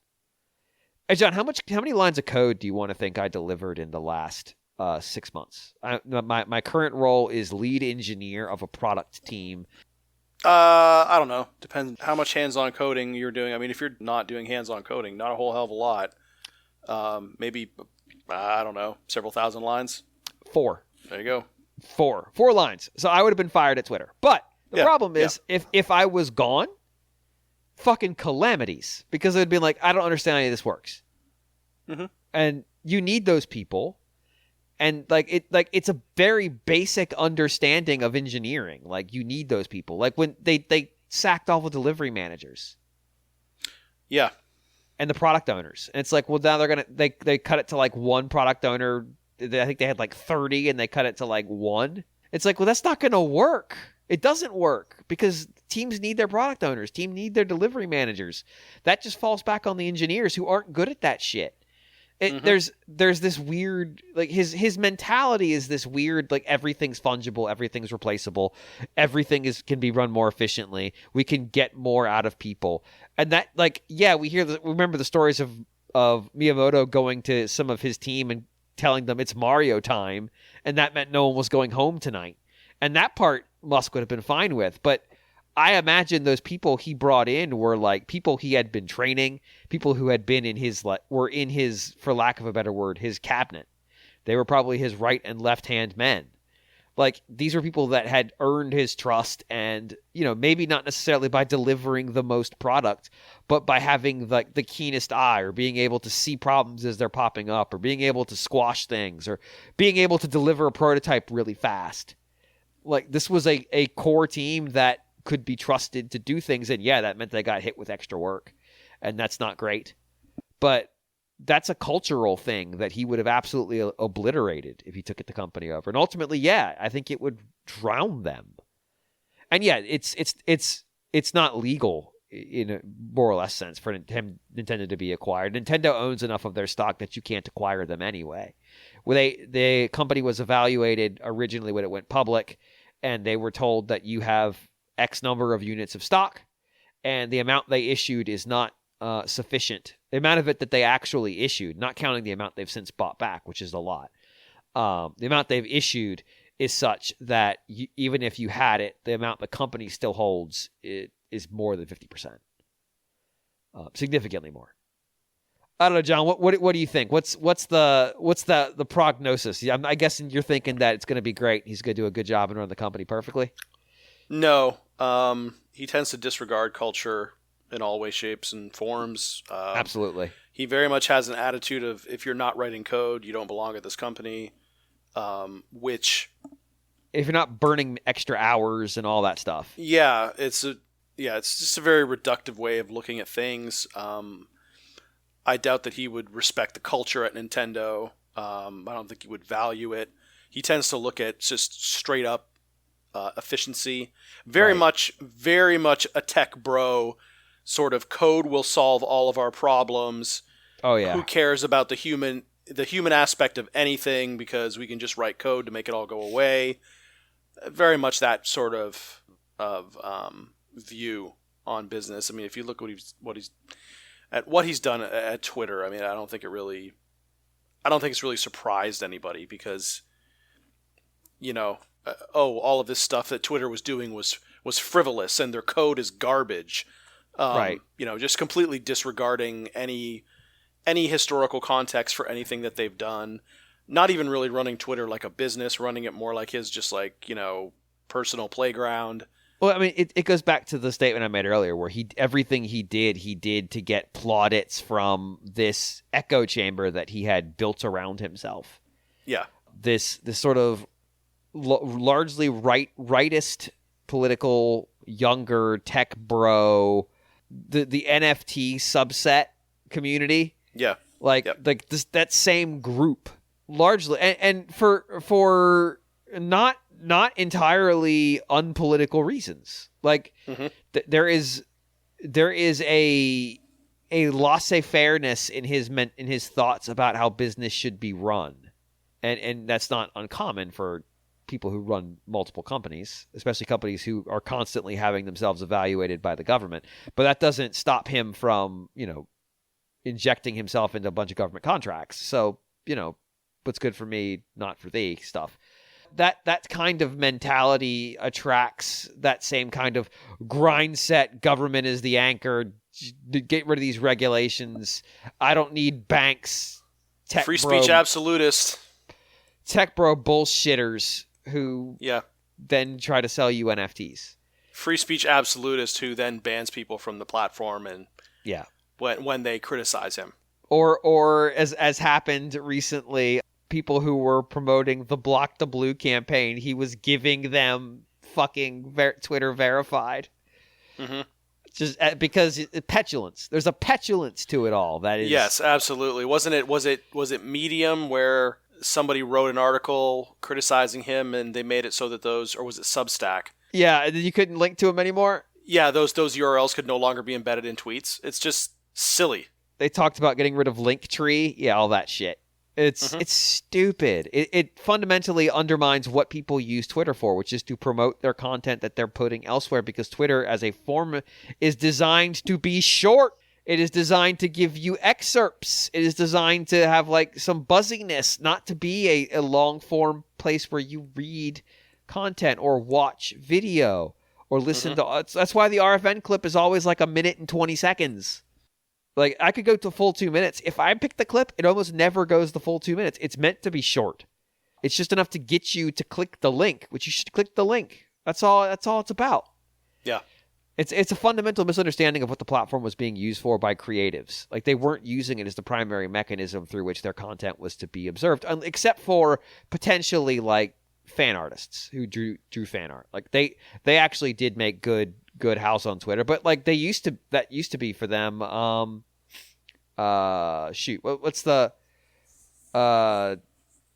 Hey, John, how many lines of code do you want to think I delivered in the last 6 months? My current role is lead engineer of a product team. I don't know. Depends how much hands-on coding you're doing. I mean, if you're not doing hands-on coding, not a whole hell of a lot. Maybe, I don't know, several thousand lines? 4. There you go. 4 lines. So I would have been fired at Twitter. But the problem is, if I was gone, fucking calamities. Because it would be like, I don't understand how any of this works. Mm-hmm. And you need those people. And it's a very basic understanding of engineering. Like, you need those people. Like when they sacked all the delivery managers. Yeah. And the product owners. And it's like, well, now they cut it to like one product owner. I think they had like 30 and they cut it to like 1. It's like, well, that's not going to work. It doesn't work because teams need their product owners. Teams need their delivery managers. That just falls back on the engineers who aren't good at that shit. There's this weird, like his mentality is this weird, like everything's fungible, everything's replaceable, everything can be run more efficiently. We can get more out of people. And that, like, yeah, remember the stories of Miyamoto going to some of his team and telling them it's Mario time, and that meant no one was going home tonight. And that part Musk would have been fine with, but I imagine those people he brought in were like people he had been training, people who had been were in his, for lack of a better word, his cabinet. They were probably his right and left hand men. Like, these were people that had earned his trust, and, you know, maybe not necessarily by delivering the most product, but by having like the keenest eye, or being able to see problems as they're popping up, or being able to squash things, or being able to deliver a prototype really fast. Like, this was a core team that could be trusted to do things, and yeah, that meant they got hit with extra work, and that's not great. But that's a cultural thing that he would have absolutely obliterated if he took it the company over. And ultimately, yeah, I think it would drown them. And yeah, it's not legal in a more or less sense for Nintendo to be acquired. Nintendo owns enough of their stock that you can't acquire them anyway. The company was evaluated originally when it went public, and they were told that you have X number of units of stock, and the amount they issued is not sufficient. The amount of it that they actually issued, not counting the amount they've since bought back, which is a lot. The amount they've issued is such that even if you had it, the amount the company still holds is more than 50%. Significantly more. I don't know, John. What do you think? What's the prognosis? I'm guessing you're thinking that it's going to be great. He's going to do a good job and run the company perfectly. No, he tends to disregard culture in all ways, shapes, and forms. Absolutely. He very much has an attitude of, if you're not writing code, you don't belong at this company. Which, if you're not burning extra hours and all that stuff. Yeah, it's just a very reductive way of looking at things. I doubt that he would respect the culture at Nintendo. I don't think he would value it. He tends to look at just straight up efficiency. Very much a tech bro. Sort of, code will solve all of our problems. Oh yeah. Who cares about the human aspect of anything, because we can just write code to make it all go away. Very much that sort of view on business. I mean, if you look what he's done at Twitter, I mean, I don't think it's really surprised anybody, because, you know, all of this stuff that Twitter was doing was frivolous and their code is garbage. Right. You know, just completely disregarding any historical context for anything that they've done. Not even really running Twitter like a business, running it more like his just like, you know, personal playground. Well, I mean, it goes back to the statement I made earlier, where everything he did to get plaudits from this echo chamber that he had built around himself. Yeah. This sort of largely rightist political, younger tech bro, the NFT subset community. Yeah. Like that same group largely, and for not entirely unpolitical reasons. Like there is a laissez-fairness in his thoughts about how business should be run, and that's not uncommon for people who run multiple companies, especially companies who are constantly having themselves evaluated by the government. But that doesn't stop him from, injecting himself into a bunch of government contracts. So, what's good for me, not for thee stuff. That kind of mentality attracts that same kind of grind set, government is the anchor, get rid of these regulations. I don't need banks. Free speech absolutists. Tech bro bullshitters who then try to sell you NFTs. Free speech absolutist who then bans people from the platform and when they criticize him. Or as happened recently, people who were promoting the Block the Blue campaign, he was giving them fucking Twitter verified. Mm-hmm. Just because petulance. There's a petulance to it all. That is. Yes, absolutely. Was it Medium where somebody wrote an article criticizing him and they made it so that or was it Substack? Yeah, and you couldn't link to him anymore? Yeah, those URLs could no longer be embedded in tweets. It's just silly. They talked about getting rid of Linktree. Yeah, all that shit. It's stupid. It fundamentally undermines what people use Twitter for, which is to promote their content that they're putting elsewhere, because Twitter as a form is designed to be short. It is designed to give you excerpts. It is designed to have like some buzziness, not to be a long form place where you read content or watch video or listen to. That's why the RFN clip is always like 1 minute and 20 seconds. Like, I could go to full 2 minutes. If I pick the clip, it almost never goes the full 2 minutes. It's meant to be short. It's just enough to get you to click the link, which you should click the link. That's all it's about. Yeah. It's a fundamental misunderstanding of what the platform was being used for by creatives. Like, they weren't using it as the primary mechanism through which their content was to be observed, except for potentially, like, fan artists who drew fan art. Like, they actually did make good house on Twitter, but, like, that used to be for them, what's the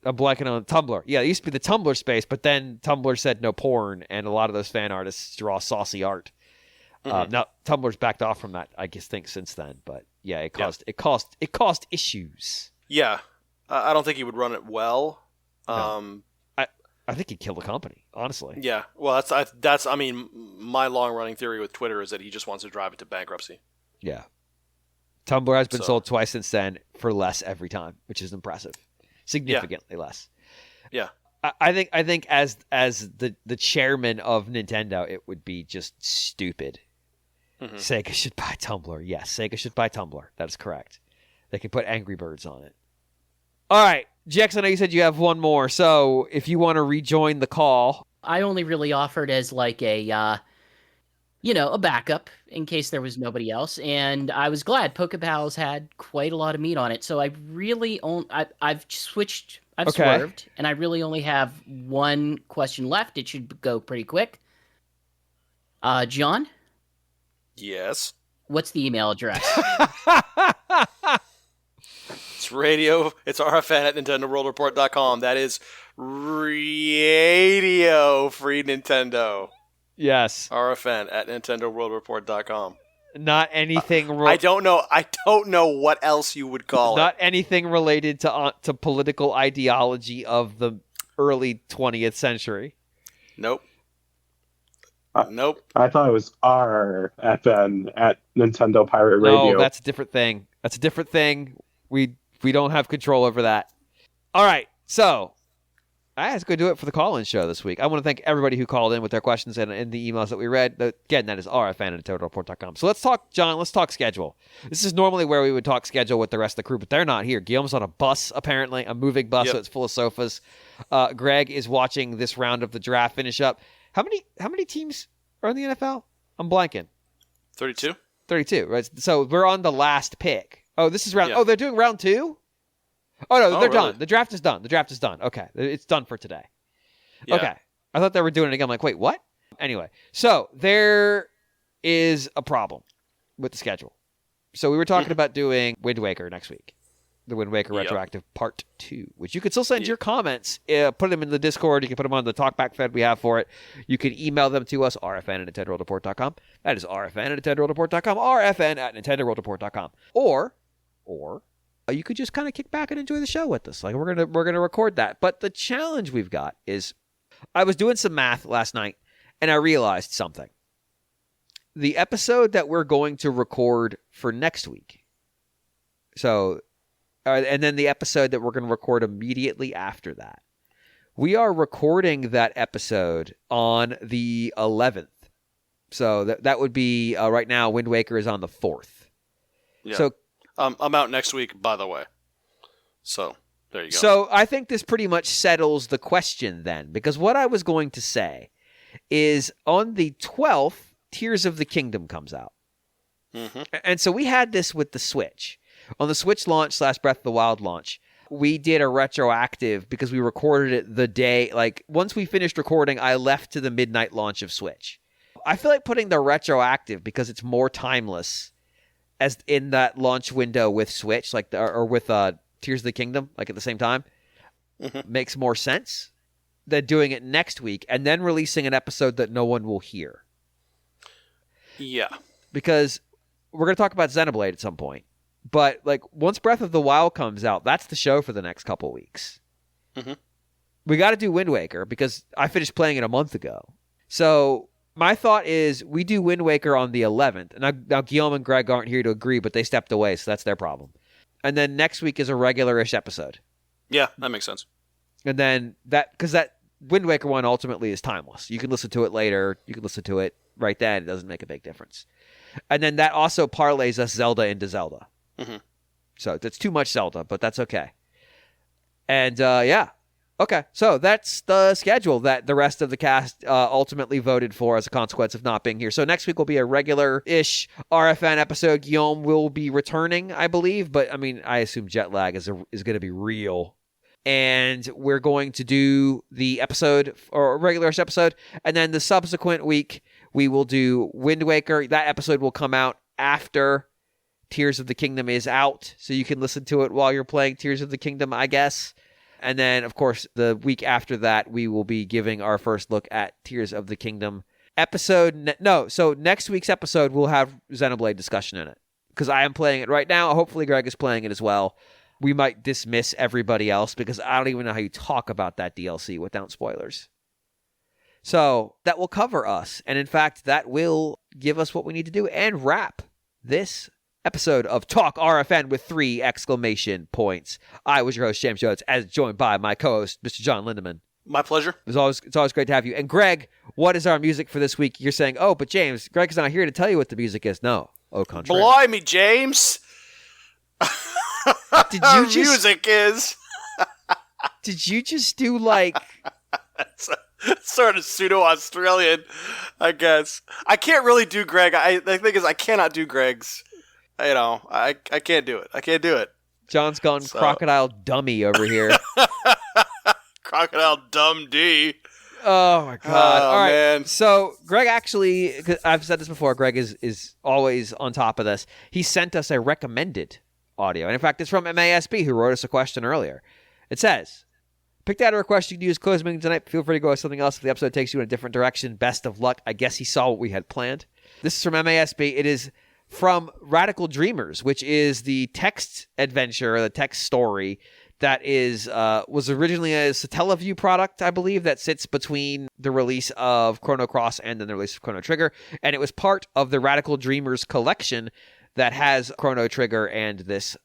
I'm blanking on Tumblr. Yeah, it used to be the Tumblr space, but then Tumblr said no porn, and a lot of those fan artists draw saucy art. Now Tumblr's backed off from that, I think, since then. But yeah, it caused issues. Yeah, I don't think he would run it well. No. I think he'd kill the company, honestly. Yeah, well, that's I mean, my long running theory with Twitter is that he just wants to drive it to bankruptcy. Yeah. Tumblr has been sold twice since then for less every time, which is impressive. Significantly less. Yeah. I think as the chairman of Nintendo, it would be just stupid. Mm-hmm. Sega should buy Tumblr. Yes, Sega should buy Tumblr. That is correct. They could put Angry Birds on it. All right, Jex, I know you said you have one more, so if you want to rejoin the call. I only really offered as like a backup in case there was nobody else. And I was glad Pokepals had quite a lot of meat on it. So I really I've swerved, and I really only have one question left. It should go pretty quick. John? Yes? What's the email address? It's RFN at NintendoWorldReport.com. That is Radio Free Nintendo. Yes. RFN at NintendoWorldReport.com. Not anything. I don't know what else you would call Not anything related to political ideology of the early 20th century. Nope. Nope. I thought it was RFN at Nintendo Pirate Radio. No, that's a different thing. We don't have control over that. All right, so let's go do it for the call-in show this week. I want to thank everybody who called in with their questions and in the emails that we read. Again, that is rfn@totalreport.com. So let's talk, John, let's talk schedule. This is normally where we would talk schedule with the rest of the crew, but they're not here. Guillaume's on a bus, apparently, a moving bus, so it's full of sofas. Greg is watching this round of the draft finish up. How many teams are in the NFL? I'm blanking. 32? 32, right? So we're on the last pick. Oh, this is round... Yeah. Oh, they're doing round 2? Oh, no, they're done. The draft is done. Okay, it's done for today. Yeah. Okay. I thought they were doing it again. I'm like, wait, what? Anyway, so there is a problem with the schedule. So we were talking about doing Wind Waker next week. The Wind Waker Retroactive Part 2, which you could still send your comments. Put them in the Discord. You can put them on the talkback thread we have for it. You can email them to us, rfn@nintendoworldreport.com. That is rfn@nintendoworldreport.com, rfn@nintendoworldreport.com. Or you could just kind of kick back and enjoy the show with us. Like we're gonna record that. But the challenge we've got is, I was doing some math last night and I realized something. The episode that we're going to record for next week So, and then the episode that we're going to record immediately after that. We are recording that episode on the 11th. So that would be, right now, Wind Waker is on the 4th. Yeah. So I'm out next week, by the way. So, there you go. So I think this pretty much settles the question then, because what I was going to say is on the 12th, Tears of the Kingdom comes out. Mm-hmm. And so we had this with the Switch. On the Switch launch / Breath of the Wild launch, we did a retroactive because we recorded it the day, like once we finished recording, I left to the midnight launch of Switch. I feel like putting the retroactive because it's more timeless as in that launch window with Switch, like or with Tears of the Kingdom, like at the same time, makes more sense than doing it next week and then releasing an episode that no one will hear. Yeah. Because we're going to talk about Xenoblade at some point. But like once Breath of the Wild comes out, that's the show for the next couple weeks. Mm-hmm. We got to do Wind Waker because I finished playing it a month ago. So my thought is we do Wind Waker on the 11th. And now Guillaume and Greg aren't here to agree, but they stepped away, so that's their problem. And then next week is a regular-ish episode. Yeah, that makes sense. And then because that Wind Waker one ultimately is timeless. You can listen to it later. You can listen to it right then. It doesn't make a big difference. And then that also parlays us Zelda into Zelda. Mm-hmm. So that's too much Zelda, but that's okay. And yeah. Okay, so that's the schedule that the rest of the cast ultimately voted for as a consequence of not being here. So next week will be a regular-ish RFN episode. Guillaume will be returning, I believe, but I mean, I assume jet lag is going to be real. And we're going to do the episode, or a regular-ish episode, and then the subsequent week we will do Wind Waker. That episode will come out after Tears of the Kingdom is out, so you can listen to it while you're playing Tears of the Kingdom, I guess. And then, of course, the week after that, we will be giving our first look at Tears of the Kingdom episode. So next week's episode will have Xenoblade discussion in it, because I am playing it right now. Hopefully Greg is playing it as well. We might dismiss everybody else, because I don't even know how you talk about that DLC without spoilers. So that will cover us. And in fact, that will give us what we need to do and wrap this episode of Talk RFN with 3 exclamation points. I was your host, James Jones, as joined by my co-host, Mr. John Lindemann. My pleasure. It's always great to have you. And Greg, what is our music for this week? You're saying, oh, but James, Greg's not here to tell you what the music is. No. Au contraire. Blimey, James. Did you just, music is. Did you just do like sort of pseudo-Australian, I guess. I can't really do Greg. The thing is, I cannot do Greg's. You know, I can't do it. I can't do it. John's gone crocodile dummy over here. Crocodile dumb D. Oh my god! All right, man. So Greg actually, I've said this before. Greg is always on top of this. He sent us a recommended audio, and in fact, it's from MASB, who wrote us a question earlier. It says, "Picked out a request you can use closing meeting tonight. Feel free to go with something else if the episode takes you in a different direction. Best of luck." I guess he saw what we had planned. This is from MASB. It is from Radical Dreamers, which is the text adventure, the text story that was originally a Satellaview product, I believe, that sits between the release of Chrono Cross and then the release of Chrono Trigger. And it was part of the Radical Dreamers collection that has Chrono Trigger and this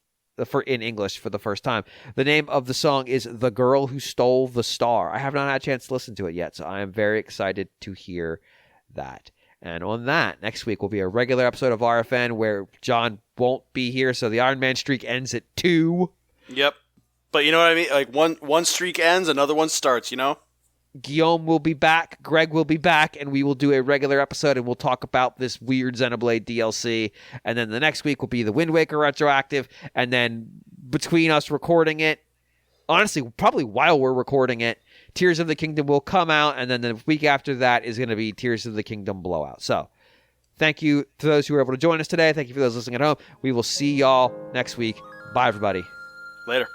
in English for the first time. The name of the song is The Girl Who Stole the Star. I have not had a chance to listen to it yet, so I am very excited to hear that. And on that, next week will be a regular episode of RFN where John won't be here, so the Iron Man streak ends at 2. Yep. But you know what I mean? Like one streak ends, another one starts, you know? Guillaume will be back, Greg will be back, and we will do a regular episode, and we'll talk about this weird Xenoblade DLC. And then the next week will be the Wind Waker retroactive, and then between us recording it, honestly, probably while we're recording it, Tears of the Kingdom will come out, and then the week after that is going to be Tears of the Kingdom Blowout. So, thank you to those who were able to join us today. Thank you for those listening at home. We will see y'all next week. Bye, everybody. Later.